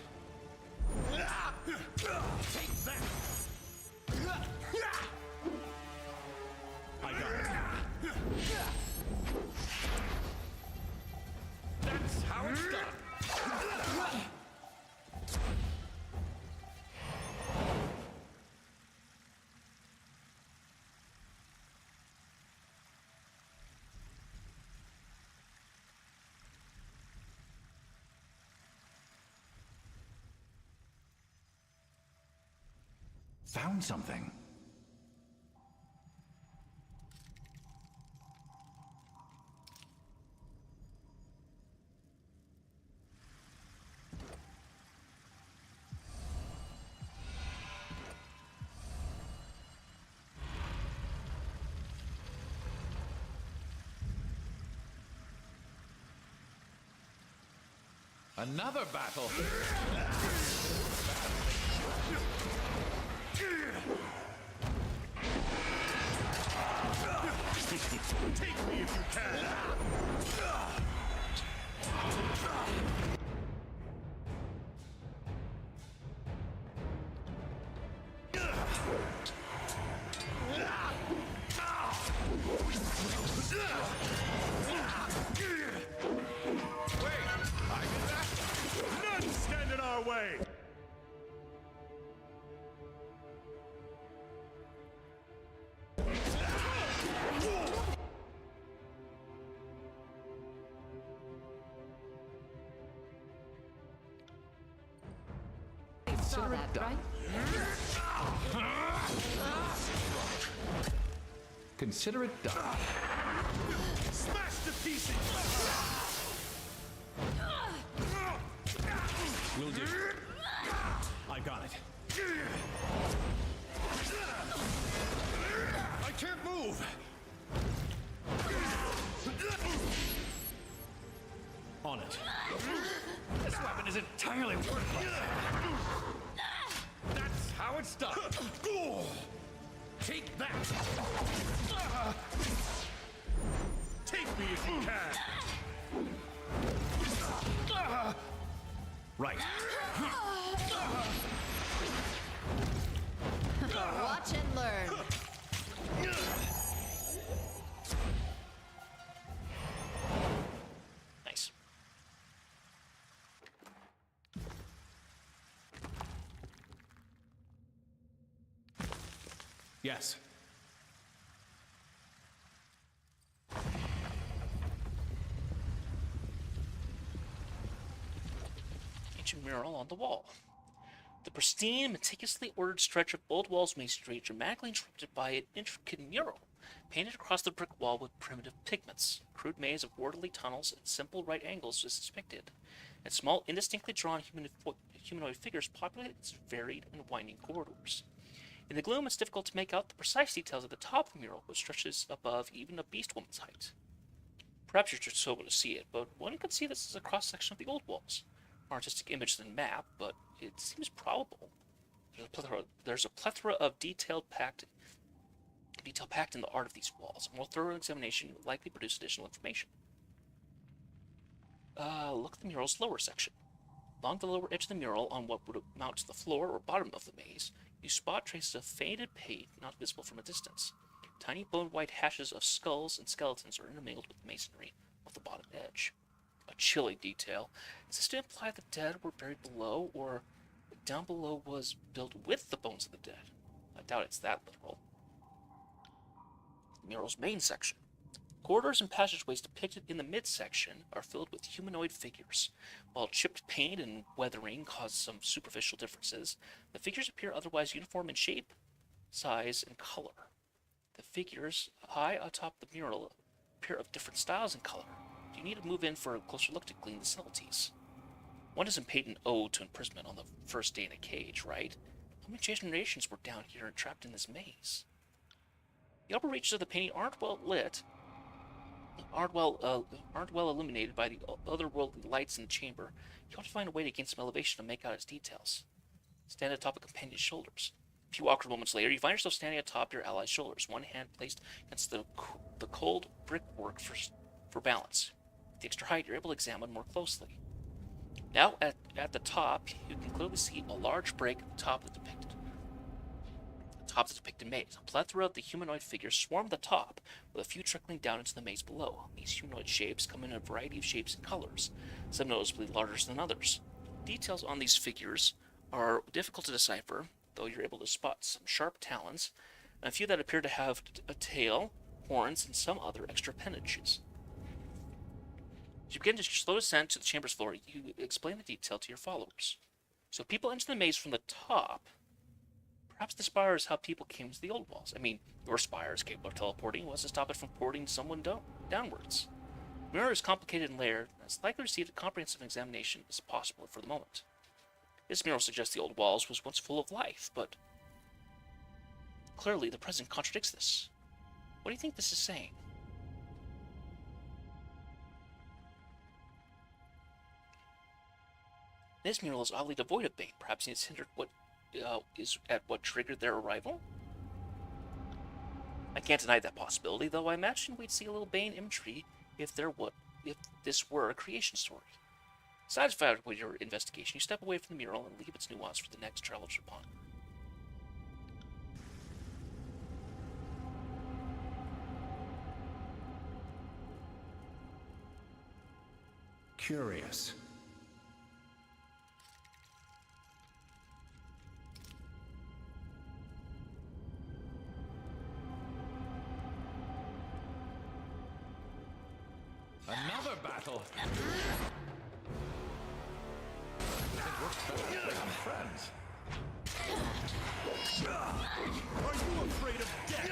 Take that! I got it. That's how it's done! found something. Another battle. Take me if you can! None stand in our way! Saw that, right? Consider it done. Smash to pieces! Will do. I got it. I can't move. On it. This weapon is entirely worthless. That's how it's done. Take that. Take me if you can! Right. Watch and learn. Nice. Yes. Ancient mural on the wall. The pristine, meticulously ordered stretch of old walls masonry dramatically interrupted by an intricate mural painted across the brick wall with primitive pigments. A crude maze of orderly tunnels at simple right angles is depicted, and small, indistinctly drawn humanoid figures populate its varied and winding corridors. In the gloom, it's difficult to make out the precise details at the top of the mural, which stretches above even a beast woman's height. Perhaps you're just able to see it, but one could see this as a cross-section of the old walls. More artistic image than map, but it seems probable. There's a plethora of detail packed in the art of these walls. A more thorough examination would likely produce additional information. Look at the mural's lower section. Along the lower edge of the mural, on what would amount to the floor or bottom of the maze, you spot traces of faded paint not visible from a distance. Tiny bone-white hashes of skulls and skeletons are intermingled with the masonry of the bottom edge. A chilly detail. Is this to imply the dead were buried below, or down below was built with the bones of the dead? I doubt it's that literal. The mural's main section. Corridors and passageways depicted in the midsection are filled with humanoid figures. While chipped paint and weathering cause some superficial differences, the figures appear otherwise uniform in shape, size, and color. The figures high atop the mural appear of different styles and color. You need to move in for a closer look to glean the subtleties. One doesn't paint an ode to imprisonment on the first day in a cage, right? How many generations were down here and trapped in this maze? The upper reaches of the painting aren't well lit, aren't well illuminated by the otherworldly lights in the chamber. You have to find a way to gain some elevation to make out its details. Stand atop a companion's shoulders. A few awkward moments later, you find yourself standing atop your ally's shoulders, one hand placed against the cold brickwork for balance. With the extra height, you're able to examine more closely. Now, at the top, you can clearly see a large break at the top of the depicted maze. A plethora of the humanoid figures swarm the top, with a few trickling down into the maze below. These humanoid shapes come in a variety of shapes and colors, some noticeably larger than others. Details on these figures are difficult to decipher, though you're able to spot some sharp talons, and a few that appear to have a tail, horns, and some other extra appendages. As you begin to slow descent to the chamber's floor, you explain the detail to your followers. So people enter the maze from the top. Perhaps the spire is how people came to the old walls. I mean, your spire is capable of teleporting. What's to stop it from porting someone downwards? The mirror is complicated and layered, and it's likely received a comprehensive examination as possible for the moment. This mural suggests the old walls was once full of life, but clearly the present contradicts this. What do you think this is saying? This mural is oddly devoid of Bane. Perhaps it's hindered what what triggered their arrival? I can't deny that possibility, though I imagine we'd see a little Bane imagery if this were a creation story. Satisfied with your investigation, you step away from the mural and leave its nuance for the next traveler upon. Curious. Another battle. Friends. Are you afraid of death?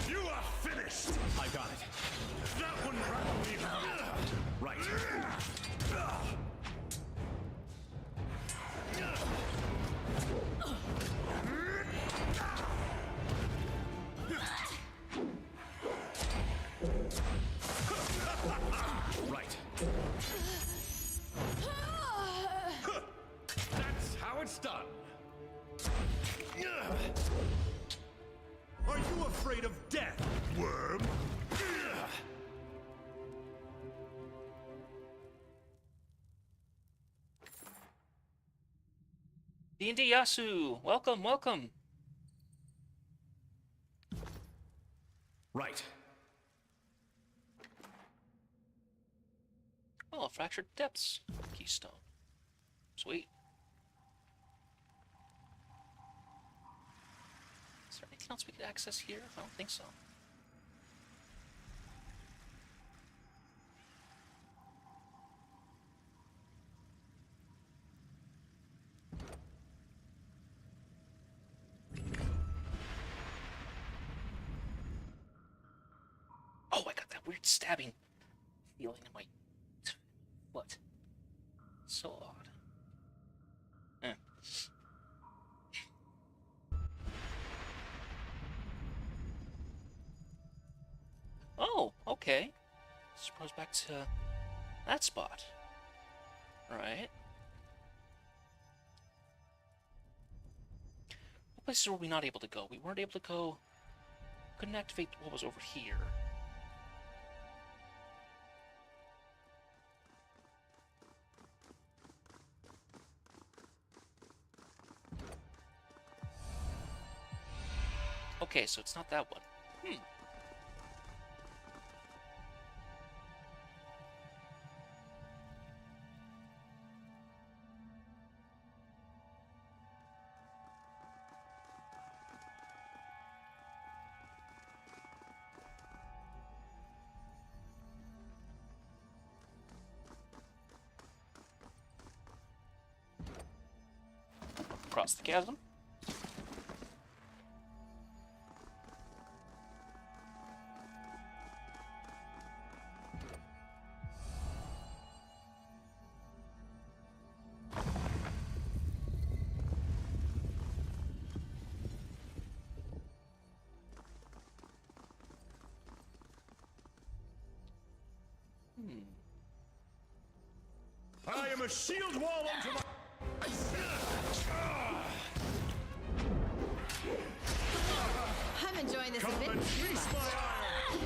You are finished! I got it. That one rattled me. Right. Right. That's how it's done. Are you afraid of death, worm? D&D Yasu! Welcome, welcome! Right. Oh, Fractured Depths Keystone. Sweet. Is there anything else we could access here? I don't think so. Oh, I got that weird stabbing feeling in my foot. So odd. Eh. Oh, okay. Suppose back to that spot. Alright. What places were we not able to go? We weren't able to go... Couldn't activate what was over here. Okay, so it's not that one. Across the chasm. I am a shield wall unto my... I'm enjoying this a Come bit and too feast much. my ire!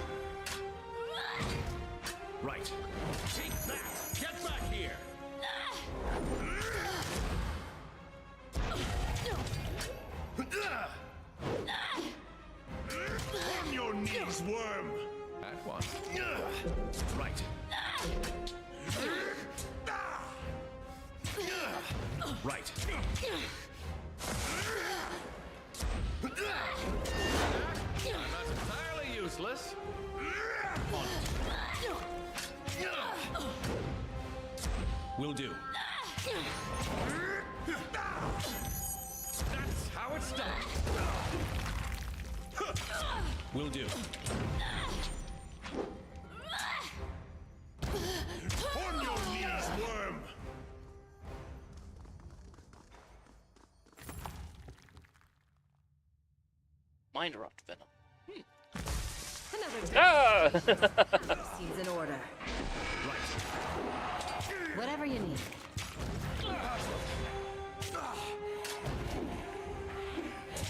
Right. Take that! Get back here! On your knees, worm! At once. Right. Right. useless. Will do. That's how it's done. Will do. On your knees, worm! Mind erupt venom. Another Ah! seems in order. Whatever you need.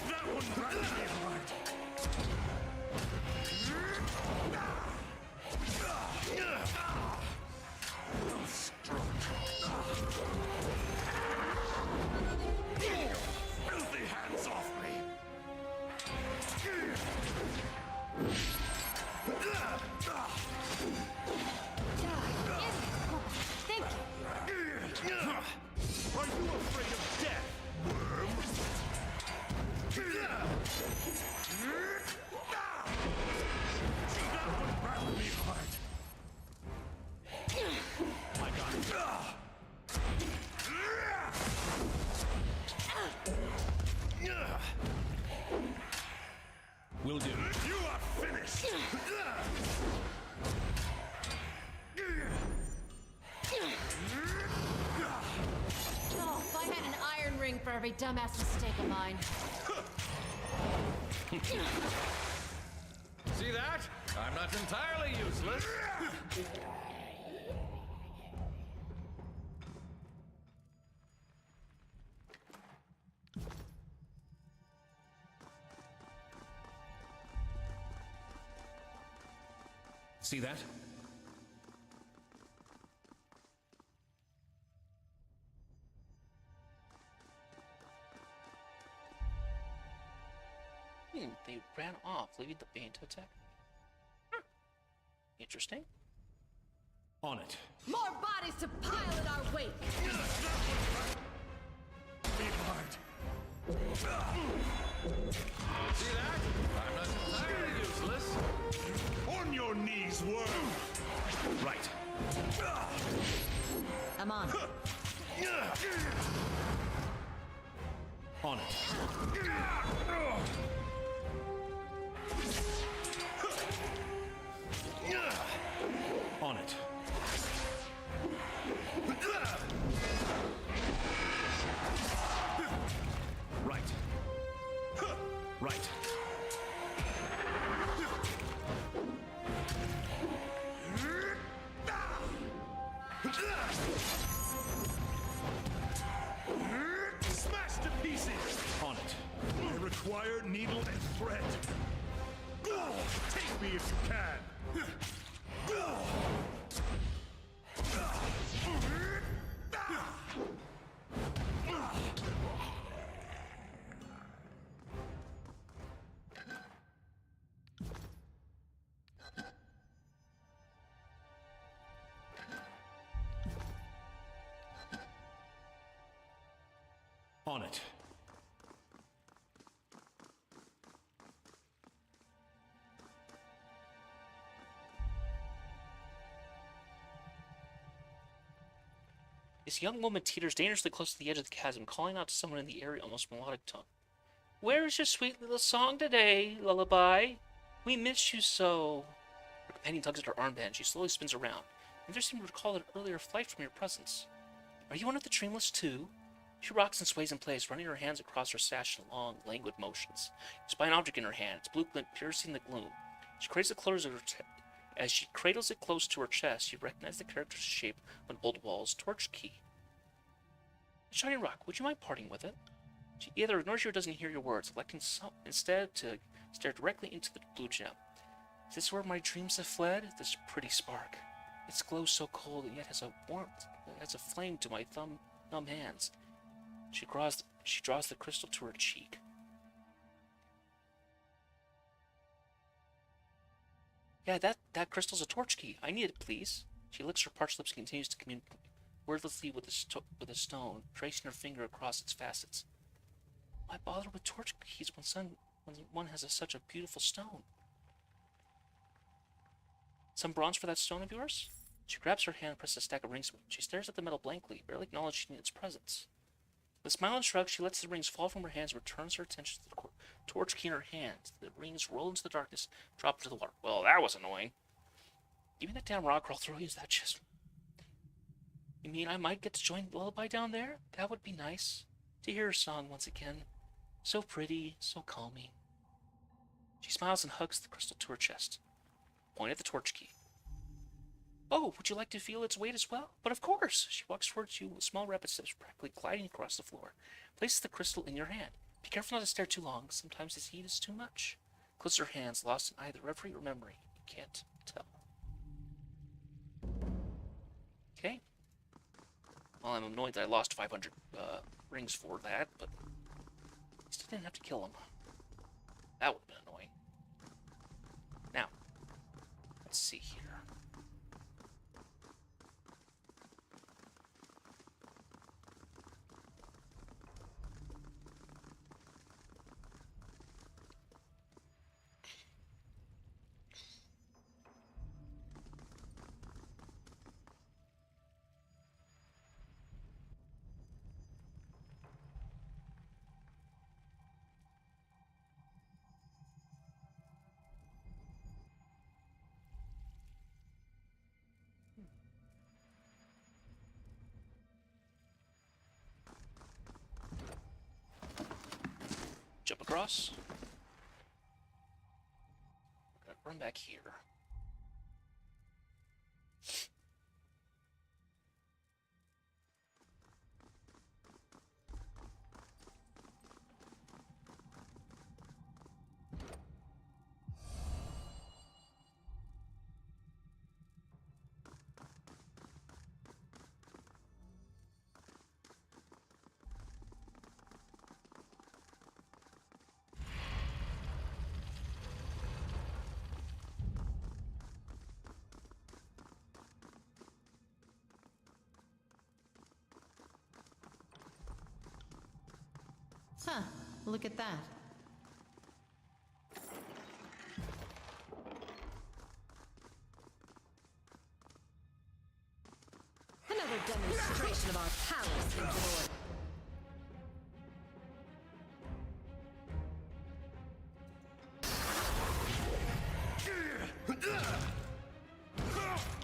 That one rattled me hard. Filthy hands off me! Thank you. Are you afraid of death, worm? See, that one rattled me hard. My God. Will do. You are finished! Oh, if I had an iron ring for every dumbass mistake of mine. See that? I'm not entirely useless. See that? They ran off, leaving the band to attack. Interesting. On it. More bodies to pile in our wake. Me hard. See that? I'm not entirely useless. On your knees, worm! Right. I'm on. On it. On it. Right. Right. Smashed to pieces! On it. I require needle and thread. Take me if you can. On it. This young woman teeters dangerously close to the edge of the chasm, calling out to someone in the airy, almost melodic tone. Where is your sweet little song today, lullaby? We miss you so. Her companion tugs at her armband. She slowly spins around. Neither seem to recall an earlier flight from your presence. Are you one of the dreamless too? She rocks and sways in place, running her hands across her sash in long, languid motions. You spy an object in her hand, its blue glint piercing the gloom. As she cradles it close to her chest, you recognize the character's shape of an old wall's torch key. Shiny Rock, would you mind parting with it? She either ignores you or doesn't hear your words, electing instead to stare directly into the blue gem. Is this where my dreams have fled? This pretty spark. Its glow so cold and yet has a warmth, has a flame to my numb hands. She draws the crystal to her cheek. Yeah, that crystal's a torch key. I need it, please. She licks her parched lips and continues to communicate wordlessly with a stone, tracing her finger across its facets. Why bother with torch keys when one has such a beautiful stone? Some bronze for that stone of yours? She grabs her hand and presses a stack of rings. She stares at the metal blankly, barely acknowledging its presence. With a smile and shrug, she lets the rings fall from her hands and returns her attention to the torch key in her hand. The rings roll into the darkness, drop into the water. Well, that was annoying. Give me that damn rock, or I'll throw you into that chest. You mean I might get to join Lullaby down there? That would be nice. To hear her song once again. So pretty, so calming. She smiles and hugs the crystal to her chest. Point at the torch key. Oh, would you like to feel its weight as well? But of course! She walks towards you with small rapid steps, practically gliding across the floor. Places the crystal in your hand. Be careful not to stare too long. Sometimes this heat is too much. Closes her hands, lost in either reverie or memory. You can't tell. Okay. Well, I'm annoyed that I lost 500 rings for that, but at least I didn't have to kill him. That would have been annoying. Now, let's see here. Jump across. Gotta run back here. Huh, look at that. Another demonstration of our palace in glory.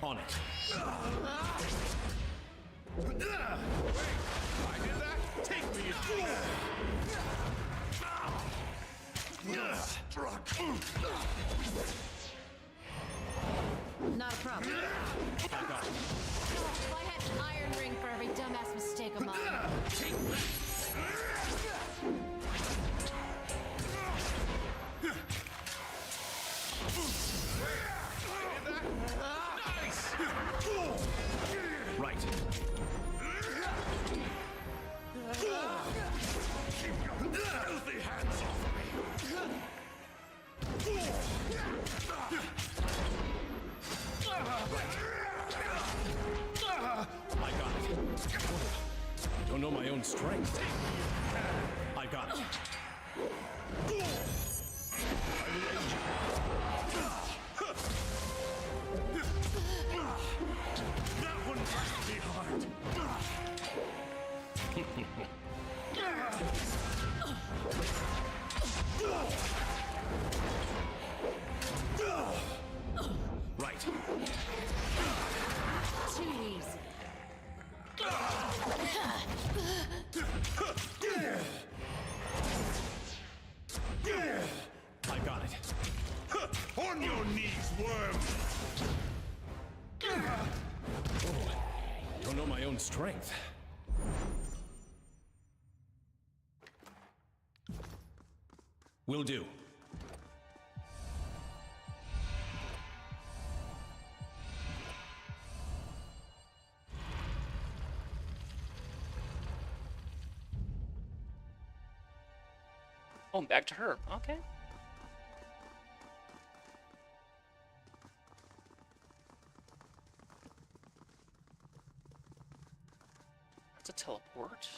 On it. I hear that? Take me as Not a problem. If I had an iron ring for every dumbass mistake of mine. Right. filthy hands off me! I got it. I don't know my own strength. I got it. That one must be hard. Right. Too easy. I got it. On your knees, worm! Don't know my own strength. Will do. Oh, and back to her. Okay. That's a teleport.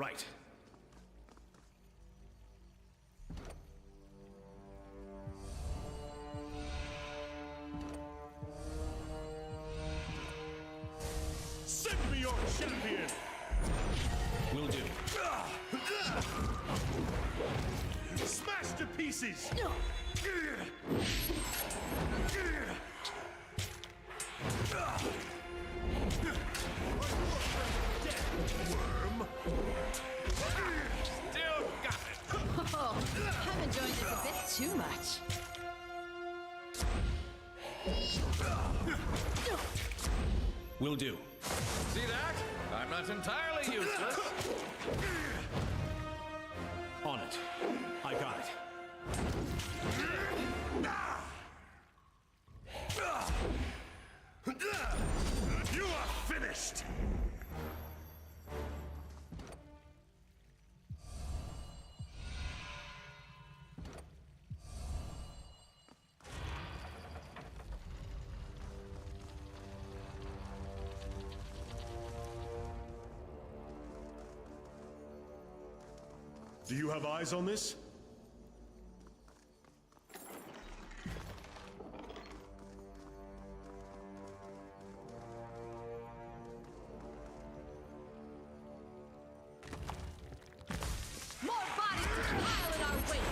Right. Send me your champion! Will do. Smashed to pieces! Worm! Still got it. Oh, I'm enjoying this a bit too much. Will do. See that? I'm not entirely useless. On it. I got it. You are finished! Do you have eyes on this? More bodies to pile in our wake.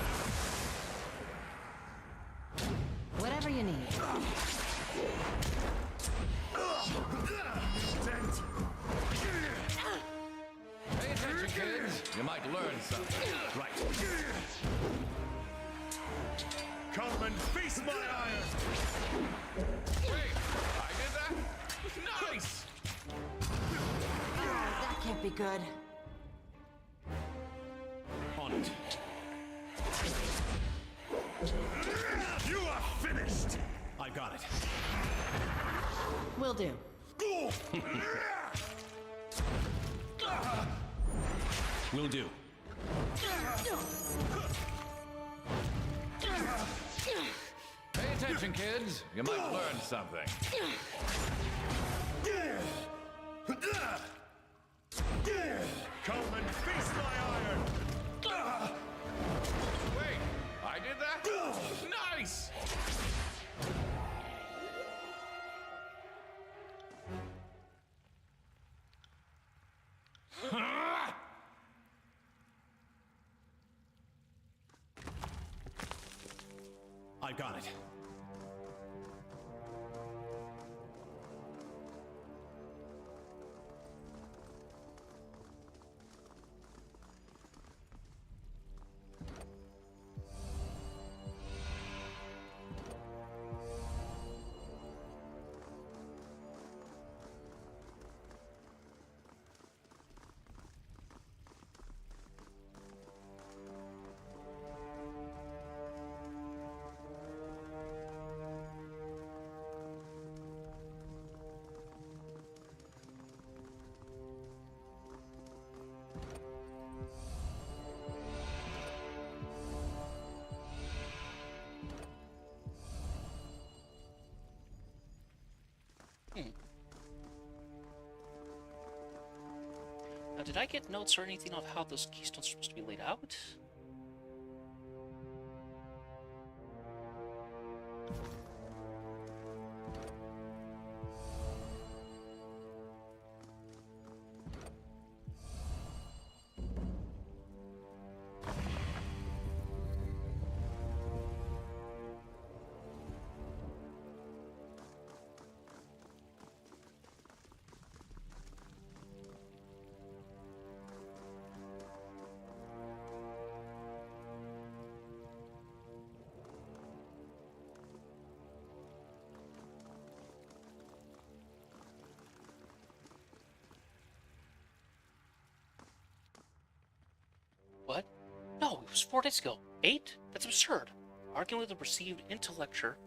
Whatever you need. Dent! Pay attention, kids. You might learn something. Right. Come and face my iron! Wait, I did that? Nice! Oh, that can't be good. On it. You are finished! I got it. Will do. Will do. Pay attention, kids. You might learn something. Come and face my iron! Wait, I did that? Nice! I got it. Now, did I get notes or anything of how those keystones are supposed to be laid out? What? No, it was 4 days ago. 8? That's absurd. Arguing with the received into lecture,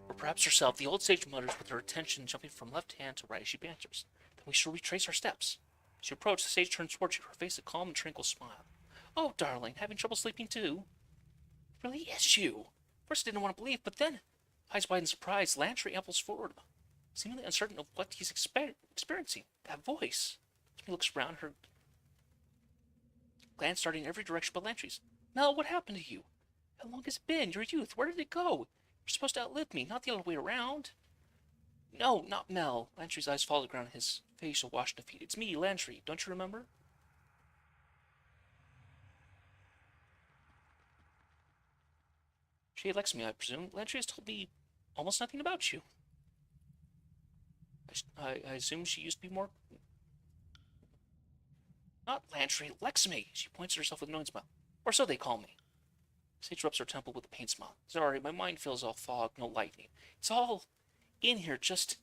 or perhaps herself, the old sage mutters with her attention jumping from left hand to right as she banters. Then we shall retrace our steps. As you approach, the sage turns towards you, her face a calm and tranquil smile. Oh, darling, having trouble sleeping too? It really is you. First I didn't want to believe, but then, eyes wide in surprise, Lantry ambles forward, seemingly uncertain of what he's experiencing. That voice. He looks around her. glanced darting in every direction but Lantry's. Mel, what happened to you? How long has it been? Your youth, where did it go? You're supposed to outlive me, not the other way around. No, not Mel. Lantry's eyes followed the ground, his face awash in defeat. It's me, Lantry. Don't you remember? She elects me, I presume. Lantry has told me almost nothing about you. I assume she used to be more... Not Lantry, Lexmi. She points at herself with a knowing smile. Or so they call me. Sage rubs her temple with a pain smile. Sorry, my mind feels all fog, no lightning. It's all in here, just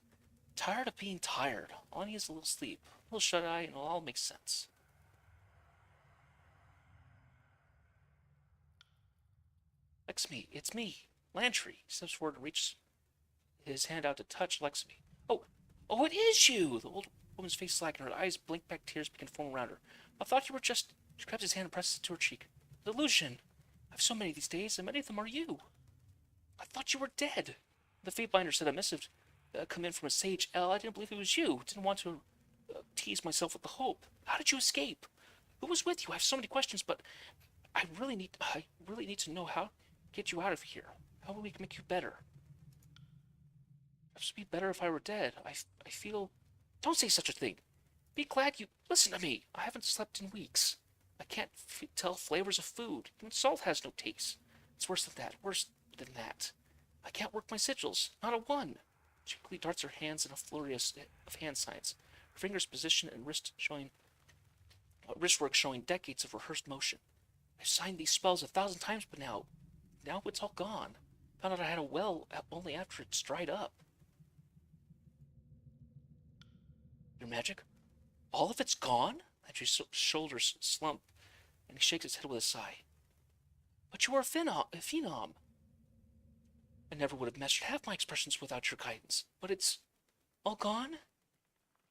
tired of being tired. All I need is a little sleep, a little shut-eye, and it'll all make sense. Lexmi, it's me, Lantry. He steps forward and reaches his hand out to touch Lexmi. Oh, it is you! The old woman's face slackened, her eyes blink back, tears begin to form around her. I thought you were just... She grabs his hand and presses it to her cheek. Delusion. I have so many these days, and many of them are you. I thought you were dead. The fate binder said a missive come in from a sage L. I didn't believe it was you. Didn't want to tease myself with the hope. How did you escape? Who was with you? I have so many questions, but I really need to know how to get you out of here. How will we make you better? It would be better if I were dead. I feel... Don't say such a thing. Be glad you... Listen to me. I haven't slept in weeks. I can't tell flavors of food. Even salt has no taste. It's worse than that. Worse than that. I can't work my sigils. Not a one. She quickly darts her hands in a flurry of hand signs. Her fingers position and wristwork showing decades of rehearsed motion. I've signed these spells 1,000 times, but now it's all gone. Found out I had a well only after it's dried up. Your magic? All of it's gone? Andrew's shoulders slump, and he shakes his head with a sigh. But you are a phenom. I never would have mastered half my expressions without your guidance. But it's all gone?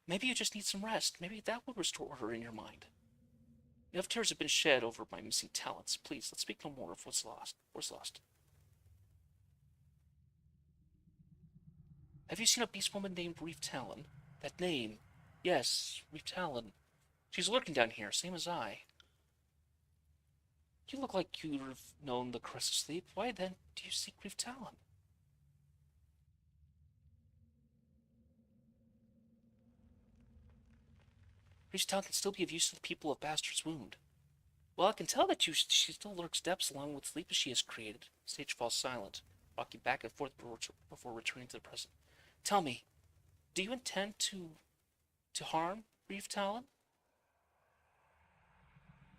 Maybe you just need some rest. Maybe that would restore order in your mind. Enough tears have been shed over my missing talents. Please, let's speak no more of what's lost. What's lost? Have you seen a beast woman named Reef Talon? That name. Yes, Reef Talon. She's lurking down here, same as I. You look like you'd have known the caress of sleep. Why then do you seek Reef Talon? Reef Talon can still be of use to the people of Bastard's Wound. Well, I can tell that she still lurks depths along with sleep as she has created. Sage falls silent, rocking back and forth before returning to the present. Tell me, do you intend to harm Reef Talon?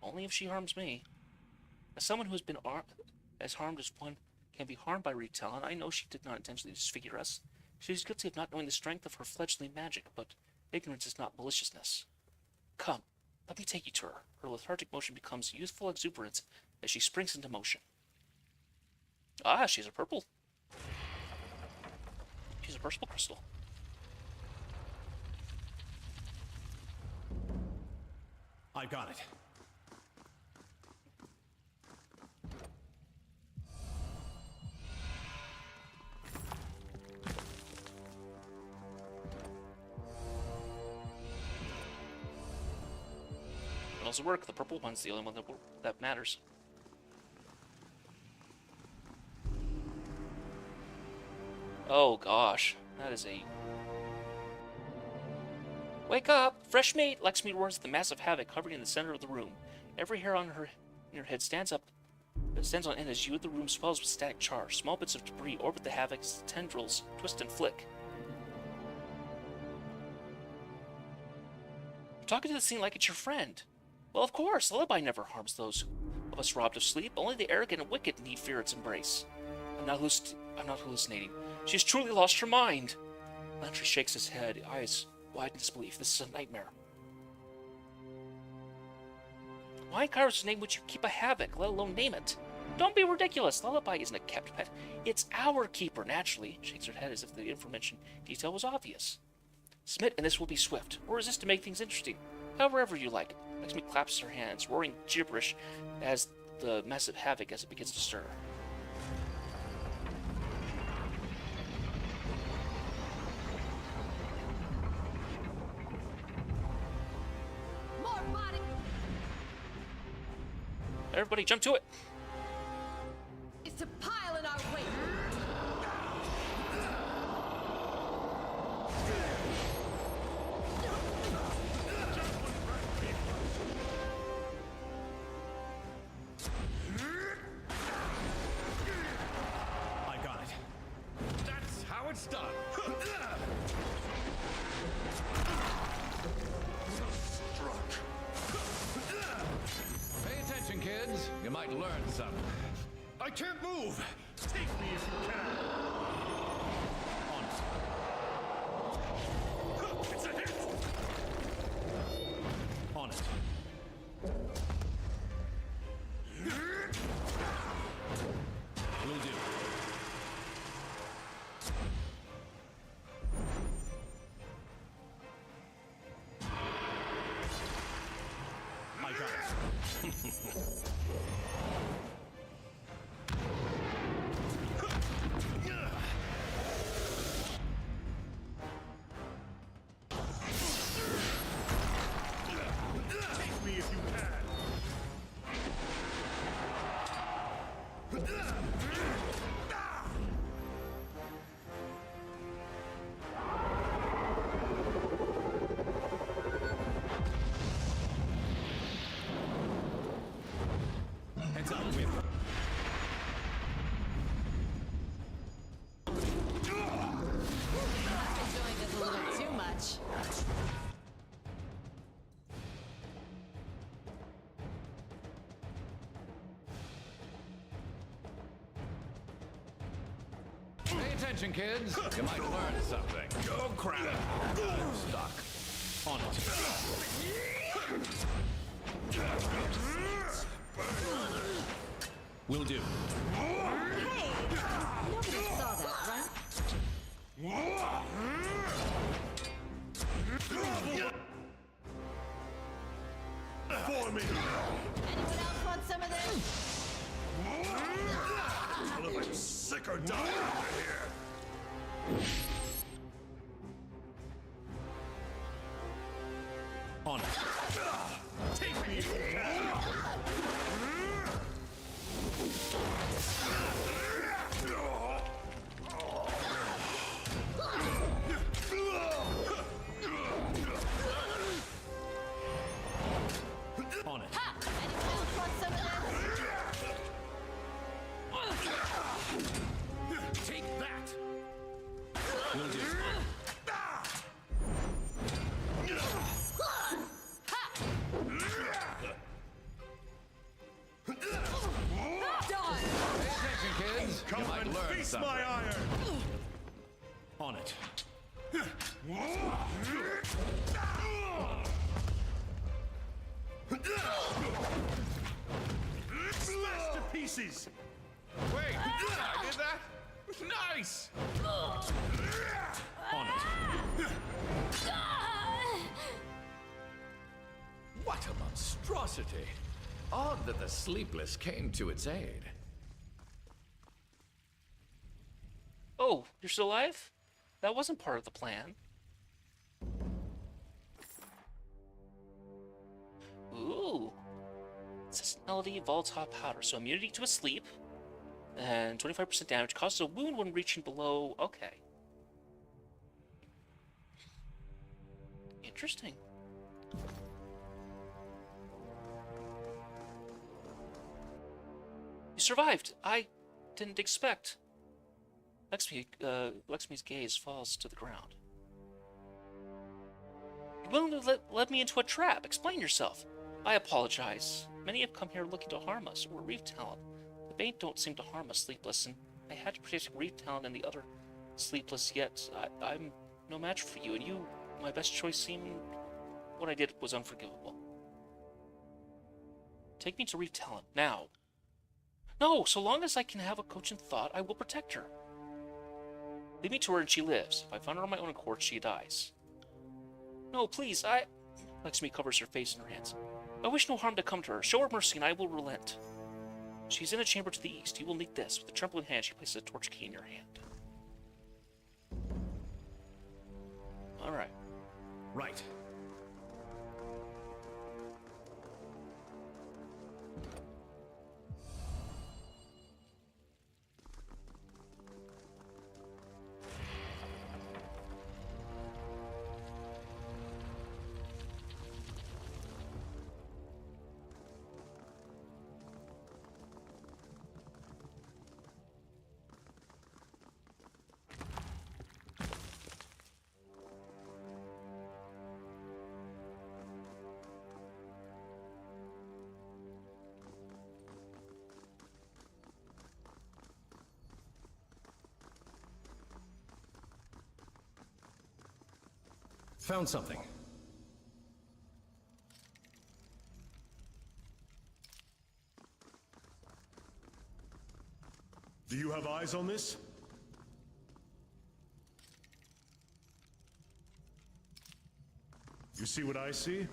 Only if she harms me. As someone who has been as harmed as one can be harmed by Reef Talon, I know she did not intentionally disfigure us. She is guilty of not knowing the strength of her fledgling magic, but ignorance is not maliciousness. Come, let me take you to her. Her lethargic motion becomes youthful exuberance as she springs into motion. Ah, she's a purple. She's a purple crystal. I got it. It doesn't work. The purple one's the only one that matters. Oh gosh, that is a... Wake up! Fresh meat! Lexmi roars at the massive havoc hovering in the center of the room. Every hair on her head stands on end as the room swells with static char. Small bits of debris orbit the havoc's tendrils, twist and flick. You're talking to the scene like it's your friend. Well, of course, Lullaby never harms those of us robbed of sleep. Only the arrogant and wicked need fear its embrace. I'm not hallucinating. She's truly lost her mind. Lantry shakes his head, eyes wide in disbelief. This is a nightmare. Why in Kairos' name would you keep a havoc, let alone name it? Don't be ridiculous. Lullaby isn't a kept pet. It's our keeper, naturally. Shakes her head as if the aforementioned detail was obvious. Submit, and this will be swift. Or resist to make things interesting. However you like. Lexmi claps her hands, roaring gibberish as the massive havoc as it begins to stir. More body. Everybody, jump to it. Is to pile in our wake. I got it. That's how it's done. Pay attention, kids. You might learn something. I can't move. Take me if you can. It's a hit. On it. Will do. I got it. Take me if you can. Heads up. We have... Enjoying this a little too much. Pay attention, kids. You might learn something. Oh, crap. I'm stuck. On it. Will do. Hey! Nobody saw that, right? For me. Anyone else want some of this? Well, if I'm sick or dying over here. On it. Take me if you can. On it. Anyone else want some of this? Take that. Will do. Darn! Pay attention, kids. Come you might and learn feast something. my iron. On it. Smashed to pieces. Wait, I did that? Nice! On it. What a monstrosity. Odd that the Sleepless came to its aid. Oh, you're still alive? That wasn't part of the plan. Ooh. It says melody volatile powder. So immunity to a sleep. And 25% damage. Causes a wound when reaching below. Okay. Interesting. You survived. I didn't expect. Lexmi's gaze falls to the ground. You willingly led me into a trap. Explain yourself. I apologize. Many have come here looking to harm us. We're Reef Talent. The Bane don't seem to harm us, Sleepless, and I had to protect Reef Talent and the other Sleepless, yet I'm no match for you, and you, my best choice, seemed... What I did was unforgivable. Take me to Reef Talent, now. No, so long as I can have a cogent thought, I will protect her. Lead me to her and she lives. If I find her on my own accord, she dies. No, please, Lexmi covers her face in her hands. I wish no harm to come to her. Show her mercy and I will relent. She's in a chamber to the east. You will need this. With a trembling hand, she places a torch key in your hand. Alright. Right. Found something. Do you have eyes on this? You see what I see?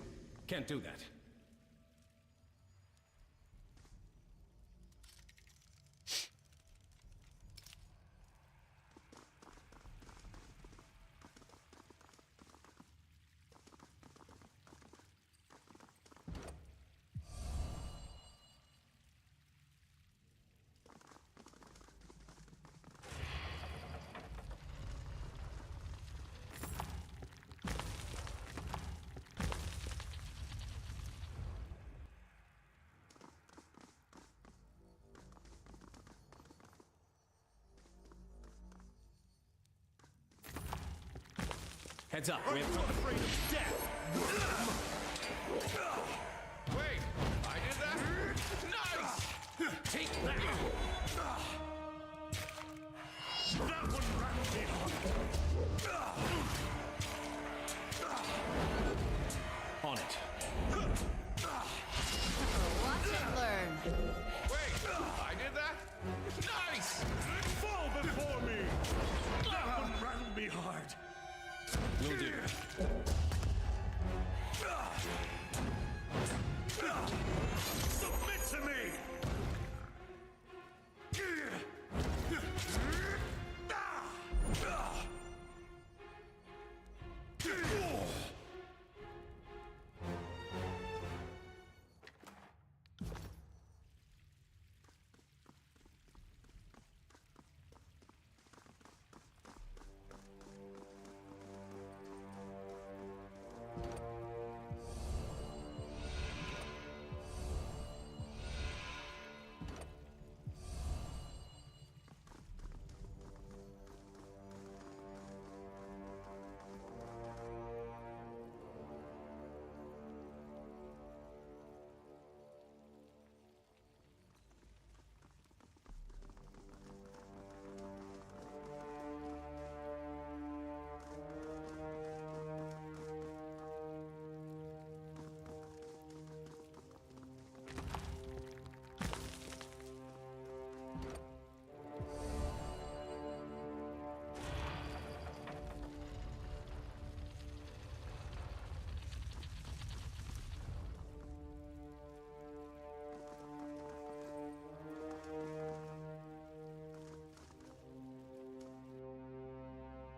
Can't do that. Heads up. Are you not afraid of death? Wait, I did that? Nice! Take that! That one rattled me hard. On it. Watch and learn. Wait, I did that? Nice! Fall before me! That one rattled me hard. Will do. Submit to me!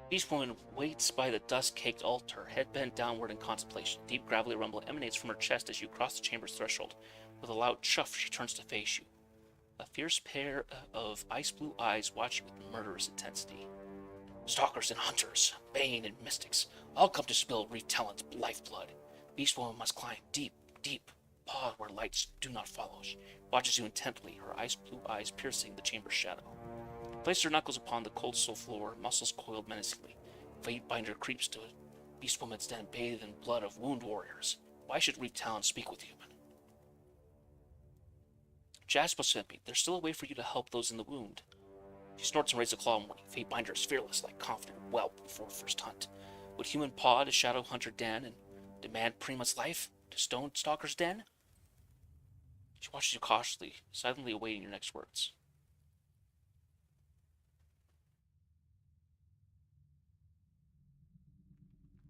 Beast Woman waits by the dust-caked altar, head bent downward in contemplation. Deep gravelly rumble emanates from her chest as you cross the chamber's threshold. With a loud chuff, she turns to face you. A fierce pair of ice-blue eyes watch you with murderous intensity. Stalkers and hunters, bane and mystics, all come to spill Reef Talon's lifeblood. Beast Woman must climb deep, deep, pause where lights do not follow. She watches you intently, her ice-blue eyes piercing the chamber's shadow. Place her knuckles upon the cold stone floor, muscles coiled menacingly. Fatebinder creeps to Beast Woman's den, bathed in blood of wound warriors. Why should Reef Talon speak with human? Jasper sent me. There's still a way for you to help those in the wound. She snorts and raises a claw, warning. Fatebinder is fearless, like confident whelp before first hunt. Would human paw to Shadow Hunter Den and demand Prima's life to Stone Stalker's den? She watches you cautiously, silently awaiting your next words.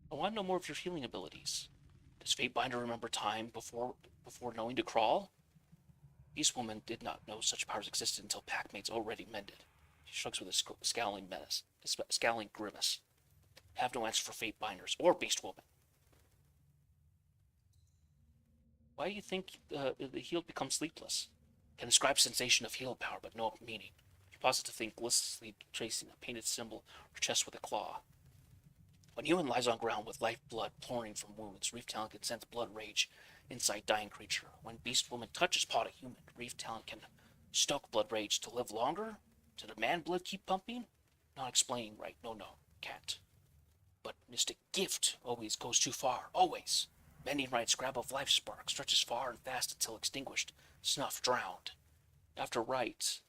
I want to know more of your healing abilities. Does Fatebinder remember time before knowing to crawl? Beast Woman did not know such powers existed until packmates already mended. She shrugs with a scowling grimace. Have no answer for Fatebinders or Beast Woman. Why do you think the healed become sleepless? Can describe sensation of healed power, but no meaning. She pauses to think, listlessly tracing a painted symbol on her chest with a claw. When human lies on ground with lifeblood pouring from wounds, Reef Talon can sense blood rage inside dying creature. When Beast Woman touches paw to human, Reef Talon can stoke blood rage to live longer? To the man blood keep pumping? Not explaining right. No, can't. But mystic gift always goes too far. Always. Mending right scrap of life spark stretches far and fast until extinguished. Snuff drowned. After right,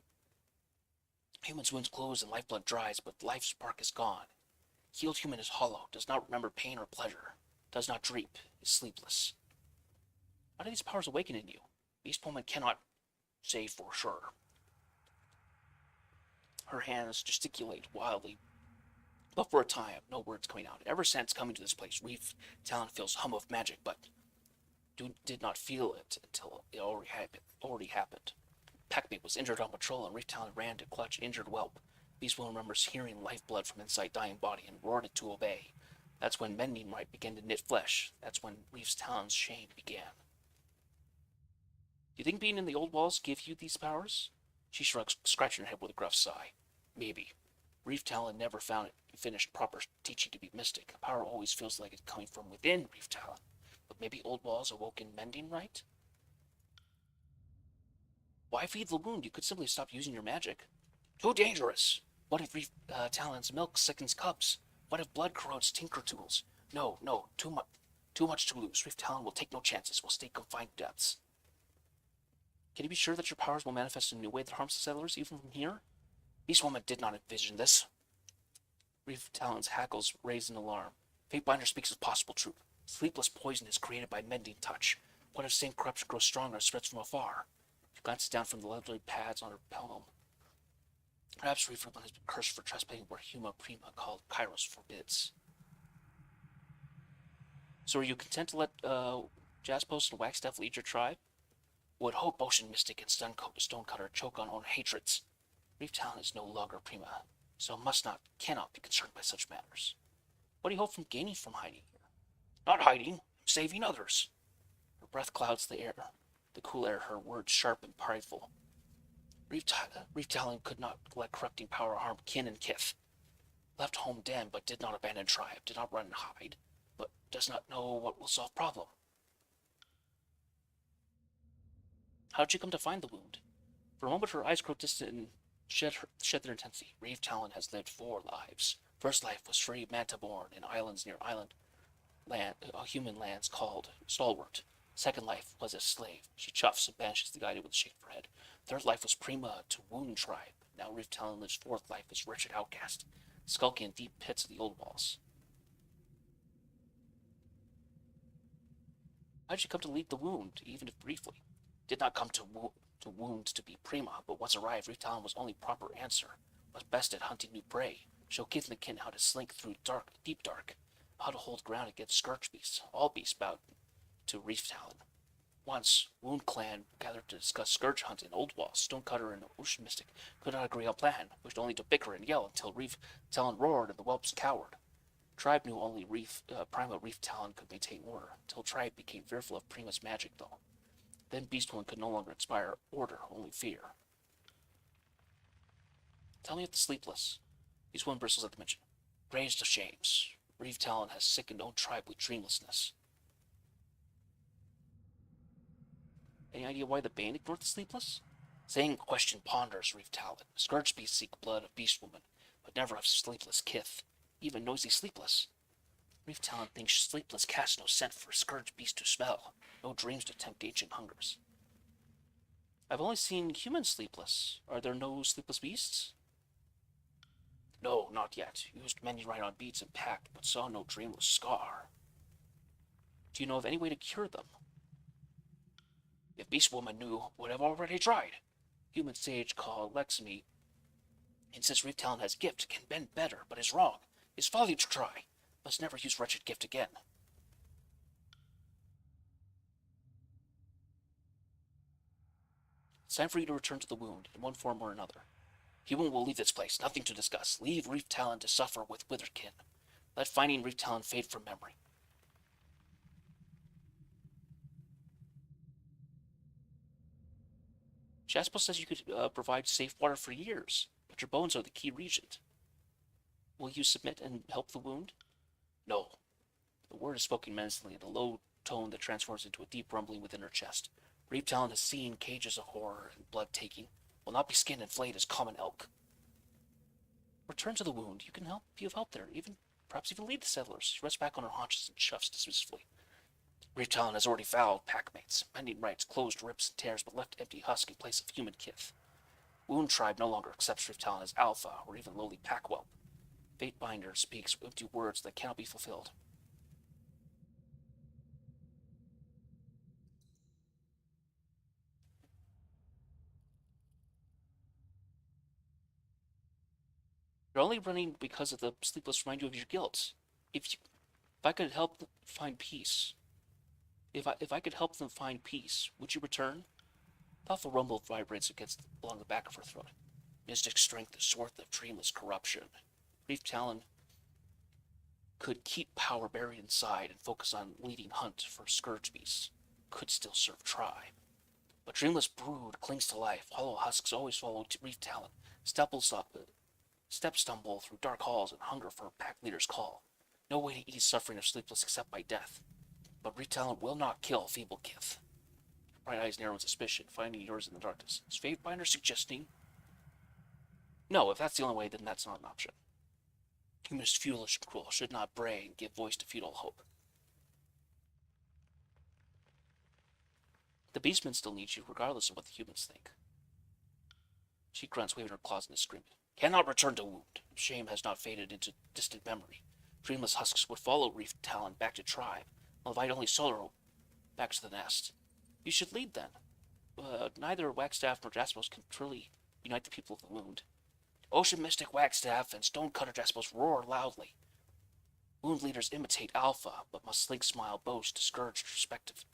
human's wounds close and lifeblood dries, but life spark is gone. Healed human is hollow, does not remember pain or pleasure, does not dream, is sleepless. How do these powers awaken in you? Beast Woman cannot say for sure. Her hands gesticulate wildly, but for a time, no words coming out. Ever since coming to this place, Reef Talon feels hum of magic, but did not feel it until it already happened. Packmate was injured on patrol, and Reef Talon ran to clutch injured whelp. Beast Woman remembers hearing lifeblood from inside dying body and roared it to obey. That's when mending right began to knit flesh. That's when Reef's Talon's shame began. Do you think being in the old walls gave you these powers? She shrugs, scratching her head with a gruff sigh. Maybe. Reef Talon never found it finished proper teaching to be mystic. Power always feels like it's coming from within Reef Talon. But maybe old walls awoke in mending right? Why feed the wound? You could simply stop using your magic. Too dangerous. What if Reef Talon's milk sickens cubs? What if blood corrodes tinker tools? No, too much to lose. Reef Talon will take no chances. We'll stay confined to depths. Can you be sure that your powers will manifest in a new way that harms the settlers, even from here? Beast Woman did not envision this. Reef Talon's hackles raised in alarm. Fatebinder speaks of possible truth. Sleepless poison is created by mending touch. What if same corruption grows stronger and spreads from afar? She glances down from the leathery pads on her palm. Perhaps Reef Talon has been cursed for trespassing where Huma Prima called Kairos forbids. So are you content to let Jaspos and Waxstaff lead your tribe? Would hope Ocean Mystic and Stonecutter choke on own hatreds. Reef Talon is no longer Prima, so cannot be concerned by such matters. What do you hope from gaining from hiding here? Not hiding, saving others. Her breath clouds the air, the cool air, her words sharp and prideful. Reef Talon could not let corrupting power harm kin and kith. Left home den, but did not abandon tribe, did not run and hide, but does not know what will solve problem. How did you come to find the wound? For a moment her eyes grew distant and shed their intensity. Reef Talon has lived 4 lives. First life was free manta-born in islands near human lands called Stalwart. Second life was as slave. She chuffs and banishes the guided with a shake of her head. Third life was Prima to Wound tribe. Now Reef Talon lives 4th life as wretched outcast, skulking in deep pits of the old walls. How did you come to lead the wound, even if briefly? Did not come to wound to be Prima, but once arrived, Reef Talon was only proper answer. Was best at hunting new prey. Show kith and kin how to slink through deep dark, how to hold ground against scourge beasts. All beasts bowed to Reef Talon. Once, Wound Clan gathered to discuss scourge hunt in Old Wall. Stonecutter and Ocean Mystic could not agree on plan, wished only to bicker and yell until Reef Talon roared and the whelps cowered. Tribe knew only Prima Reef Talon could maintain order, until Tribe became fearful of Prima's magic, though. Then Beast One could no longer inspire order, only fear. Tell me of the Sleepless. Beast One bristles at the mention. Greatest of shames. Reef Talon has sickened own tribe with dreamlessness. Any idea why the band ignored the Sleepless? Same question ponders Reef Talon. Scourge beasts seek blood of Beast Woman, but never of sleepless kith. Even noisy Sleepless. Reef Talon thinks Sleepless casts no scent for scourge beast to smell, no dreams to tempt ancient hungers. I've only seen human Sleepless. Are there no Sleepless beasts? No, not yet. Used many right on beats and packed, but saw no dreamless scar. Do you know of any way to cure them? If Beast Woman knew, would have already tried. Human sage called Leximi insists Reef Talon has gift, can bend better, but is wrong. Is folly to try. Must never use wretched gift again. It's time for you to return to the wound, in one form or another. Human will leave this place, nothing to discuss. Leave Reef Talon to suffer with Witherkin. Let finding Reef Talon fade from memory. Jasper says you could provide safe water for years, but your bones are the key regent. Will you submit and help the wound? No. The word is spoken menacingly in a low tone that transforms into a deep rumbling within her chest. Reef Talon has seen cages of horror and blood-taking. Will not be skinned and flayed as common elk. Return to the wound. You can be of help there, perhaps even lead the settlers. She rests back on her haunches and chuffs dismissively. Reef Talon has already fouled packmates, mending rights, closed rips and tears, but left empty husk in place of human kith. Wound tribe no longer accepts Reef Talon as alpha or even lowly pack whelp. Fatebinder speaks empty words that cannot be fulfilled. You're only running because of the sleepless remind you of your guilt. If I could help them find peace, if I could help them find peace, would you return? Thoughtful rumble vibrates along the back of her throat. Mystic strength is worth of dreamless corruption. Brief Talon could keep power buried inside and focus on leading hunt for scourge beasts. Could still serve tribe. But dreamless brood clings to life. Hollow husks always follow Brief Talon. Step stumble through dark halls and hunger for a pack leader's call. No way to ease suffering of sleepless except by death. But Brief Talon will not kill feeble kith. Bright eyes narrow in suspicion, finding yours in the darkness. Is Fatebinder suggesting? No, if that's the only way, then that's not an option. Humans foolish and cruel should not bray and give voice to futile hope. The beastmen still need you, regardless of what the humans think. She grunts, waving her claws in a scream. Cannot return to wound. Shame has not faded into distant memory. Dreamless husks would follow Reef Talon back to tribe, while invite only sorrow back to the nest. You should lead then. Neither Wagstaff nor Jaspos can truly unite the people of the wound. Ocean Mystic Wagstaff and Stonecutter Jaspos roar loudly. Wound leaders imitate Alpha, but must slink smile boast discouraged respective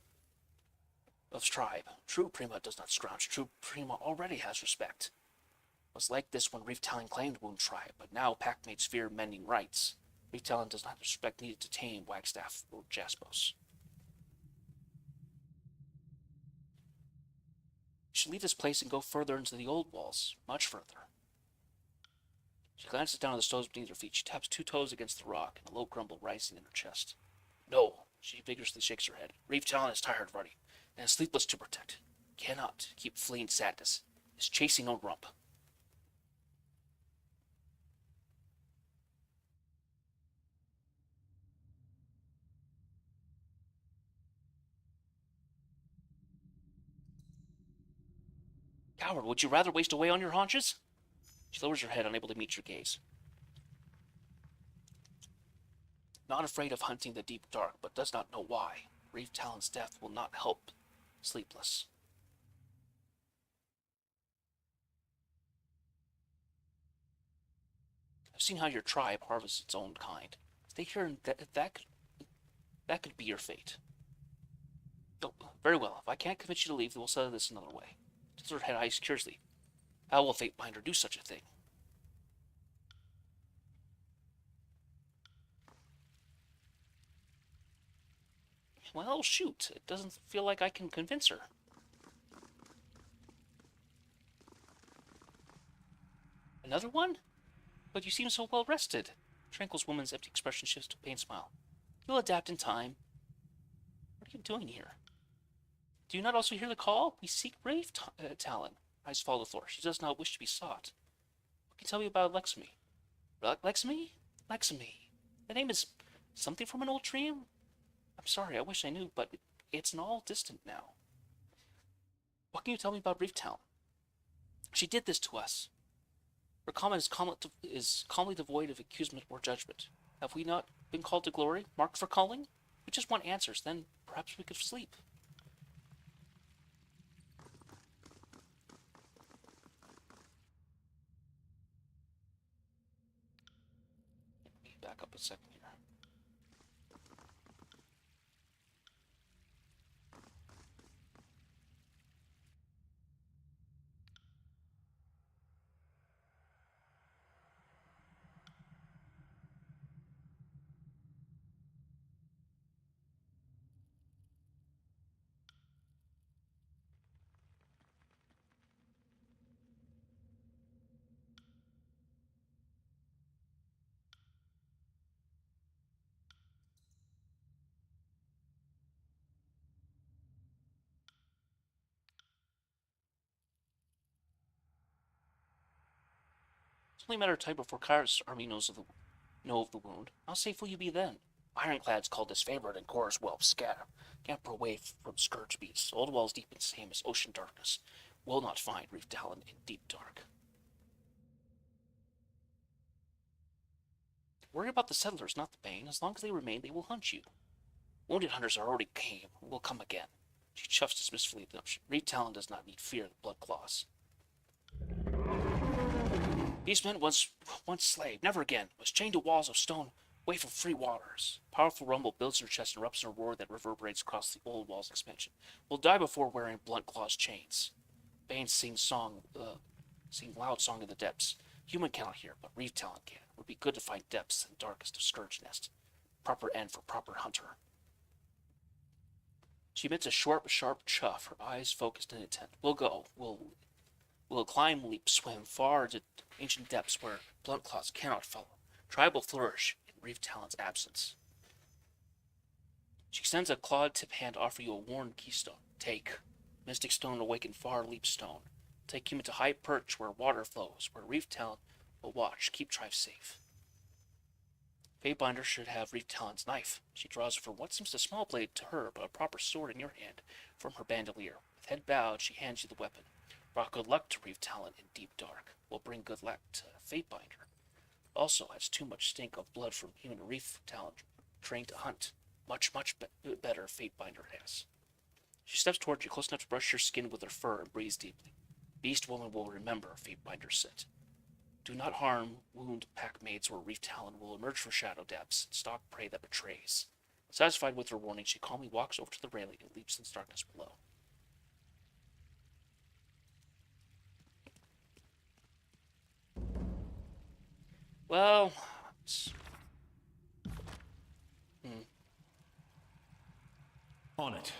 of tribe. True Prima does not scrounge. True Prima already has respect. Was like this when Reef Talon claimed Wound Tribe, but now packmates fear mending rights. Reef Talon does not have respect needed to tame Wagstaff or Jaspos. You should leave this place and go further into the old walls, much further. She glances down at the stones beneath her feet. She taps 2 toes against the rock, and a low grumble rising in her chest. No, she vigorously shakes her head. Reef Talon is tired of running, and is sleepless to protect. Cannot keep fleeing sadness. Is chasing a rump. Coward, would you rather waste away on your haunches? She lowers her head, unable to meet your gaze. Not afraid of hunting the deep dark, but does not know why. Reef Talon's death will not help Sleepless. I've seen how your tribe harvests its own kind. Stay here and that could be your fate. Oh, very well. If I can't convince you to leave, then we'll settle this another way. Tilts her head eyes curiously. How will Fatebinder do such a thing? Well, shoot. It doesn't feel like I can convince her. Another one? But you seem so well rested. Tranquil's woman's empty expression shifts to a pained smile. You'll adapt in time. What are you doing here? Do you not also hear the call? We seek Brave Talon. Eyes fall to the floor. She does not wish to be sought. What can you tell me about Lexamy? Lexamy? Lexamy. The name is something from an old dream? I'm sorry, I wish I knew, but it's an all distant now. What can you tell me about Reef Talon? She did this to us. Her comment is calmly devoid of accusation or judgment. Have we not been called to glory, marked for calling? We just want answers, then perhaps we could sleep. Let me back up a second here. It's only a matter of time before Kyrus' army know of the wound. How safe will you be then? Ironclads called disfavored and chorus whelps scamper away from scourge beasts. Old walls deep in same as ocean darkness will not find Reef Talon in deep dark. Worry about the settlers, not the Bane. As long as they remain, they will hunt you. Wounded hunters are already came, will come again. She chuffs dismissively at the notion. Reeve Talon does not need fear the blood claws. Beastman once slave, never again, was chained to walls of stone, away from free waters. Powerful rumble builds in her chest and erupts in a roar that reverberates across the old wall's expansion. Will die before wearing blunt claws chains. Bane sings loud song in the depths. Human cannot hear, but Reeve Talon can. It would be good to find depths in darkest of Scourge Nest. Proper end for proper hunter. She emits a short, sharp chuff, her eyes focused and intent. We'll go. We'll climb, leap, swim far to ancient depths where blunt claws cannot follow. Tribe will flourish in Reeve Talon's absence. She extends a clawed-tip hand to offer you a worn keystone. Take. Mystic stone awaken far, leap stone. Take human to high perch where water flows, where Reeve Talon will watch, keep tribe safe. Fatebinder should have Reeve Talon's knife. She draws from what seems a small blade to her, but a proper sword in your hand from her bandolier. With head bowed, she hands you the weapon. Brought good luck to Reeve Talon in deep dark. Will bring good luck to Fatebinder. Also has too much stink of blood from human Reeve Talon trained to hunt. Much better Fatebinder has. She steps towards you, close enough to brush your skin with her fur and breathes deeply. Beast woman will remember Fatebinder said. Do not harm, wound pack mates, or Reeve Talon will emerge from shadow depths and stalk prey that betrays. Satisfied with her warning, she calmly walks over to the railing and leaps into darkness below. Well, On it.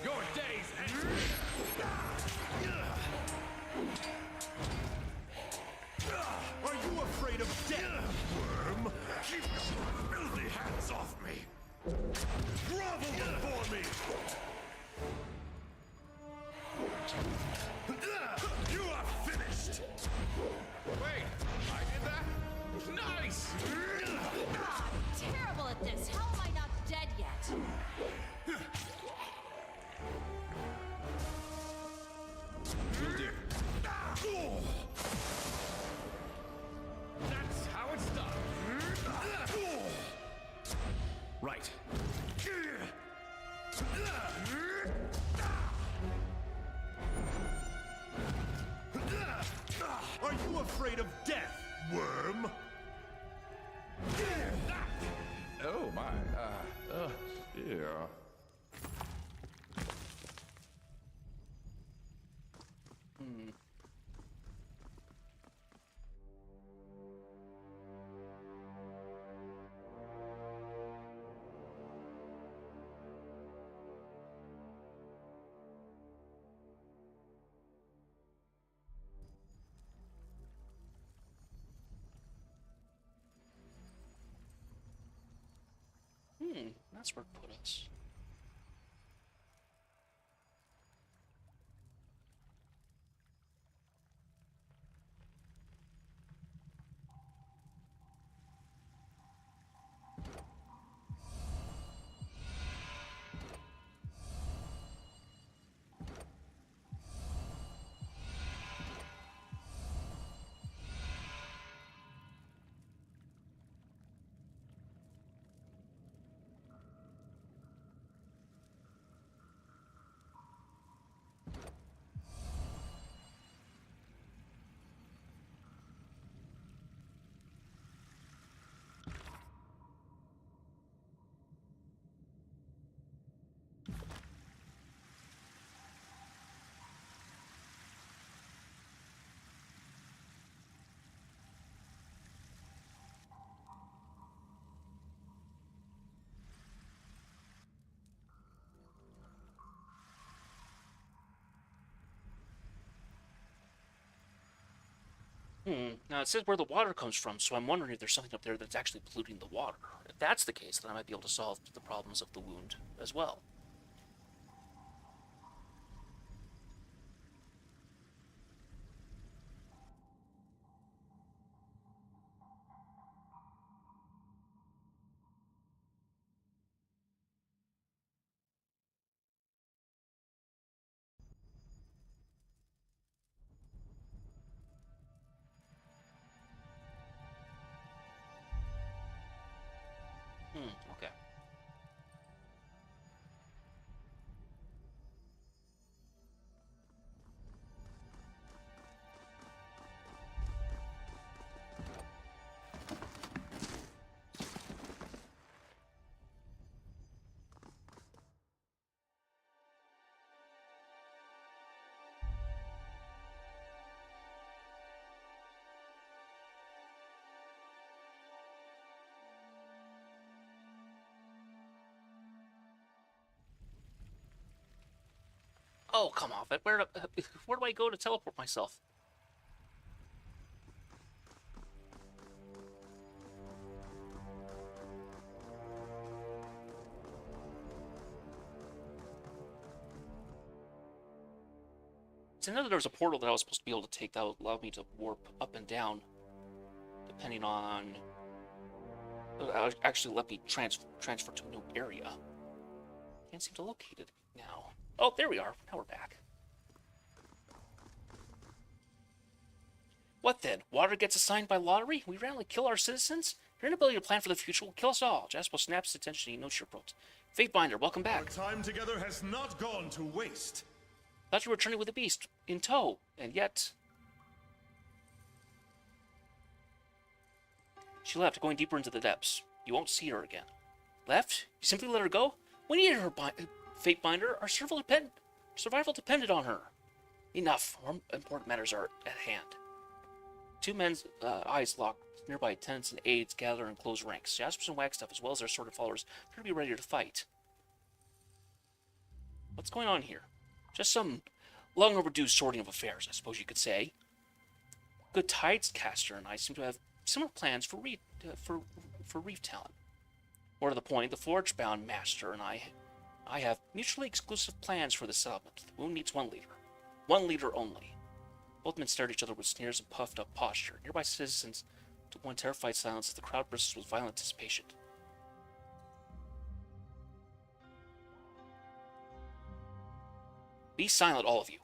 Your days end. Are you afraid of death, worm? Keep your filthy hands off me! Grovel before me! You are finished! Wait, I did that? Nice! God, I'm terrible at this. How am I not dead yet? That's how it's done. Right. Are you afraid of death, worm? Oh my, yeah. That's where it put us. Now, it says where the water comes from, so I'm wondering if there's something up there that's actually polluting the water. If that's the case, then I might be able to solve the problems of the wound as well. Okay. Oh, come off it. Where do I go to teleport myself? So I know that there was a portal that I was supposed to be able to take that would allow me to warp up and down, depending on... Actually let me transfer to a new area. Can't seem to locate it now. Oh, there we are. Now we're back. What then? Water gets assigned by lottery? We randomly kill our citizens? Your inability to plan for the future will kill us all. Jasper snaps his attention. He notes your approach. Fatebinder, welcome back. Our time together has not gone to waste. Thought you were returning with the beast in tow, and yet... She left, going deeper into the depths. You won't see her again. Left? You simply let her go? We needed her, Fatebinder. Our survival depended on her. Enough. More important matters are at hand. Two men's eyes lock. Nearby attendants and aides gather and close ranks. Jaspers and Wagstaff, as well as their assorted followers, appear to be ready to fight. What's going on here? Just some long overdue sorting of affairs, I suppose you could say. Good Tidescaster and I seem to have similar plans for Reef Talent. More to the point, the Forge-bound Master and I have mutually exclusive plans for the settlement. The wound needs one leader. One leader only. Both men stared at each other with sneers and puffed-up posture. Nearby citizens took one terrified silence as the crowd burst with violent anticipation. Be silent, all of you.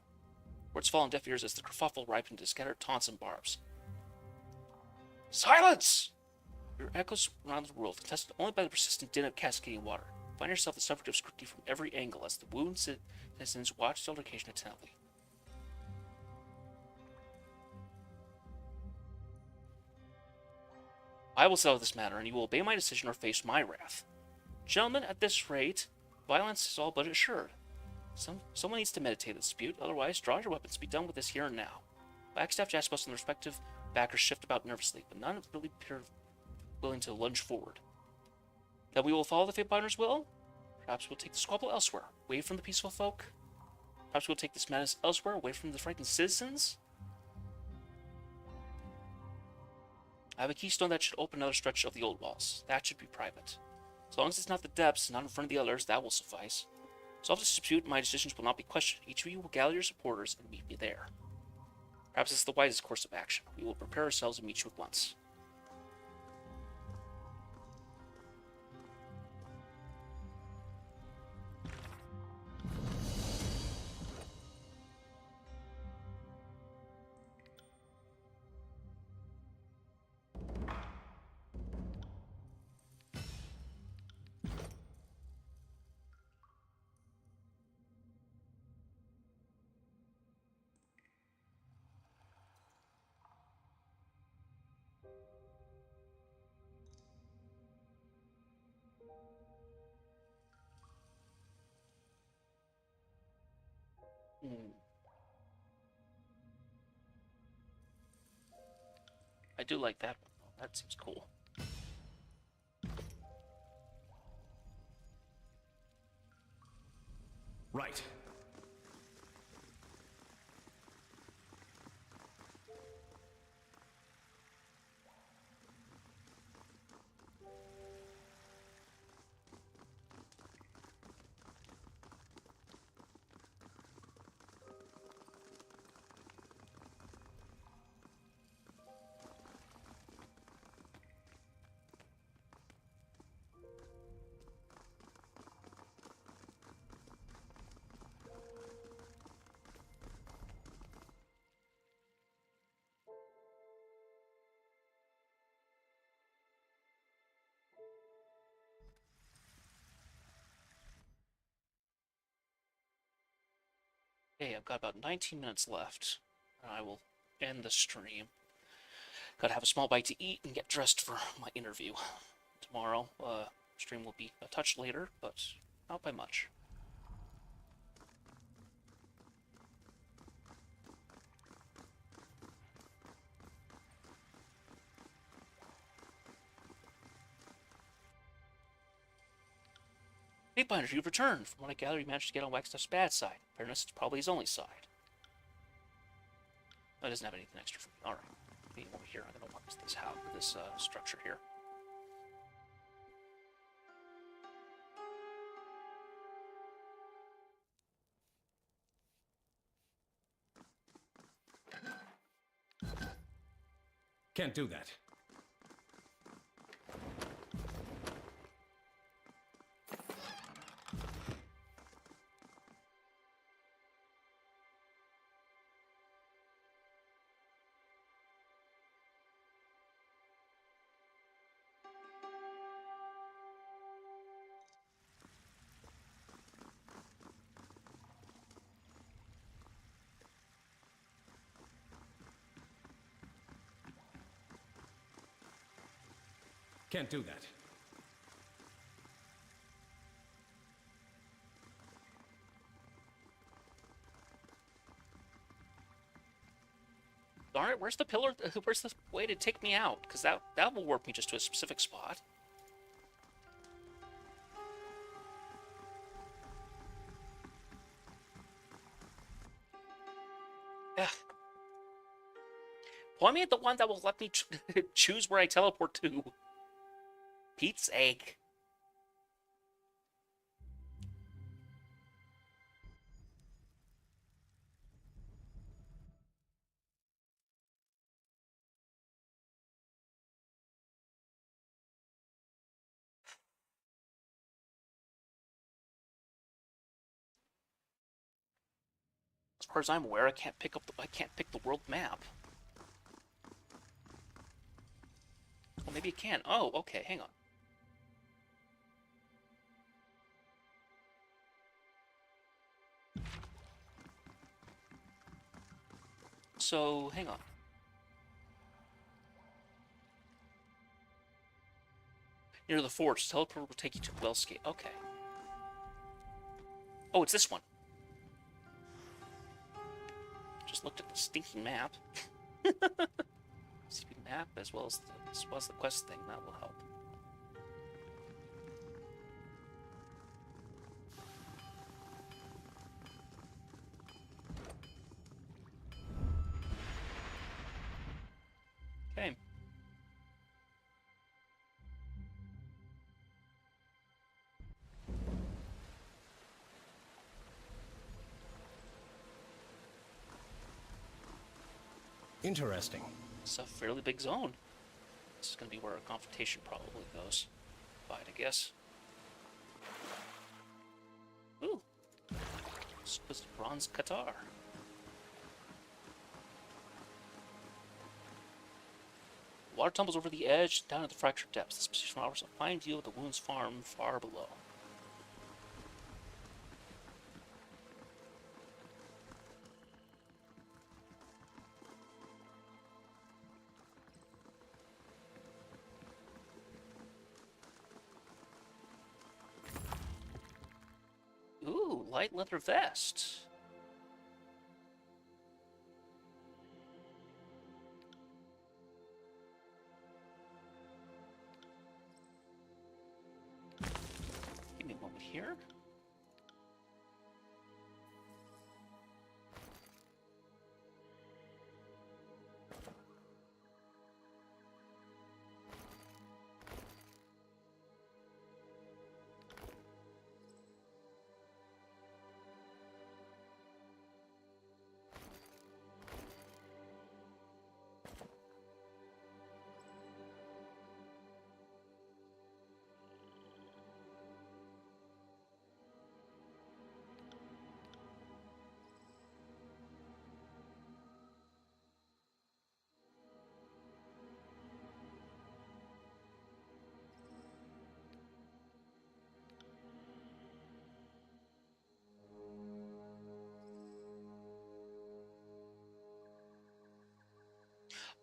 Words fall on deaf ears as the kerfuffle ripened into scattered taunts and barbs. Silence! Your echoes around the world, contested only by the persistent din of cascading water. Find yourself the subject of scrutiny from every angle as the wounded citizens watch the altercation attentively. I will settle this matter, and you will obey my decision or face my wrath. Gentlemen, at this rate, violence is all but assured. Someone needs to meditate the dispute, otherwise draw your weapons to be done with this here and now. Wagstaff, Jaspos, and the respective backers shift about nervously, but none really appear willing to lunge forward. That we will follow the Fatebinder's will? Perhaps we'll take the squabble elsewhere, away from the peaceful folk? Perhaps we'll take this madness elsewhere, away from the frightened citizens? I have a keystone that should open another stretch of the old walls. That should be private. As long as it's not the depths, not in front of the others, that will suffice. Solve this dispute, my decisions will not be questioned. Each of you will gather your supporters and meet me there. Perhaps it's the wisest course of action. We will prepare ourselves and meet you at once. I do like that one. That seems cool. Right. Okay, I've got about 19 minutes left. I will end the stream. Gotta have a small bite to eat and get dressed for my interview. Tomorrow, stream will be a touch later, but not by much. Hey, Binder, you've returned. From what I gather, you managed to get on Wagstaff's bad side. Fairness, it's probably his only side. Oh, it doesn't have anything extra for me. Alright. Maybe over here. I'm gonna mark this structure here. Can't do that. Can't do that. Alright, where's the pillar? Where's the way to take me out? Because that will warp me just to a specific spot. Ugh. Point me at the one that will let me choose where I teleport to. Pete's egg. As far as I'm aware, I can't pick the world map. Well, maybe it can. Oh, okay, hang on. So, hang on. Near the forge, teleport will take you to Wellscape. Okay. Oh, it's this one. Just looked at the stinking map. Stupid map, as well as the quest thing. That will help. Okay. Interesting. It's a fairly big zone. This is going to be where a confrontation probably goes. Fine, I guess. Ooh. Exquisite bronze Qatar. Water tumbles over the edge, down at the fractured depths. This position offers a fine view of the Wounds Farm far below. Ooh, light leather vest. Give me a moment here.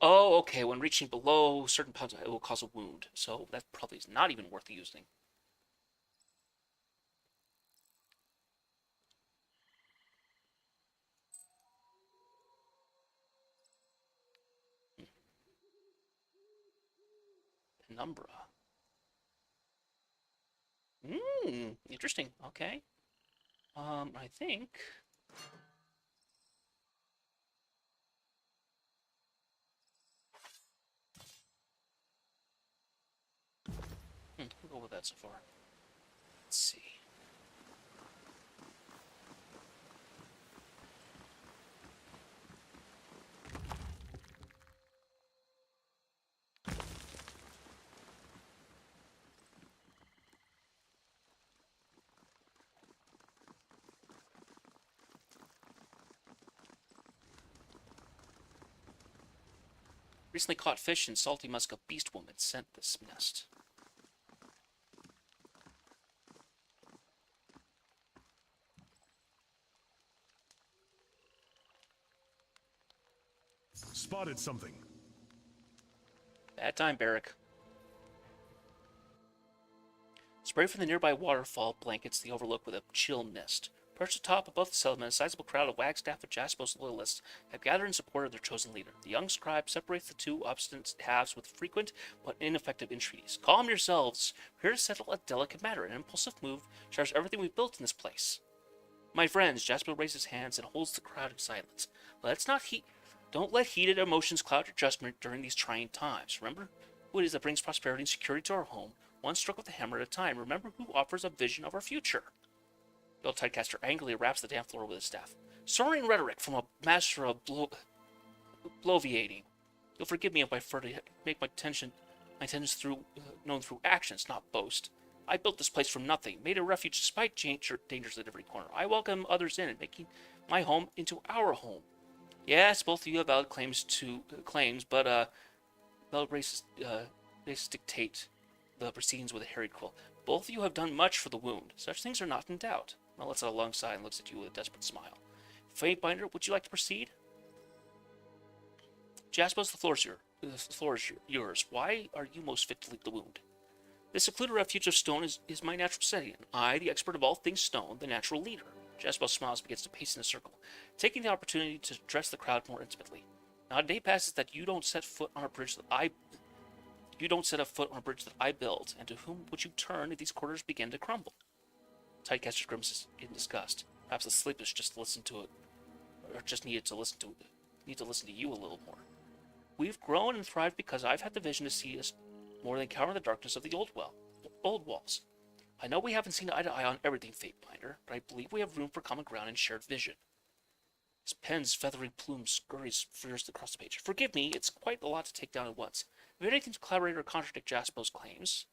Oh, okay. When reaching below certain pounds, it will cause a wound. So that probably is not even worth using. Penumbra. Interesting. Okay. I think. We'll go with that so far. Let's see. Recently caught fish in salty musk of beast woman sent this nest. Spotted something. Bad time, Barrack. Spray from the nearby waterfall blankets the overlook with a chill mist. Perched atop above the settlement, a sizable crowd of Wagstaff and Jasper's loyalists have gathered in support of their chosen leader. The young scribe separates the two obstinate halves with frequent but ineffective entreaties. Calm yourselves. We're here to settle a delicate matter. An impulsive move shatters everything we've built in this place. My friends, Jasper raises hands and holds the crowd in silence. Don't let heated emotions cloud your judgment during these trying times. Remember who it is that brings prosperity and security to our home, one stroke of the hammer at a time. Remember who offers a vision of our future. The old Tidecaster angrily raps the damp floor with his staff. Soaring rhetoric from a master of bloviating. You'll forgive me if I prefer to make my intentions known through actions, not boast. I built this place from nothing, made a refuge despite dangers at every corner. I welcome others in, making my home into our home. Yes, both of you have valid claims, but valid races dictate the proceedings with a harried quill. Both of you have done much for the wound. Such things are not in doubt. Mel lets out a long sigh and looks at you with a desperate smile. Fatebinder, would you like to proceed? Jaspos, the floor is yours. Why are you most fit to lead the wound? This secluded refuge of stone is my natural setting, and I, the expert of all things stone, the natural leader. Jaspos smiles and begins to pace in a circle, taking the opportunity to address the crowd more intimately. Not a day passes that you don't set foot on a bridge that I built, and to whom would you turn if these quarters begin to crumble? Tidecaster grimaces in disgust. Perhaps the sleepers just listen to it, or just need to listen to you a little more. We've grown and thrived because I've had the vision to see us more than cower in the darkness of the old walls. I know we haven't seen eye to eye on everything, Fatebinder, but I believe we have room for common ground and shared vision. His pen's feathery plume scurries fiercely across the page. Forgive me, it's quite a lot to take down at once. If you have anything to collaborate or contradict Jaspo's claims,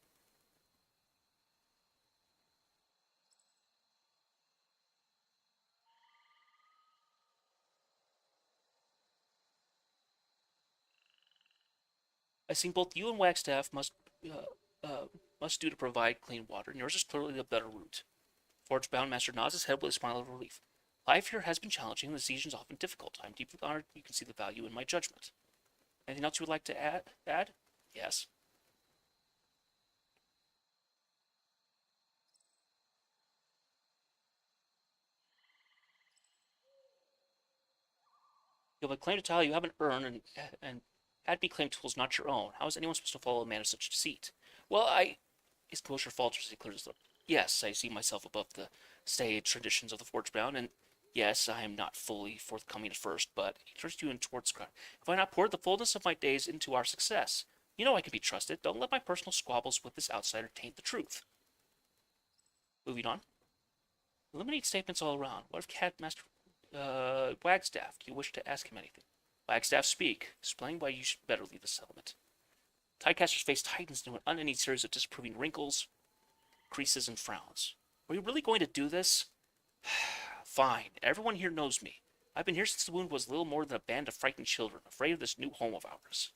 I think both you and Wagstaff must do to provide clean water, and yours is clearly the better route. Forge-bound Master nods his head with a smile of relief. Life here has been challenging, and the decisions often difficult. I'm deeply honored you can see the value in my judgment. Anything else you would like to add? Yes. You have a claim to title you haven't earned, and had me claim tools not your own. How is anyone supposed to follow a man of such deceit? Well, His composure falters as he clears his throat. Yes, I see myself above the staid traditions of the Forge-bound, and yes, I am not fully forthcoming at first, but he turns you in towards the crowd. Have I not poured the fullness of my days into our success? You know I can be trusted. Don't let my personal squabbles with this outsider taint the truth. Moving on. Eliminate statements all around. What if Master Wagstaff? Do you wish to ask him anything? Wagstaff, speak. Explain why you should better leave the settlement. Tidecaster's face tightens into an unending series of disapproving wrinkles, creases, and frowns. Are you really going to do this? Fine. Everyone here knows me. I've been here since the wound was little more than a band of frightened children, afraid of this new home of ours.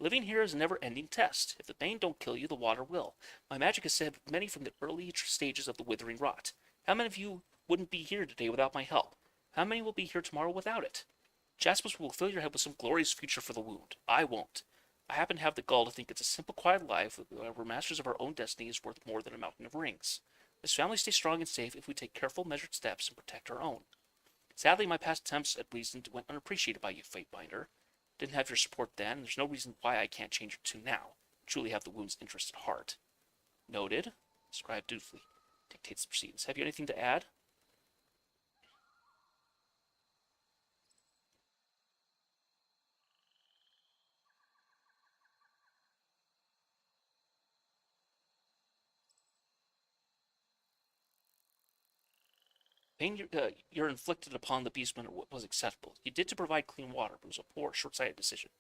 Living here is a never-ending test. If the bane don't kill you, the water will. My magic has saved many from the early stages of the withering rot. How many of you wouldn't be here today without my help? How many will be here tomorrow without it? Jaspers will fill your head with some glorious future for the wound. I won't. I happen to have the gall to think it's a simple, quiet life where we're masters of our own destiny is worth more than a mountain of rings. This family stays strong and safe if we take careful, measured steps and protect our own. Sadly, my past attempts at reason went unappreciated by you, Fatebinder. Didn't have your support then, and there's no reason why I can't change your tune now. I truly have the wound's interest at heart. Noted. Scribe dutifully dictates the proceedings. Have you anything to add? Pain you're inflicted upon the beastman was acceptable. You did to provide clean water, but it was a poor, short-sighted decision.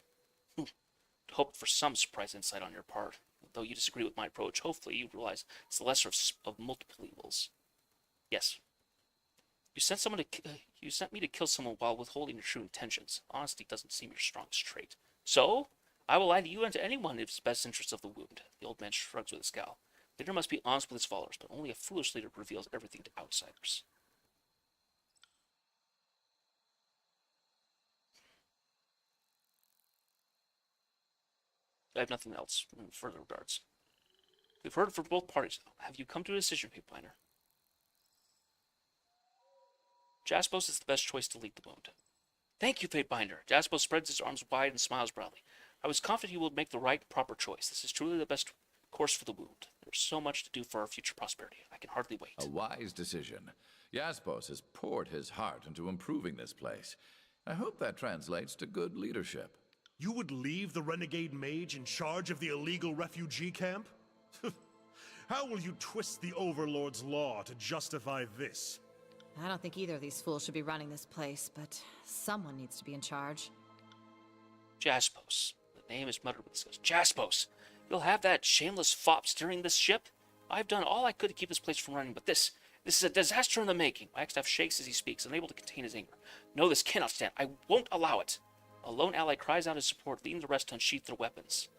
Hoped for some surprise insight on your part. Though you disagree with my approach, hopefully you realize it's the lesser of multiple evils. Yes. You sent me to kill someone while withholding your true intentions. Honesty doesn't seem your strongest trait. So, I will lie to you and to anyone if it's best interest of the wound. The old man shrugs with a scowl. Leader must be honest with his followers, but only a foolish leader reveals everything to outsiders. I have nothing else in further regards. We've heard from both parties now. Have you come to a decision, Fatebinder? Jaspos is the best choice to lead the wound. Thank you, Fatebinder. Jaspos spreads his arms wide and smiles broadly. I was confident he would make the right, proper choice. This is truly the best course for the wound. There's so much to do for our future prosperity. I can hardly wait. A wise decision. Jaspos has poured his heart into improving this place. I hope that translates to good leadership. You would leave the renegade mage in charge of the illegal refugee camp? How will you twist the Overlord's law to justify this? I don't think either of these fools should be running this place, but someone needs to be in charge. Jaspos. The name is muttered with disgust. Jaspos! You'll have that shameless fop steering this ship? I've done all I could to keep this place from running, but this is a disaster in the making. My ex-staff shakes as he speaks, unable to contain his anger. No, this cannot stand. I won't allow it. A lone ally cries out his support, leading the rest to unsheath their weapons.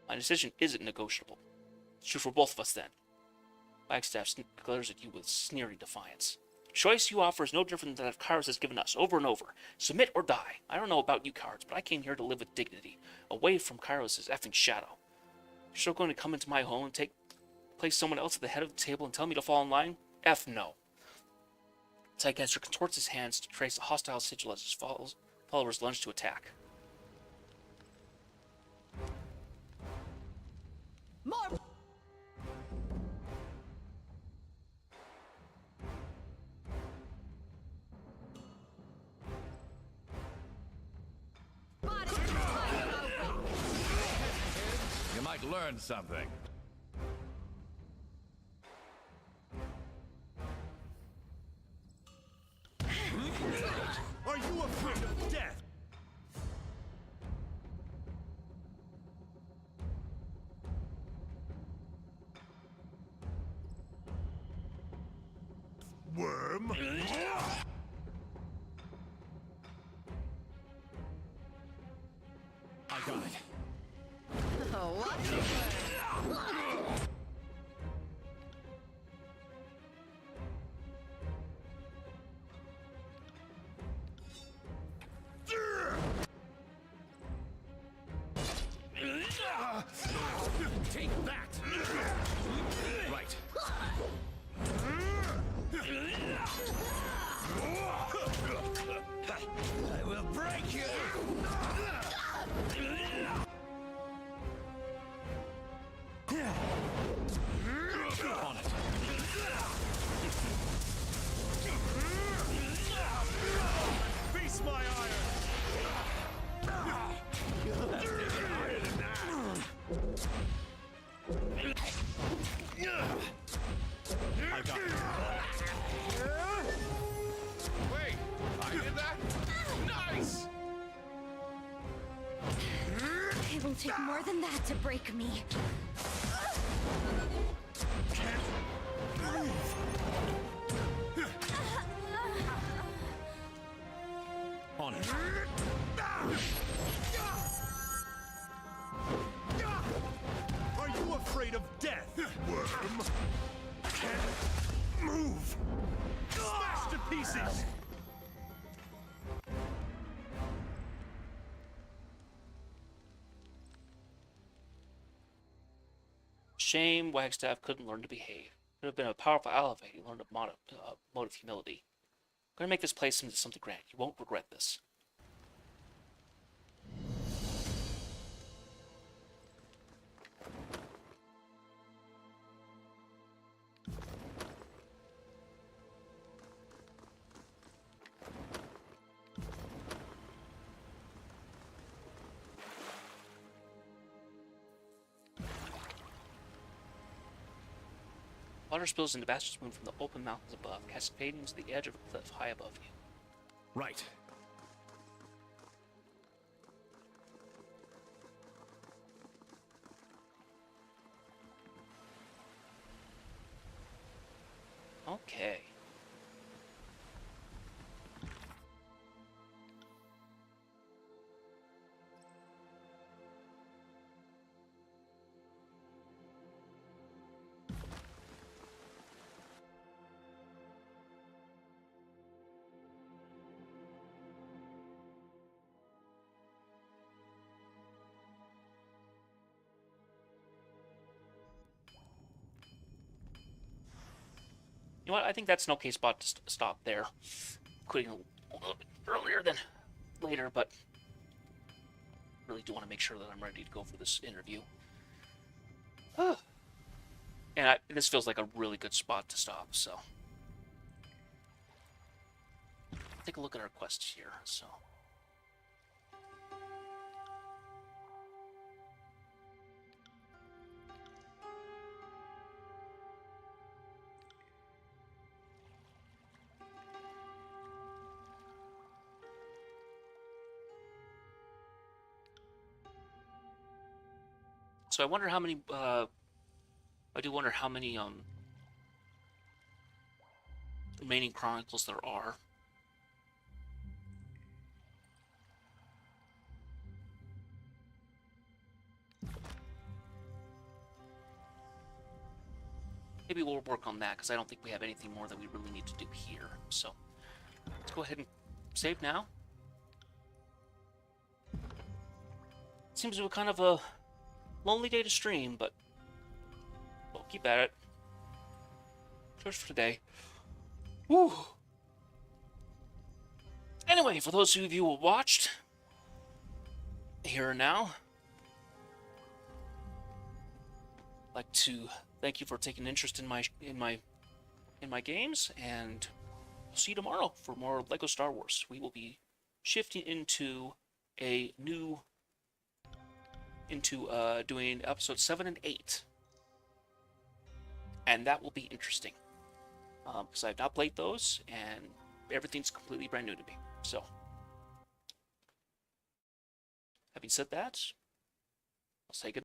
My decision isn't negotiable. It's true for both of us, then. Wagstaff glares at you with sneering defiance. The choice you offer is no different than that Kairos has given us, over and over. Submit or die. I don't know about you cowards, but I came here to live with dignity, away from Kairos' effing shadow. You're still going to come into my home and place someone else at the head of the table and tell me to fall in line? F no. Zeitgeist contorts his hands to trace a hostile sigil as his followers lunge to attack. More! You might learn something. Are you afraid of death? Worm? I got it. Oh, what? Take that! Right. I will break you! On it. Face my iron! I got it. Wait, I did that? Nice! It will take more than that to break me. On it. Are you afraid of death, worm? Smashed to pieces! Shame Wagstaff couldn't learn to behave. Could have been a powerful ally if he learned a mode of humility. I'm gonna make this place into something grand. You won't regret this. Water spills into Bastion's moon from the open mountains above, cascading to the edge of a cliff high above you. Right. Okay. You know what? I think that's an okay spot to stop there. Quitting a little bit earlier than later, but really do want to make sure that I'm ready to go for this interview. And this feels like a really good spot to stop, so. Take a look at our quests here, so. So I wonder how many, I do wonder how many, remaining chronicles there are. Maybe we'll work on that, because I don't think we have anything more that we really need to do here. So, let's go ahead and save now. Seems to be kind of a lonely day to stream, but we'll keep at it. Cheers for today. Woo! Anyway, for those of you who watched, here and now, I'd like to thank you for taking interest in my games, and we'll see you tomorrow for more LEGO Star Wars. We will be shifting into a new doing episodes 7 and 8, and that will be interesting because I've not played those and everything's completely brand new to me. So, having said that, I'll say goodbye.